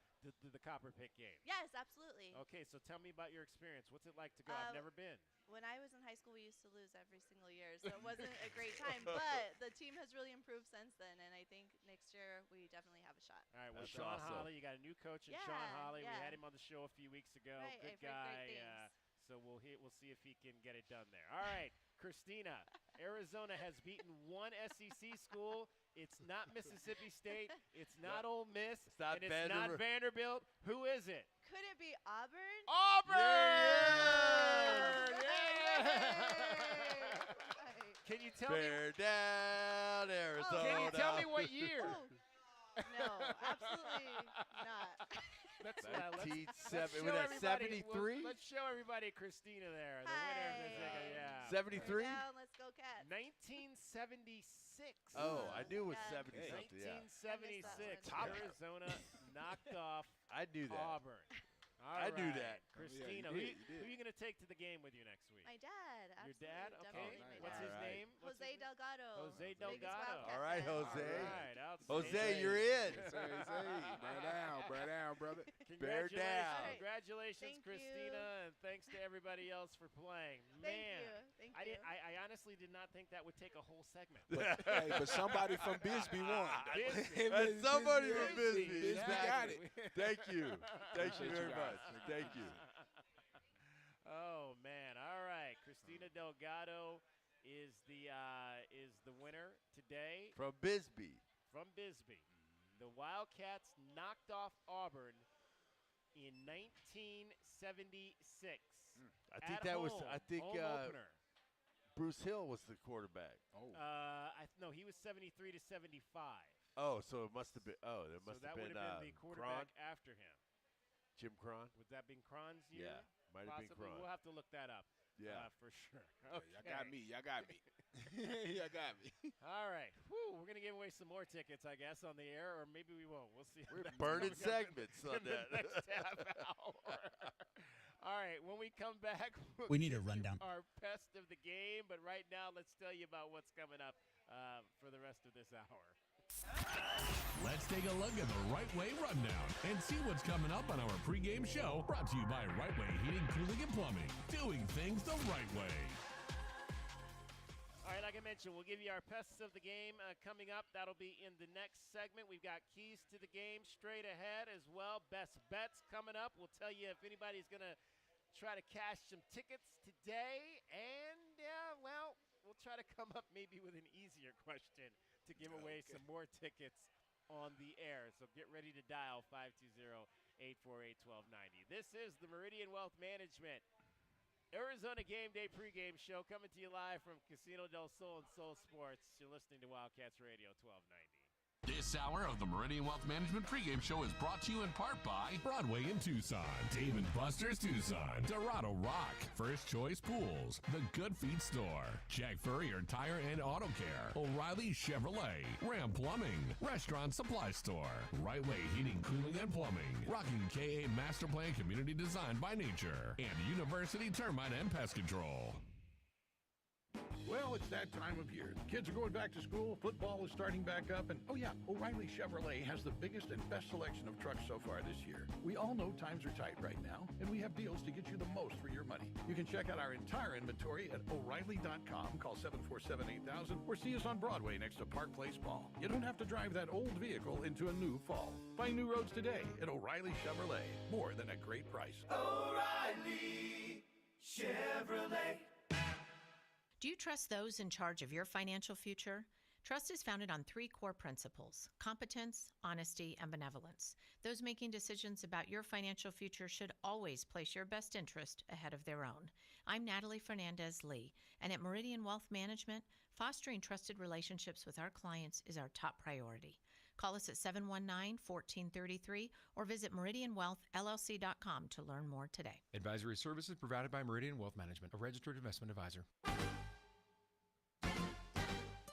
Copper Pick game? Yes, absolutely. Okay, so tell me about your experience. What's it like to go? I've never been. When I was in high school, we used to lose every single year, so it wasn't a great time. But the team has really improved since then, and I think next year we definitely have a shot. All right, well, That's Sean awesome. Holly, you got a new coach in Yeah, Sean Holly. We yeah. had him on the show a few weeks ago. Right, Good I've heard guy. great things. So we'll see if he can get it done there. All right, Christina, Arizona has beaten one SEC school. It's not Mississippi State. It's not Ole Miss. It's not and it's not Vanderbilt. Who is it? Could it be Auburn? Auburn! Can you tell Bear down, Arizona. Can you tell me what year? No, absolutely not. Let's 73? Let's show everybody Christina there, the winner of this. Yeah. 73? Down, let's go Cats. 1976. Oh, I knew it was Yeah. 70 something. Yeah. 1976. I Arizona knocked off I knew that. Auburn. All I knew right. that. Christina, Yeah, you who are you going to take to the game with you next week? My dad. Your Absolutely, dad? Okay. definitely my What's dad. his All right. name? What's Jose his name? Delgado. Jose Biggest Delgado. Wildcat All right, fan. Jose. All right, outstanding. Jose, you're in. Bear down, brother. Bear down. Congratulations, Thank Christina, you. and thanks to everybody else for playing. Thank Man, you. Thank you. I honestly did not think that would take a whole segment. But somebody from Bisbee won. Bisbee. That's somebody from Bisbee. Bisbee got it. Thank you. Thank you Appreciate very you guys. much. Thank you. Oh man! All right, Christina Delgado is the winner today From Bisbee. from Bisbee. The Wildcats knocked off Auburn in 1976. I think At that was. home, I think home opener. Bruce Hill was the quarterback. Oh. No, he was 73 to 75. Oh, so it must have been. Oh, there So must that have would been have been the quarterback after him. Jim Cron. Would that been Cron's year? Yeah, might have been Possibly. Cron. We'll have to look that up. Yeah. For sure. Y'all got me. Y'all got me. Y'all got me. All right. Whew, we're going to give away some more tickets, I guess, on the air, or maybe we won't. We'll see. We're That's burning coming up segments in on the that. next half hour. All right. When we come back, We need a give you rundown. Our best of the game, but right now, let's tell you about what's coming up for the rest of this hour. Let's take a look at the Right Way Rundown and see what's coming up on our pregame show, brought to you by Right Way Heating, Cooling, and Plumbing. Doing things the right way. All right, like I mentioned, we'll give you our pests of the game coming up. That'll be in the next segment. We've got keys to the game straight ahead as well. Best bets coming up. We'll tell you if anybody's going to try to cash some tickets today. And, we'll try to come up maybe with an easier question to give away some more tickets on the air. So get ready to dial 520-848-1290. This is the Meridian Wealth Management Arizona Game Day pregame show coming to you live from Casino del Sol and Sol Sports. You're listening to Wildcats Radio 1290. This hour of the Meridian Wealth Management pregame show is brought to you in part by Broadway in Tucson, Dave & Buster's Tucson, Dorado Rock, First Choice Pools, The Good Feet Store, Jack Furrier Tire and Auto Care, O'Reilly Chevrolet, Ram Plumbing, Restaurant Supply Store, Right Way Heating, Cooling, and Plumbing, Rocking KA Master Plan Community Design by Nature, and University Termite and Pest Control. Well, it's that time of year. The kids are going back to school, football is starting back up, and oh yeah, O'Reilly Chevrolet has the biggest and best selection of trucks so far this year. We all know times are tight right now, and we have deals to get you the most for your money. You can check out our entire inventory at O'Reilly.com, call 747-8000, or see us on Broadway next to Park Place Mall. You don't have to drive that old vehicle into a new fall. Find new roads today at O'Reilly Chevrolet. More than a great price. O'Reilly Chevrolet. Do you trust those in charge of your financial future? Trust is founded on 3 core principles: competence, honesty, and benevolence. Those making decisions about your financial future should always place your best interest ahead of their own. I'm Natalie Fernandez-Lee, and at Meridian Wealth Management, fostering trusted relationships with our clients is our top priority. Call us at 719-1433 or visit meridianwealthllc.com to learn more today. Advisory services provided by Meridian Wealth Management, a registered investment advisor.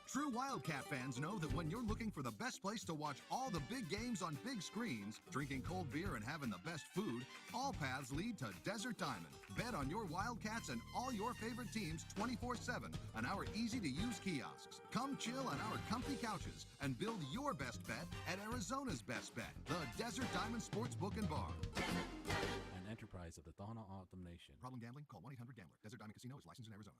True Wildcat fans know that when you're looking for the best place to watch all the big games on big screens, drinking cold beer and having the best food, all paths lead to Desert Diamond. Bet on your Wildcats and all your favorite teams 24/7 on our easy-to-use kiosks. Come chill on our comfy couches and build your best bet at Arizona's best bet, the Desert Diamond Sportsbook and Bar. An enterprise of the Tohono O'odham Nation. Problem gambling? Call 1-800-GAMBLER. Desert Diamond Casino is licensed in Arizona.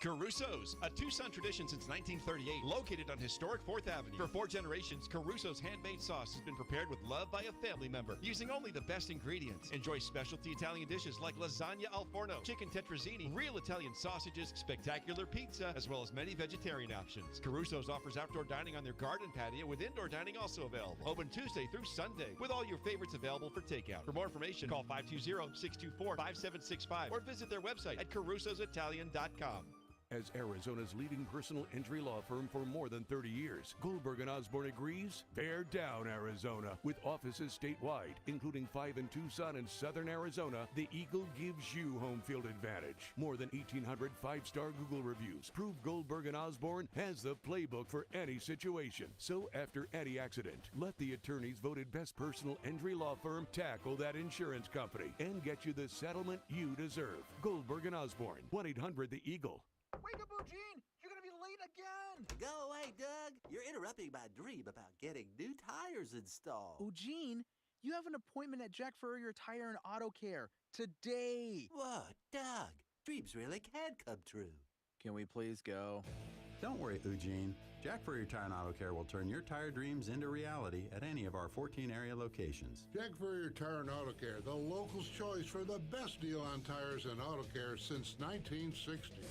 Caruso's, a Tucson tradition since 1938, located on historic 4th Avenue. For 4 generations, Caruso's handmade sauce has been prepared with love by a family member, using only the best ingredients. Enjoy specialty Italian dishes like lasagna al forno, chicken tetrazzini, real Italian sausages, spectacular pizza, as well as many vegetarian options. Caruso's offers outdoor dining on their garden patio, with indoor dining also available. Open Tuesday through Sunday, with all your favorites available for takeout. For more information, call 520-624-5765 or visit their website at carusositalian.com. As Arizona's leading personal injury law firm for more than 30 years, Goldberg & Osborne agrees, bear down, Arizona. With offices statewide, including 5 in Tucson and southern Arizona, the Eagle gives you home field advantage. More than 1,800 5-star Google reviews prove Goldberg & Osborne has the playbook for any situation. So after any accident, let the attorneys voted best personal injury law firm tackle that insurance company and get you the settlement you deserve. Goldberg & Osborne, 1-800-THE-EAGLE. Wake up, Eugene! You're gonna be late again! Go away, Doug. You're interrupting my dream about getting new tires installed. Eugene, you have an appointment at Jack Furrier Tire and Auto Care today. What, Doug? Dreams really can come true. Can we please go? Don't worry, Eugene. Jack Furrier Tire and Auto Care will turn your tire dreams into reality at any of our 14 area locations. Jack Furrier Tire and Auto Care, the locals' choice for the best deal on tires and auto care since 1960.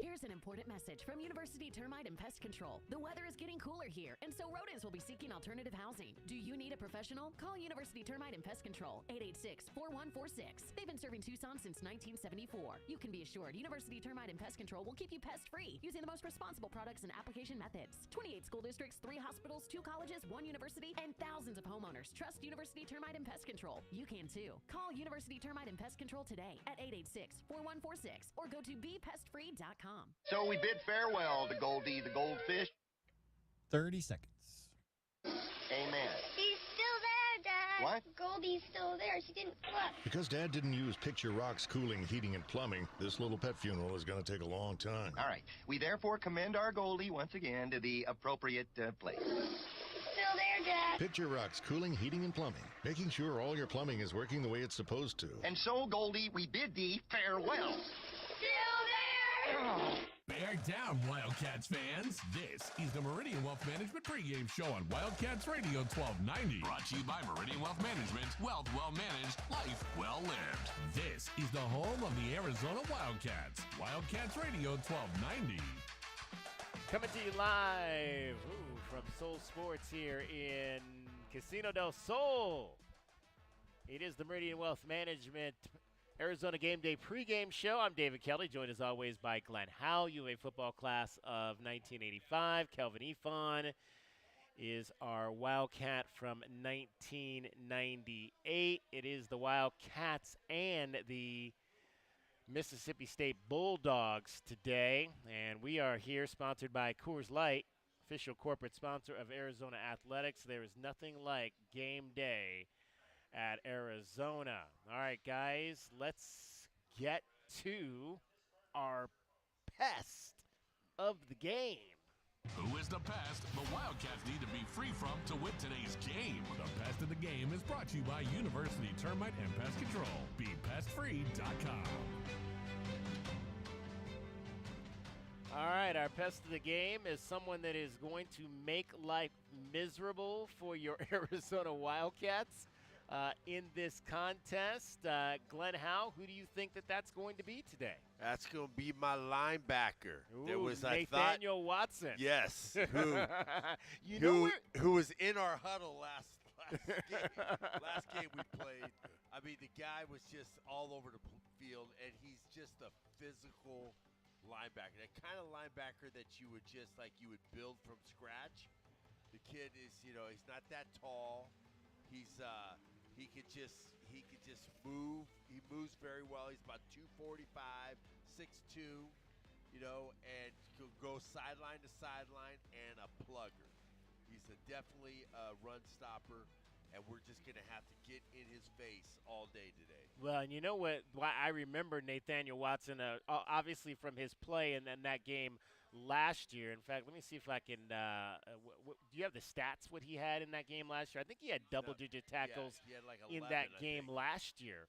Here's an important message from University Termite and Pest Control. The weather is getting cooler here, and so rodents will be seeking alternative housing. Do you need a professional? Call University Termite and Pest Control, 886-4146. They've been serving Tucson since 1974. You can be assured University Termite and Pest Control will keep you pest-free using the most responsible products and application methods. 28 school districts, 3 hospitals, 2 colleges, 1 university, and thousands of homeowners trust University Termite and Pest Control. You can too. Call University Termite and Pest Control today at 886-4146 or go to bepestfree.com. So we bid farewell to Goldie the goldfish. 30 seconds. Amen. She's still there, Dad. What? Goldie's still there. She didn't flip. Because Dad didn't use Picture Rocks cooling, heating, and plumbing, this little pet funeral is going to take a long time. All right. We therefore commend our Goldie once again to the appropriate place. Still there, Dad. Picture Rocks cooling, heating, and plumbing, making sure all your plumbing is working the way it's supposed to. And so, Goldie, we bid thee farewell. Still there. Bear down, Wildcats fans. This is the Meridian Wealth Management pregame show on Wildcats Radio 1290. Brought to you by Meridian Wealth Management. Wealth well managed, life well lived. This is the home of the Arizona Wildcats. Wildcats Radio 1290. Coming to you live from Soul Sports here in Casino del Sol. It is the Meridian Wealth Management Arizona Game Day pregame show. I'm David Kelly, joined as always by Glenn Howell, UA football class of 1985. Kelvin Efon is our Wildcat from 1998. It is the Wildcats and the Mississippi State Bulldogs today, and we are here sponsored by Coors Light, official corporate sponsor of Arizona Athletics. There is nothing like game day at Arizona. All right, guys, let's get to our pest of the game. Who is the pest the Wildcats need to be free from to win today's game? The Pest of the Game is brought to you by University Termite and Pest Control. BePestFree.com. All right, our pest of the game is someone that is going to make life miserable for your Arizona Wildcats in this contest. Glenn Howe, who do you think that's going to be today? That's going to be my linebacker. Ooh, there was Nathaniel Watson. Yes, who was in our huddle last game we played. I mean, the guy was just all over the field, and he's just a physical linebacker. That kind of linebacker that you would build from scratch. The kid is, he's not that tall. He could just move. He moves very well. He's about 245, 6'2", and he'll go sideline to sideline and a plugger. He's definitely a run stopper, and we're just going to have to get in his face all day today. Well, and you know what? Why I remember Nathaniel Watson, obviously from his play in that game last year. In fact, let me see if I can. Do you have the stats? What he had in that game last year? I think he had double-digit tackles he had like 11, in that game last year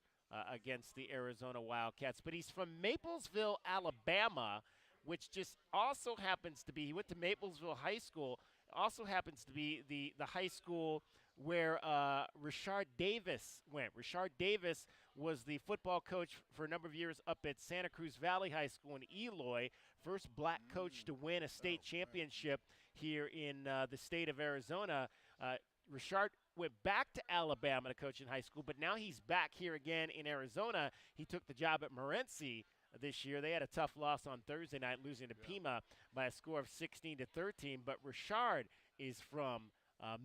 against the Arizona Wildcats. But he's from Maplesville, Alabama, which just also happens to be. He went to Maplesville High School. Also happens to be the high school where Richard Davis went. Richard Davis was the football coach for a number of years up at Santa Cruz Valley High School in Eloy, first black coach to win a state championship here in the state of Arizona. Richard went back to Alabama to coach in high school, but now he's back here again in Arizona. He took the job at Morenci this year. They had a tough loss on Thursday night, losing to Pima by a score of 16-13, but Richard is from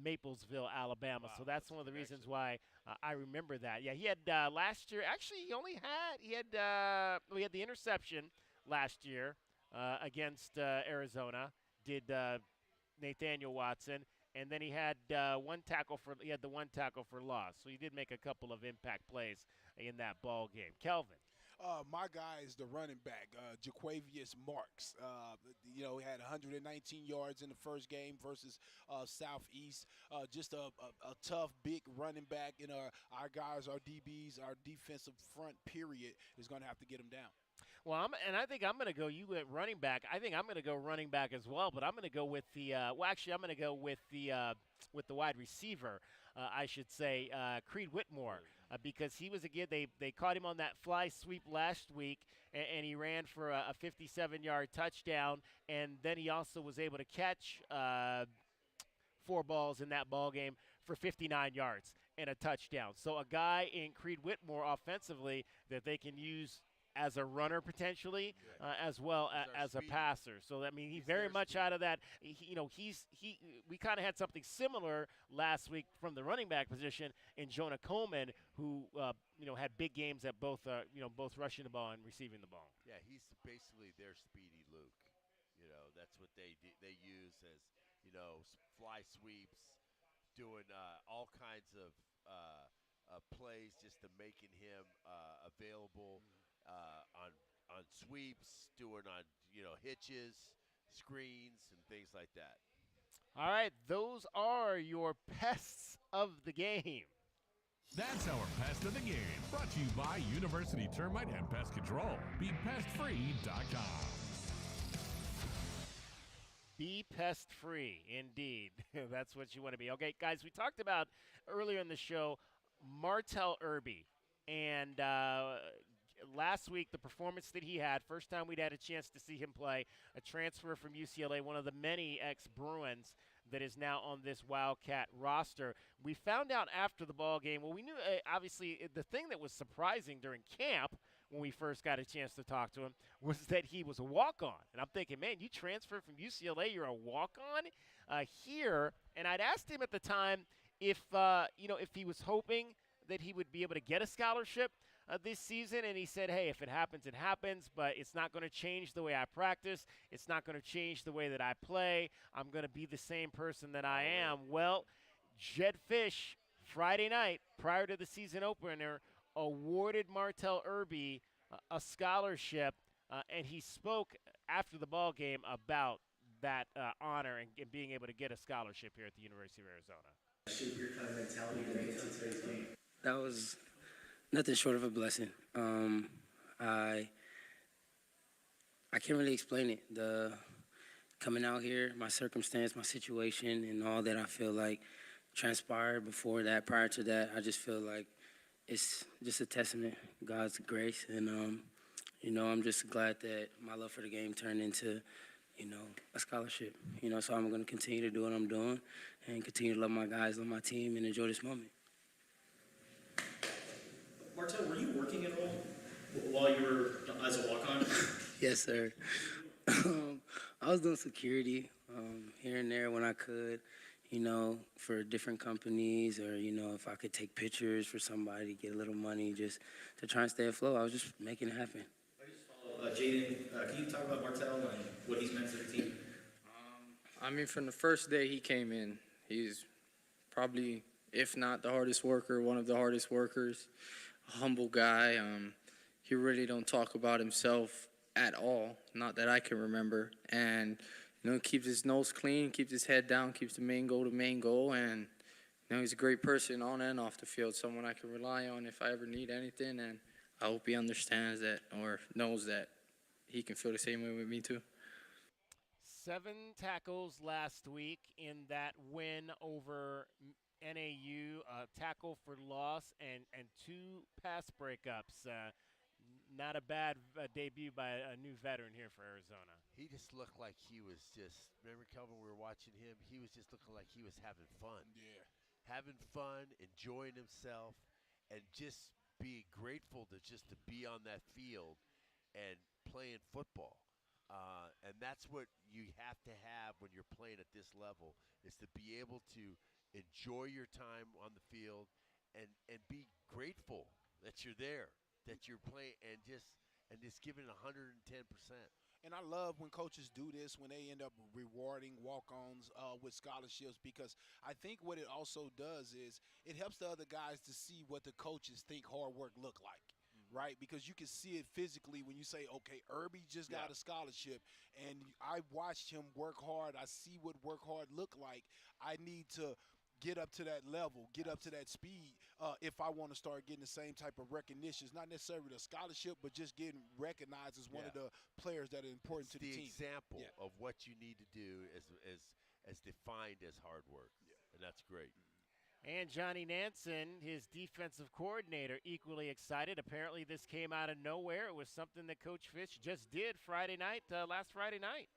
Maplesville, Alabama. So that's one of the reasons why I remember that. Yeah, he had last year. Actually, he had the interception last year against Arizona. Did Nathaniel Watson, and then he had the one tackle for loss. So he did make a couple of impact plays in that ball game. Kelvin. My guy is the running back, Jaquavius Marks. He had 119 yards in the first game versus Southeast. Just a tough, big running back. Our guys, our DBs, our defensive front, period, is going to have to get him down. Well, I think I'm going to go. You went running back. I think I'm going to go running back as well. But I'm going to go with the. I'm going to go with the wide receiver. I should say Creed Whitmore. Because he was they caught him on that fly sweep last week, and he ran for a 57-yard touchdown, and then he also was able to catch 4 balls in that ball game for 59 yards and a touchdown. So a guy in Creed Whitmore offensively that they can use as a runner potentially, as well as a passer. So he's very much out of that. We kind of had something similar last week from the running back position in Jonah Coleman, who had big games at both rushing the ball and receiving the ball. Yeah, he's basically their Speedy Luke. That's what they use as fly sweeps, doing all kinds of plays just to making him available. On sweeps, doing on hitches, screens, and things like that. All right, those are your pests of the game. That's our Pest of the Game, brought to you by University Termite and Pest Control. BePestFree.com. Be pest free, indeed. That's what you want to be. Okay, guys, we talked about earlier in the show Martell Irby, and last week the performance that he had, first time we'd had a chance to see him play, a transfer from UCLA, one of the many ex-Bruins that is now on this Wildcat roster. We found out after the ball game, well, we knew, obviously, the thing that was surprising during camp when we first got a chance to talk to him was that he was a walk-on. And I'm thinking, man, you transferred from UCLA, you're a walk-on here. And I'd asked him at the time if he was hoping that he would be able to get a scholarship this season, and he said, hey, if it happens, it happens, but it's not going to change the way I practice. It's not going to change the way that I play. I'm going to be the same person that I am. Well, Jed Fish, Friday night, prior to the season opener, awarded Martell Irby a scholarship, and he spoke after the ball game about that honor and being able to get a scholarship here at the University of Arizona. Shape your kind of mentality going into today's game? That was nothing short of a blessing. I can't really explain it. The coming out here, my circumstance, my situation, and all that I feel like transpired before that, prior to that, I just feel like it's just a testament, God's grace, and I'm just glad that my love for the game turned into, a scholarship. So I'm going to continue to do what I'm doing and continue to love my guys, love my team, and enjoy this moment. Martel, were you working at all while you were as a walk-on? Yes, sir. I was doing security here and there when I could, for different companies, or, if I could take pictures for somebody, get a little money just to try and stay afloat. I was just making it happen. Jaden, can you talk about Martel and what he's meant to the team? From the first day he came in, he's probably, if not the hardest worker, one of the hardest workers, a humble guy. He really don't talk about himself at all, not that I can remember. And, keeps his nose clean, keeps his head down, keeps the main goal. And, he's a great person on and off the field, someone I can rely on if I ever need anything. And I hope he understands that or knows that he can feel the same way with me too. 7 tackles last week in that win over NAU, tackle for loss and 2 pass breakups. Not a bad debut by a new veteran here for Arizona. He just looked like he was remember, Kelvin, we were watching him, he was just looking like he was having fun. Yeah. Having fun, enjoying himself, and just being grateful to be on that field and playing football. And that's what you have to have when you're playing at this level, is to be able to enjoy your time on the field and be grateful that you're there, that you're playing, and just giving 110%. And I love when coaches do this, when they end up rewarding walk-ons with scholarships, because I think what it also does is it helps the other guys to see what the coaches think hard work look like. Right, because you can see it physically when you say, okay, Irby just got a scholarship, and I watched him work hard. I see what work hard look like. I need to get up to that level, get up to that speed if I want to start getting the same type of recognition. It's not necessarily a scholarship, but just getting recognized as one of the players that are important to the team. The example of what you need to do as defined as hard work, and that's great. And Johnny Nansen, his defensive coordinator, equally excited. Apparently this came out of nowhere. It was something that Coach Fish just did last Friday night.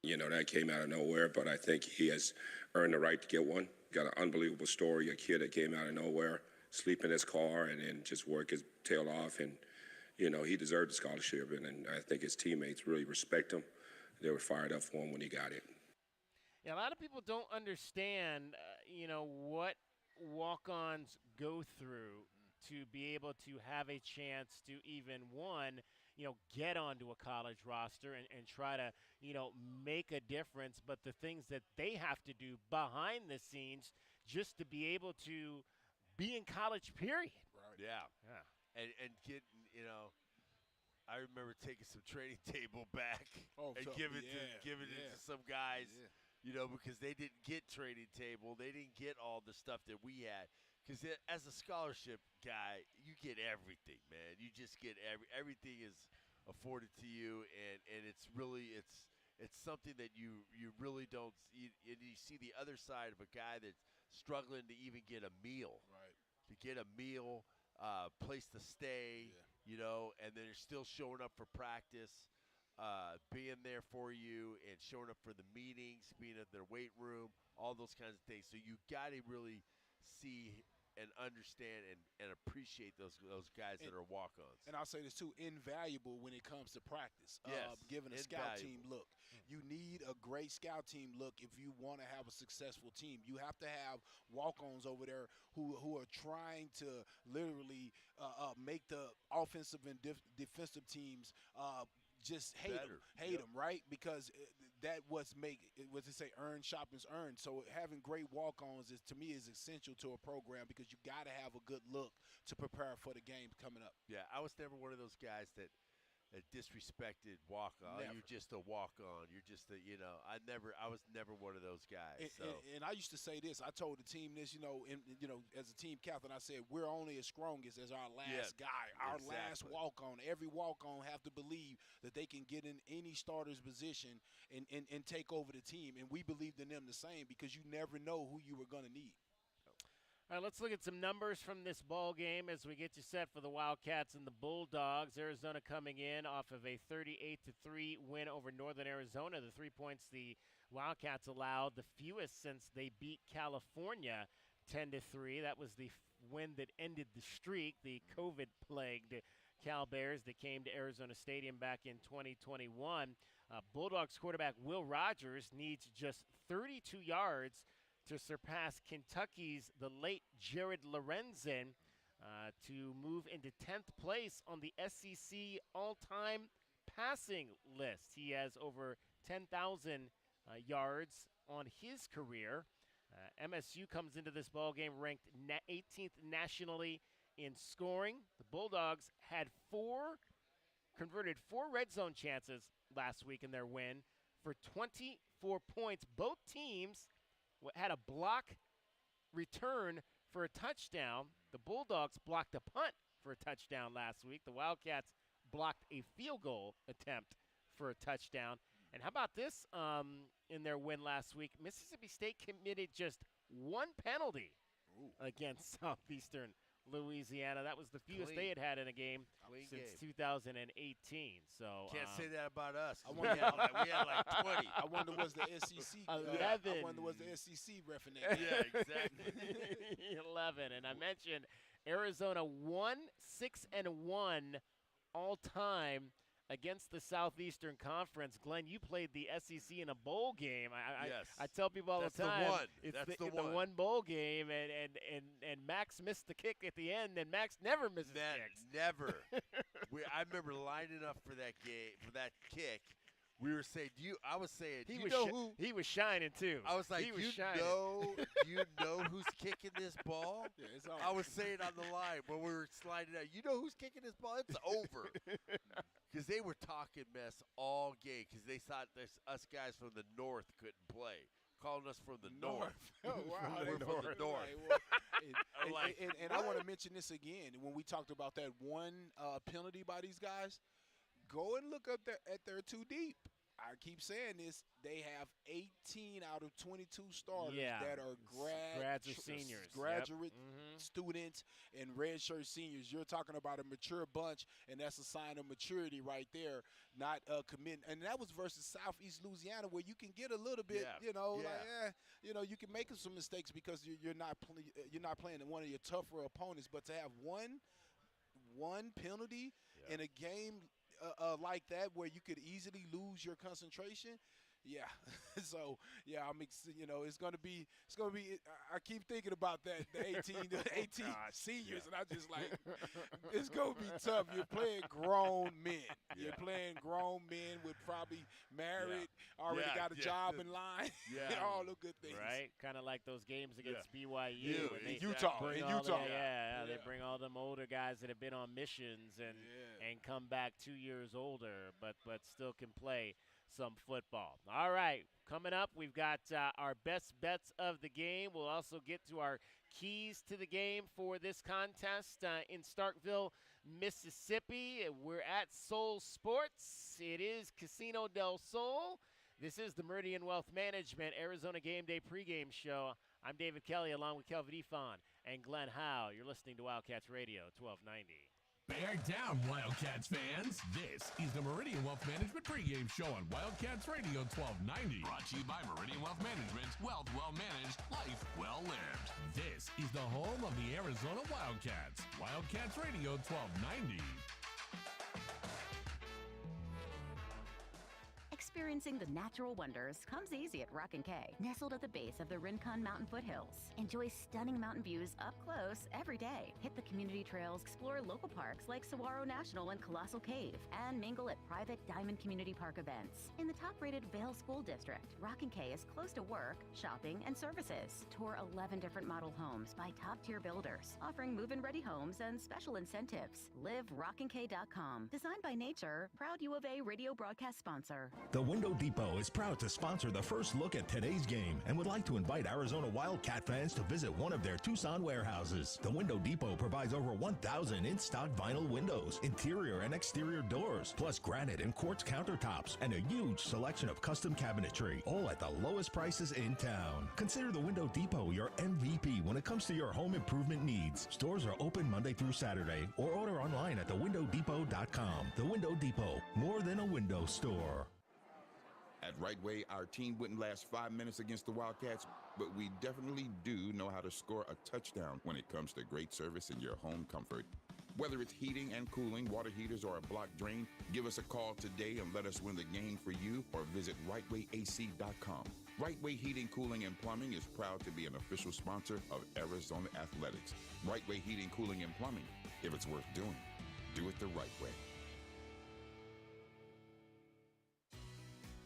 That came out of nowhere, but I think he has earned the right to get one. Got an unbelievable story, a kid that came out of nowhere, sleep in his car, and then just work his tail off. And, he deserved the scholarship, and I think his teammates really respect him. They were fired up for him when he got it. Yeah, a lot of people don't understand, what walk-ons go through to be able to have a chance to even get onto a college roster and try to, make a difference. But the things that they have to do behind the scenes just to be able to be in college, period. Right. Yeah. And getting, I remember taking some training table back and giving it to some guys. Yeah. Because they didn't get training table. They didn't get all the stuff that we had. Because as a scholarship guy, you get everything, man. You just get everything is afforded to you, and it's really it's something that you really don't see. And you see the other side of a guy that's struggling to even get a meal. Right. To get a meal, place to stay, and then they're still showing up for practice. Being there for you and showing up for the meetings, being in their weight room, all those kinds of things. So you got to really see and understand and appreciate those guys that are walk-ons. And I'll say this too, invaluable when it comes to practice. Yes, giving a scout team look. You need a great scout team look if you want to have a successful team. You have to have walk-ons over there who are trying to literally make the offensive and defensive teams just hate them, right? Because that earn shopping's earned. So having great walk-ons to me is essential to a program, because you got to have a good look to prepare for the game coming up. Yeah, I was never one of those guys that disrespected walk-on. You're just a walk-on. You're just a, I was never one of those guys. And I used to say this. I told the team this, as a team captain, I said, we're only as strong as our last guy, our last walk-on. Every walk-on have to believe that they can get in any starter's position and take over the team. And we believed in them the same because you never know who you were going to need. All right, let's look at some numbers from this ball game as we get you set for the Wildcats and the Bulldogs. Arizona coming in off of a 38-3 win over Northern Arizona. The 3 points the Wildcats allowed, the fewest since they beat California 10-3. That was the win that ended the streak, the COVID-plagued Cal Bears that came to Arizona Stadium back in 2021. Bulldogs quarterback Will Rogers needs just 32 yards to surpass Kentucky's the late Jared Lorenzen to move into 10th place on the SEC all-time passing list. He has over 10,000 yards on his career. MSU comes into this ballgame ranked 18th nationally in scoring. The Bulldogs had converted four red zone chances last week in their win for 24 points. Both teams had a block return for a touchdown. The Bulldogs blocked a punt for a touchdown last week. The Wildcats blocked a field goal attempt for a touchdown. And how about this in their win last week? Mississippi State committed just one penalty against Southeastern Louisiana. That was the fewest they had in a game since 2018. So can't say that about us. I We had like 20. I wonder was the SEC 11. I wonder was the SEC referee. Yeah, exactly. 11. And I mentioned Arizona 6-1 all time against the Southeastern Conference. Glenn, you played the SEC in a bowl game. I tell people all the time. That's the one. one bowl game, and Max missed the kick at the end, and Max never misses kicks. Never. I remember lining up for that game, for that kick. We were saying, I was saying, who? He was shining too. I was like, he was you shining. know who's kicking this ball? Yeah, it's I was saying on the line when we were sliding out, you know who's kicking this ball? It's over. Because they were talking mess all game because they thought us guys from the north couldn't play. Calling us from the north. Oh, wow. We're from the north. And I want to mention this again. When we talked about that one penalty by these guys, go and look up at their too deep. I keep saying this. They have 18 out of 22 starters that are grads or seniors, graduate students and redshirt seniors. You're talking about a mature bunch, and that's a sign of maturity right there, not committing. And that was versus Southeast Louisiana, where you can get a little bit, you can make some mistakes because you're not playing one of your tougher opponents. But to have one penalty in a game like that where you could easily lose your concentration, so I'm it's gonna be. I keep thinking about that the 18 seniors, and I just like it's gonna be tough. You're playing grown men. You're playing grown men with probably married, already got a job in line, all the good things. Right, kind of like those games against BYU in Utah. They bring all them older guys that have been on missions and come back 2 years older, but still can play some football. All right, coming up, we've got our best bets of the game. We'll also get to our keys to the game for this contest in Starkville, Mississippi. We're at Soul Sports. It is Casino del Sol. This is the Meridian Wealth Management Arizona Game Day pregame show. I'm David Kelly along with Kelvin Ifan and Glenn Howe. You're listening to Wildcats Radio 1290. Bear down, Wildcats fans. This is the Meridian Wealth Management pregame show on Wildcats Radio 1290. Brought to you by Meridian Wealth Management. Wealth well managed, life well lived. This is the home of the Arizona Wildcats. Wildcats Radio 1290. Experiencing the natural wonders comes easy at Rock and K, nestled at the base of the Rincon Mountain foothills. Enjoy stunning mountain views up close every day. Hit the community trails, explore local parks like Saguaro National and Colossal Cave, and mingle at private Diamond Community Park events. In the top-rated Vail School District, Rock and K is close to work, shopping, and services. Tour 11 different model homes by top-tier builders, offering move-in ready homes and special incentives. Live rockandk.com. Designed by Nature, proud U of A radio broadcast sponsor. The Window Depot is proud to sponsor the first look at today's game and would like to invite Arizona Wildcat fans to visit one of their Tucson warehouses. The Window Depot provides over 1,000 in-stock vinyl windows, interior and exterior doors, plus granite and quartz countertops, and a huge selection of custom cabinetry, all at the lowest prices in town. Consider the Window Depot your MVP when it comes to your home improvement needs. Stores are open Monday through Saturday, or order online at thewindowdepot.com. The Window Depot, more than a window store. At Right Way, our team wouldn't last 5 minutes against the Wildcats, but we definitely do know how to score a touchdown when it comes to great service and your home comfort. Whether it's heating and cooling, water heaters, or a blocked drain, give us a call today and let us win the game for you, or visit rightwayac.com. Right Way Heating, Cooling, and Plumbing is proud to be an official sponsor of Arizona Athletics. Right Way Heating, Cooling, and Plumbing. If it's worth doing, do it the right way.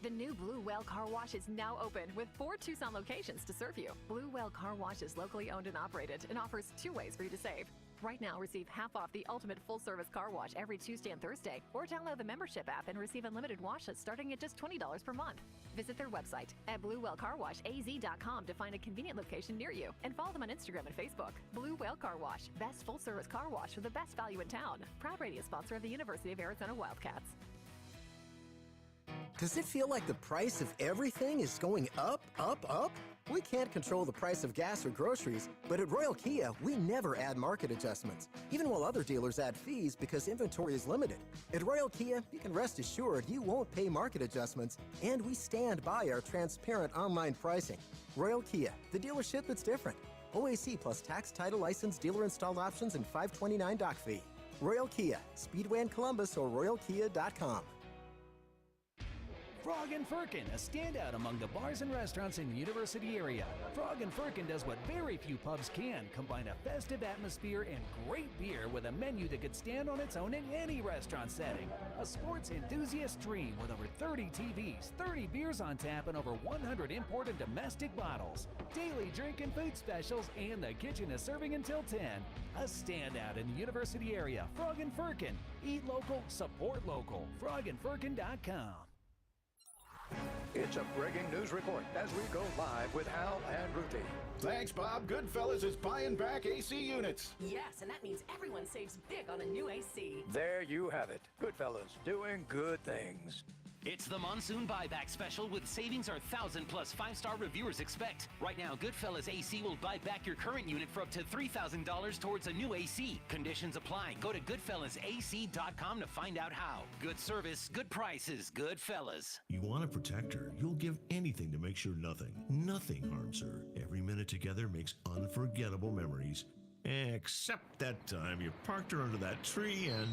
The new Blue Whale Car Wash is now open with 4 Tucson locations to serve you. Blue Whale Car Wash is locally owned and operated and offers 2 ways for you to save. Right now, receive half off the ultimate full-service car wash every Tuesday and Thursday, or download the membership app and receive unlimited washes starting at just $20 per month. Visit their website at bluewhalecarwashaz.com to find a convenient location near you, and follow them on Instagram and Facebook. Blue Whale Car Wash, best full-service car wash for the best value in town. Proud radio sponsor of the University of Arizona Wildcats. Does it feel like the price of everything is going up, up, up? We can't control the price of gas or groceries, but at Royal Kia, we never add market adjustments, even while other dealers add fees because inventory is limited. At Royal Kia, you can rest assured you won't pay market adjustments, and we stand by our transparent online pricing. Royal Kia, the dealership that's different. OAC plus tax, title, license, dealer installed options, and $529 dock fee. Royal Kia, Speedway in Columbus or royalkia.com. Frog and Firkin, a standout among the bars and restaurants in the University area. Frog and Firkin does what very few pubs can, combine a festive atmosphere and great beer with a menu that could stand on its own in any restaurant setting. A sports enthusiast dream with over 30 TVs, 30 beers on tap, and over 100 import and domestic bottles. Daily drink and food specials, and the kitchen is serving until 10. A standout in the University area. Frog and Firkin. Eat local, support local. frogandfirkin.com. It's a breaking news report as we go live with Al and Ruthie. Thanks, Bob. Goodfellas is buying back AC units. Yes, and that means everyone saves big on a new AC. There you have it. Goodfellas doing good things. It's the Monsoon Buyback Special with savings our 1,000 plus 5-star reviewers expect. Right now, Goodfellas AC will buy back your current unit for up to $3,000 towards a new AC. Conditions apply. Go to GoodfellasAC.com to find out how. Good service, good prices, Goodfellas. You want to protect her. You'll give anything to make sure nothing harms her. Every minute together makes unforgettable memories. Except that time you parked her under that tree and...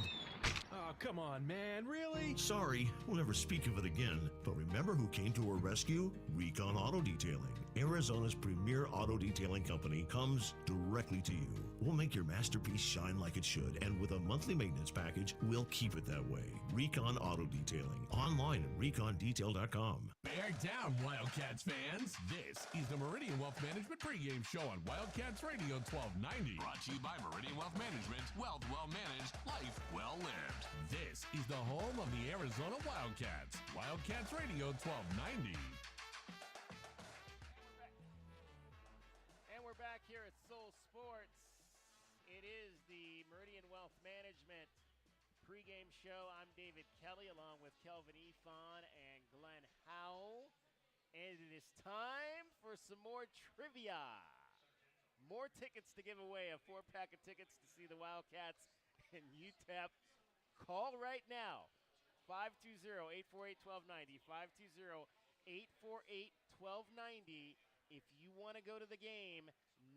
Oh, come on, man, really? Sorry, we'll never speak of it again. But remember who came to her rescue? Recon Auto Detailing. Arizona's premier auto detailing company comes directly to you. We'll make your masterpiece shine like it should, and with a monthly maintenance package, we'll keep it that way. Recon Auto Detailing. Online at recondetail.com. Bear down, Wildcats fans. This is the Meridian Wealth Management pregame show on Wildcats Radio 1290. Brought to you by Meridian Wealth Management. Wealth well managed, life well lived. This is the home of the Arizona Wildcats. Wildcats Radio 1290. And we're back here at Soul Sports. It is the Meridian Wealth Management pregame show. I'm David Kelly along with Kelvin Efon and Glenn Howell. And it is time for some more trivia. More tickets to give away, a 4-pack of tickets to see the Wildcats and UTEP. Call right now, 520-848-1290, 520-848-1290. If you want to go to the game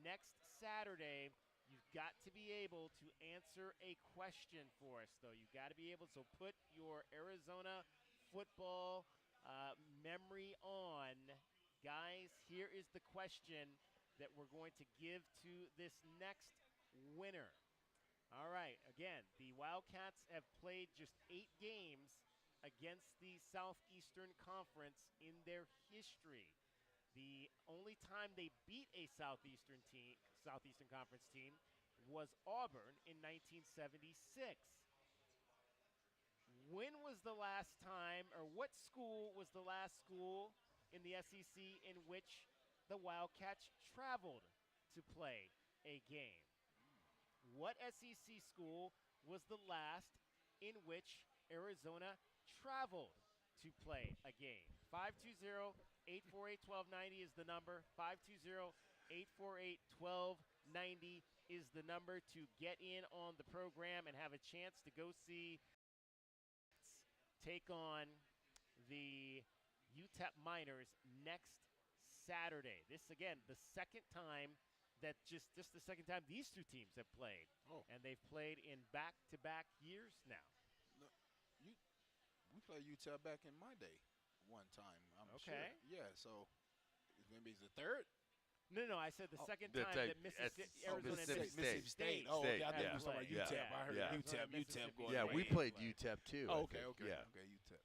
next Saturday, you've got to be able to answer a question for us, though. You've got to be able to put your Arizona football Memory on. Guys, here is the question that we're going to give to this next winner. All right, again, the Wildcats have played just 8 games against the Southeastern Conference in their history. The only time they beat a Southeastern Conference team, was Auburn in 1976. When was the last time, or what school was the last school in the SEC in which the Wildcats traveled to play a game? What SEC school was the last in which Arizona traveled to play a game? 520-848-1290 is the number. 520-848-1290 is the number to get in on the program and have a chance to go see take on the UTEP Miners next Saturday. This, again, the second time just the second time these two teams have played. Oh. And they've played in back-to-back years now. No, we played UTEP back in my day one time, I'm Okay. sure. Yeah, so maybe it's the third? No, I said the second the time time that Arizona and Mississippi Mississippi State. Oh, okay. I thought Yeah. you were talking about Yeah. UTEP. I heard Yeah. UTEP going Yeah, way we in. played UTEP too. Oh, I okay, think. okay. Yeah. Okay, UTEP.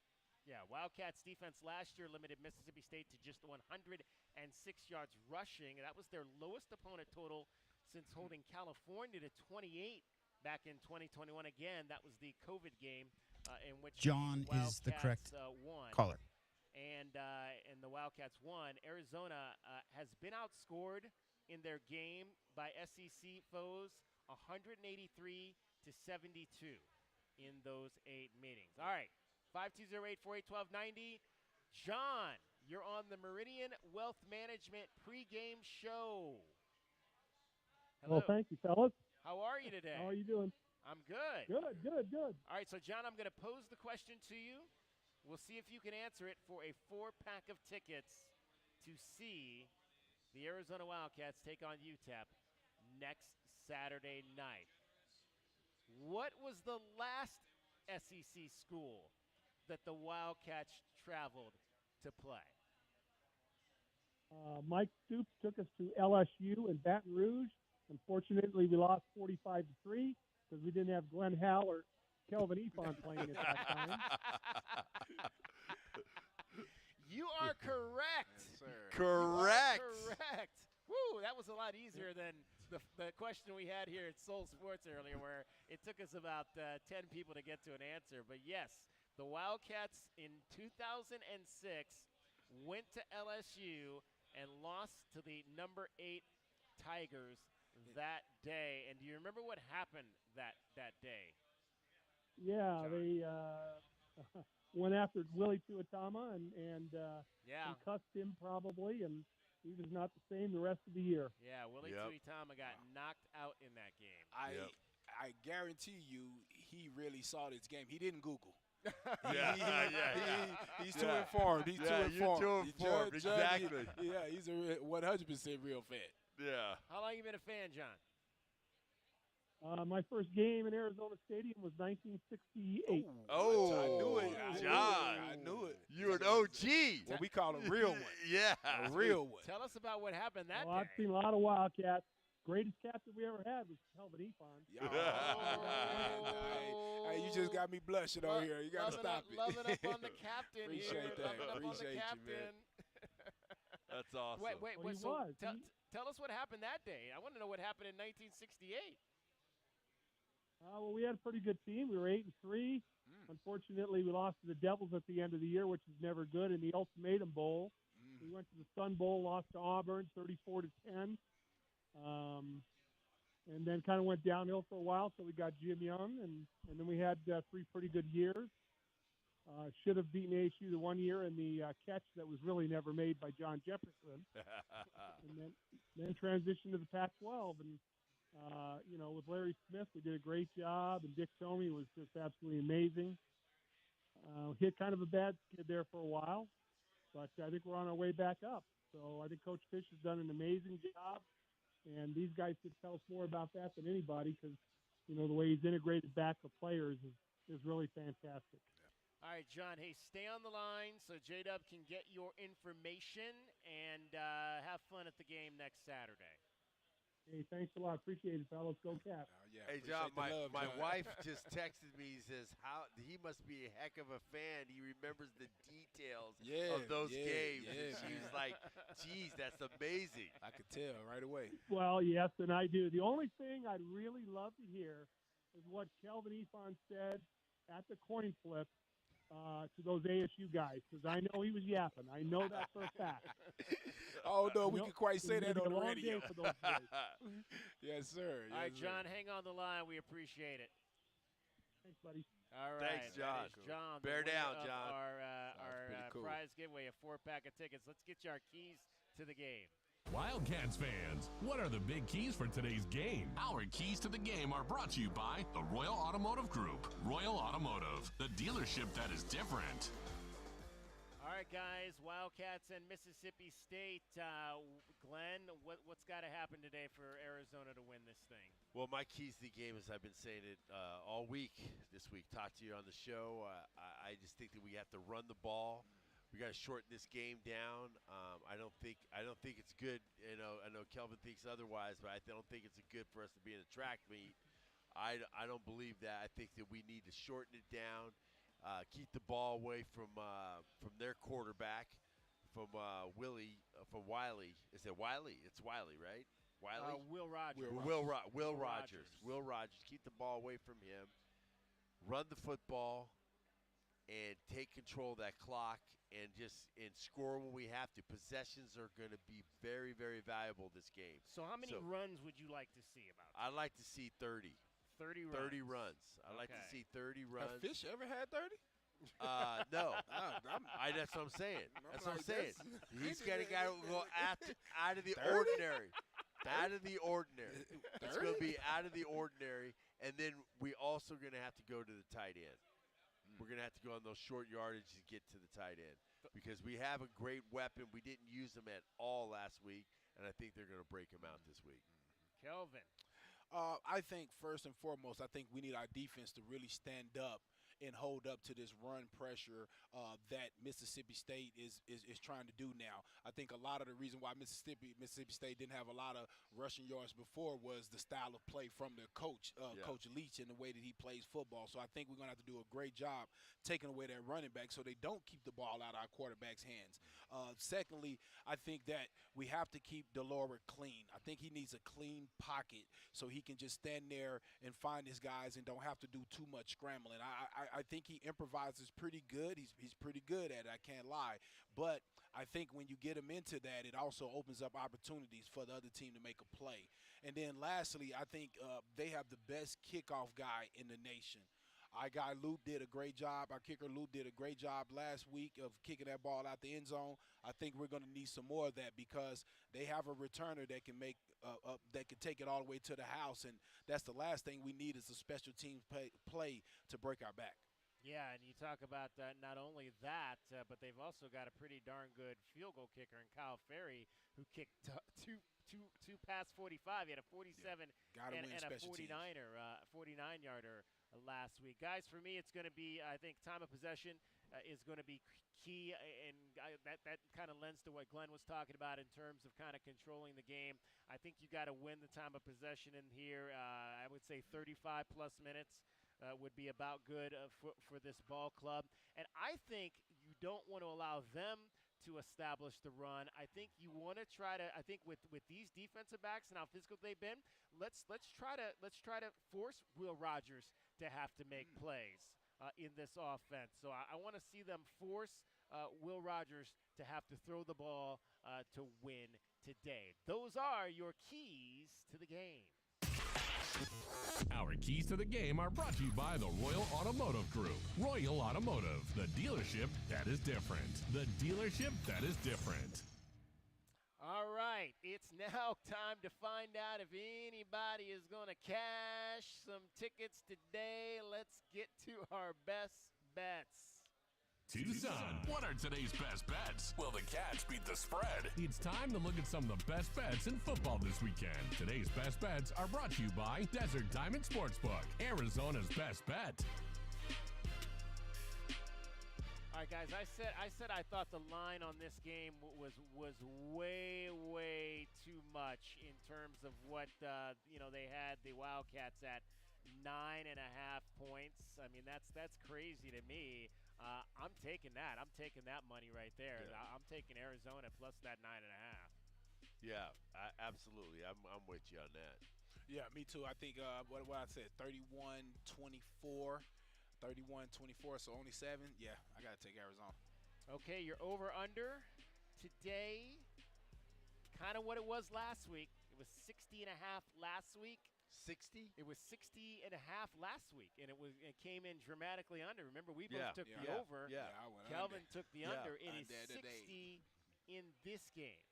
Yeah, Wildcats defense last year limited Mississippi State to just 106 yards rushing. That was their lowest opponent total since holding California to 28 back in 2021. Again, that was the COVID game in which John the is the correct Wildcats, won. caller. And the Wildcats won. Arizona has been outscored in their game by SEC foes 183-72 in those 8 meetings. All right, 520-848-1290. John, you're on the Meridian Wealth Management pregame show. Hello. Well, thank you, fellas. How are you today? How are you doing? I'm good. Good. All right, so John, I'm going to pose the question to you. We'll see if you can answer it for a 4-pack of tickets to see the Arizona Wildcats take on UTEP next Saturday night. What was the last SEC school that the Wildcats traveled to play? Mike Stoops took us to LSU in Baton Rouge. Unfortunately, we lost 45-3 because we didn't have Glenn Howell or Kelvin Efon playing at that time. You are correct. Yes, sir. Correct. Correct. Woo, that was a lot easier than the question we had here at Soul Sports earlier, where it took us about 10 people to get to an answer. But yes, the Wildcats in 2006 went to LSU and lost to the number 8 Tigers that day. And do you remember what happened that day? Yeah, they went after Willie Tuatama and concussed him probably, and he was not the same the rest of the year. Yeah, Willie Tuatama got knocked out in that game. I guarantee you he really saw this game. He didn't Google. He's too informed. He's too informed. You're too informed. Exactly. He's a 100% real fan. Yeah. How long you been a fan, John? My first game in Arizona Stadium was 1968. Oh, I knew it. John. I knew it. You're an OG. What we call a real one. Yeah. A real one. Tell us about what happened that day. I've seen a lot of Wildcats. Greatest captain we ever had was Kelvin Efon. Hey, you just got me blushing over here. You got to stop it. Loving up on the captain. Appreciate that. Appreciate you, man. That's awesome. Wait. Tell us what happened that day. I want to know what happened in 1968. Well, we had a pretty good team. We were 8-3. Unfortunately, we lost to the Devils at the end of the year, which is never good. In the Ultimatum Bowl, we went to the Sun Bowl, lost to Auburn, 34-10, and then kind of went downhill for a while. So we got Jim Young, and then we had 3 pretty good years. Should have beaten ASU the one year in the catch that was really never made by John Jefferson, and then transitioned to the Pac-12 and. With Larry Smith, we did a great job, and Dick Tomey was just absolutely amazing. Hit kind of a bad skid there for a while, but I think we're on our way back up. So I think Coach Fish has done an amazing job, and these guys could tell us more about that than anybody because, the way he's integrated back the players is really fantastic. All right, John. Hey, stay on the line so J-Dub can get your information and have fun at the game next Saturday. Hey, thanks a lot. Appreciate it, fellas. Go Cats. Hey, John, my wife just texted me. Says he must be a heck of a fan. He remembers the details of those games. Yeah, and she was like, geez, that's amazing. I could tell right away. Well, yes, and I do. The only thing I'd really love to hear is what Kelvin Ifan said at the coin flip to those ASU guys, because I know he was yapping. I know that for a fact. Oh, no, we can quite say that on the long radio. day for those boys. Yes, sir. All right, John, hang on the line. We appreciate it. Thanks, buddy. All right. Thanks, John. That is John. Bear the winner down, of John. Our cool. prize giveaway, a 4-pack of tickets. Let's get you our keys to the game. Wildcats fans, what are the big keys for today's game? Our keys to the game are brought to you by the Royal Automotive Group. Royal Automotive, the dealership that is different. All right, guys, Wildcats and Mississippi State. Glenn, what's got to happen today for Arizona to win this thing? Well, my keys to the game, as I've been saying it all week this week, talked to you on the show. I just think that we have to run the ball. We got to shorten this game down. I don't think it's good. You know, I know Kelvin thinks otherwise, but I don't think it's good for us to be in a track meet. I don't believe that. I think that we need to shorten it down, keep the ball away from their quarterback, from Willie, from Wiley. Is it Wiley? It's Wiley, right? Wiley. Will Rogers. Will Rogers. Will Rogers. Keep the ball away from him. Run the football. And take control of that clock and score when we have to. Possessions are going to be very, very valuable this game. So how many runs would you like to see about? I'd like to see 30. 30 runs. 30 runs. I'd like to see 30 runs. Have Fish ever had 30? No. That's what I'm saying. That's what I'm saying. He's got to go out of the 30? ordinary. Out of the ordinary. It's going to be out of the ordinary. And then we also going to have to go to the tight end. We're going to have to go on those short yardage to get to the tight end because we have a great weapon. We didn't use them at all last week, and I think they're going to break him out this week. Kelvin. I think first and foremost, I think we need our defense to really stand up and hold up to this run pressure that Mississippi State is trying to do now. I think a lot of the reason why Mississippi State didn't have a lot of rushing yards before was the style of play from their coach, Coach Leach, and the way that he plays football. So I think we're going to have to do a great job taking away that running back so they don't keep the ball out of our quarterback's hands. Secondly, I think that we have to keep Delora clean. I think he needs a clean pocket so he can just stand there and find his guys and don't have to do too much scrambling. I think he improvises pretty good. He's pretty good at it, I can't lie. But I think when you get him into that, it also opens up opportunities for the other team to make a play. And then lastly, I think they have the best kickoff guy in the nation. Our guy Luke did a great job. Our kicker Luke did a great job last week of kicking that ball out the end zone. I think we're going to need some more of that because they have a returner that can make that can take it all the way to the house, and that's the last thing we need is a special teams play to break our back. Yeah, and you talk about not only that, but they've also got a pretty darn good field goal kicker in Kyle Ferry, who kicked two past 45. He had a 47 and a 49-yarder last week. Guys, for me, it's going to be, I think, time of possession is going to be key, and that kind of lends to what Glenn was talking about in terms of kind of controlling the game. I think you got to win the time of possession in here. I would say 35-plus minutes. Would be about good for this ball club. And I think you don't want to allow them to establish the run. I think you want to try to, I think with these defensive backs and how physical they've been, let's try to force Will Rogers to have to make plays in this offense. So I want to see them force Will Rogers to have to throw the ball to win today. Those are your keys to the game. Our keys to the game are brought to you by the Royal Automotive Group. Royal Automotive, the dealership that is different. The dealership that is different. All right, it's now time to find out if anybody is going to cash some tickets today. Let's get to our best bets. Tucson, what are today's best bets? Will the Cats beat the spread? It's time to look at some of the best bets in football this weekend. Today's best bets are brought to you by Desert Diamond Sportsbook, Arizona's best bet. right, guys. I said I thought the line on this game was way too much in terms of what they had the Wildcats at 9.5 points. I mean, that's crazy to me. I'm taking that. I'm taking that money right there. Yeah. I'm taking Arizona plus that 9.5. Yeah, absolutely. I'm with you on that. Yeah, me too. I think what I said, 31-24. 31-24, so only 7. Yeah, I got to take Arizona. Okay, you're over-under today. Kind of what it was last week. It was 60.5 last week. 60? It was 60.5 last week, and it came in dramatically under. Remember, we both took the over. Yeah, I went Kelvin under. took the under. It is under 60 in this game.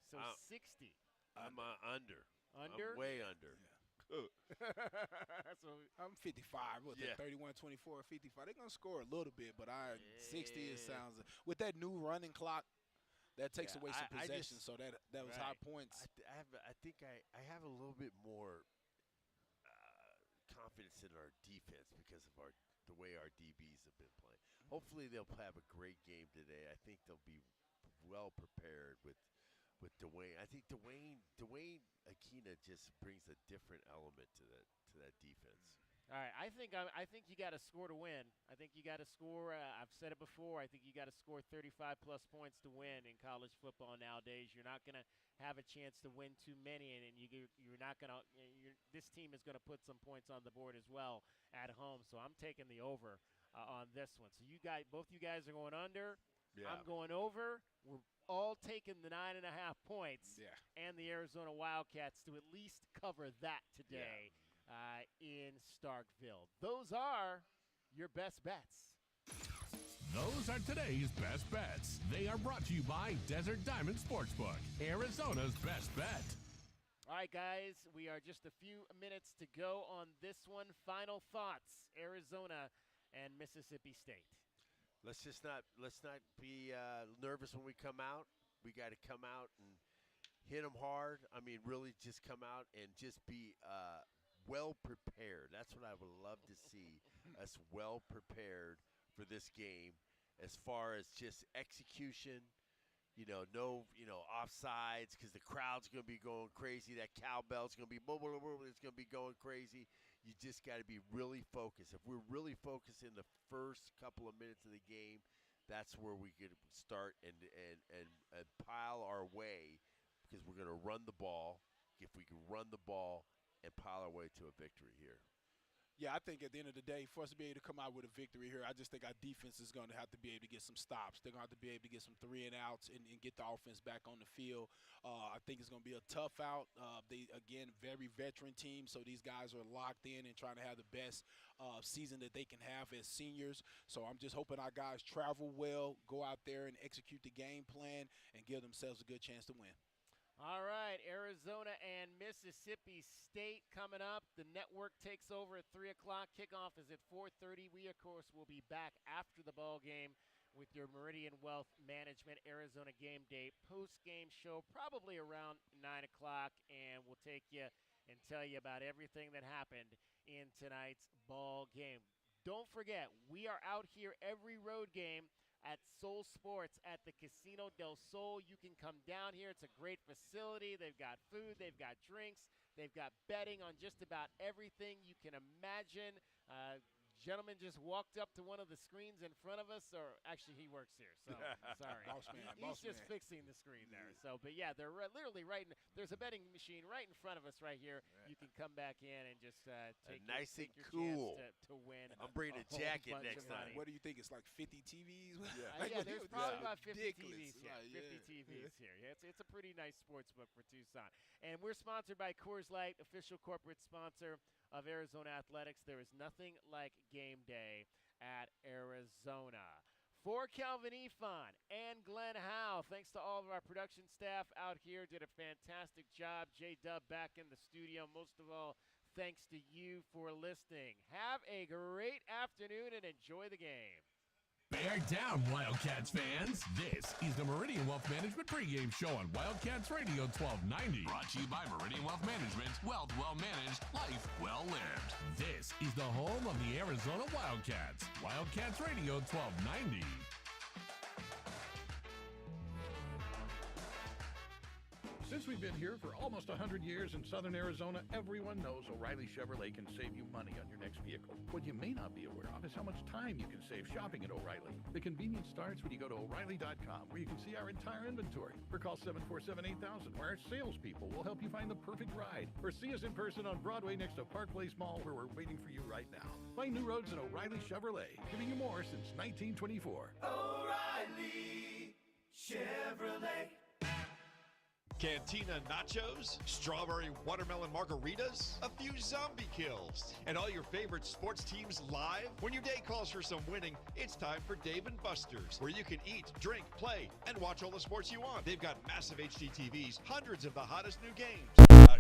So 60. I'm under. Under? I'm way under. So I'm 55. What's that, 31-24, 55. They're going to score a little bit, but 60 it sounds. With that new running clock, that takes away some possession, so that was high points. I think I have a little bit more confidence in our defense because of the way our DBs have been playing. Hopefully they'll have a great game today. I think they'll be well prepared with Dwayne. I think Dwayne Akina just brings a different element to that defense. All right, I think you got to score to win. I think you got to score. I've said it before. I think you got to score 35-plus points to win in college football nowadays. You're not going to have a chance to win too many, and you're not going to. This team is going to put some points on the board as well at home. So I'm taking the over on this one. So both you guys are going under. Yeah. I'm going over. We're all taking the 9.5 points and the Arizona Wildcats to at least cover that today. In Starkville. Those are your best bets. Those are today's best bets. They are brought to you by Desert Diamond Sportsbook, Arizona's best bet. All right, guys, we are just a few minutes to go on this one. Final thoughts, Arizona and Mississippi State. Let's not be nervous when we come out. We got to come out and hit them hard. I mean, really just come out and just be well prepared. That's what I would love to see, us well prepared for this game as far as just execution, no offsides, because the crowd's going to be going crazy. That cowbell's going to be it's going to be going crazy. You just got to be really focused. If we're really focused in the first couple of minutes of the game, that's where we could start and pile our way, because we're going to run the ball. If we can run the ball and pile our way to a victory here. Yeah, I think at the end of the day, for us to be able to come out with a victory here, I just think our defense is going to have to be able to get some stops. They're going to have to be able to get some 3-and-outs and get the offense back on the field. I think it's going to be a tough out. They, again, very veteran team, so these guys are locked in and trying to have the best season that they can have as seniors. So I'm just hoping our guys travel well, go out there and execute the game plan, and give themselves a good chance to win. All right, Arizona and Mississippi State coming up. The network takes over at 3 o'clock. Kickoff is at 4:30. We, of course, will be back after the ball game with your Meridian Wealth Management Arizona Game Day post-game show, probably around 9 o'clock, and we'll take you and tell you about everything that happened in tonight's ball game. Don't forget, we are out here every road game at Soul Sports at the Casino del Sol. You can come down here. It's a great facility. They've got food. They've got drinks. They've got betting on just about everything you can imagine. Gentleman just walked up to one of the screens in front of us, or actually he works here, so sorry. He's just fixing the screen there. So, but yeah, they're literally there's a betting machine right in front of us right here. You can come back in and just take nice your and cool chance to win. I'm bringing a jacket next time. What do you think? It's like 50 TVs? Yeah, there's probably about 50 ridiculous. TVs here. 50 TVs here. Yeah, it's a pretty nice sports book for Tucson. And we're sponsored by Coors Light, official corporate sponsor of Arizona Athletics. There is nothing like game day at Arizona. For Calvin Efon and Glenn Howe, thanks to all of our production staff out here. Did a fantastic job. J-Dub back in the studio. Most of all, thanks to you for listening. Have a great afternoon and enjoy the game. Bear down, Wildcats fans. This is the Meridian Wealth Management pregame show on Wildcats Radio 1290. Brought to you by Meridian Wealth Management. Wealth well managed, life well lived. This is the home of the Arizona Wildcats. Wildcats Radio 1290. Since we've been here for almost 100 years in southern Arizona, everyone knows O'Reilly Chevrolet can save you money on your next vehicle. What you may not be aware of is how much time you can save shopping at O'Reilly. The convenience starts when you go to O'Reilly.com, where you can see our entire inventory. Or call 747-8000, where our salespeople will help you find the perfect ride. Or see us in person on Broadway next to Park Place Mall, where we're waiting for you right now. Find new roads at O'Reilly Chevrolet, giving you more since 1924. O'Reilly Chevrolet. Cantina nachos, strawberry watermelon margaritas, a few zombie kills, and all your favorite sports teams live? When your day calls for some winning, it's time for Dave & Buster's, where you can eat, drink, play, and watch all the sports you want. They've got massive HD TVs, hundreds of the hottest new games, a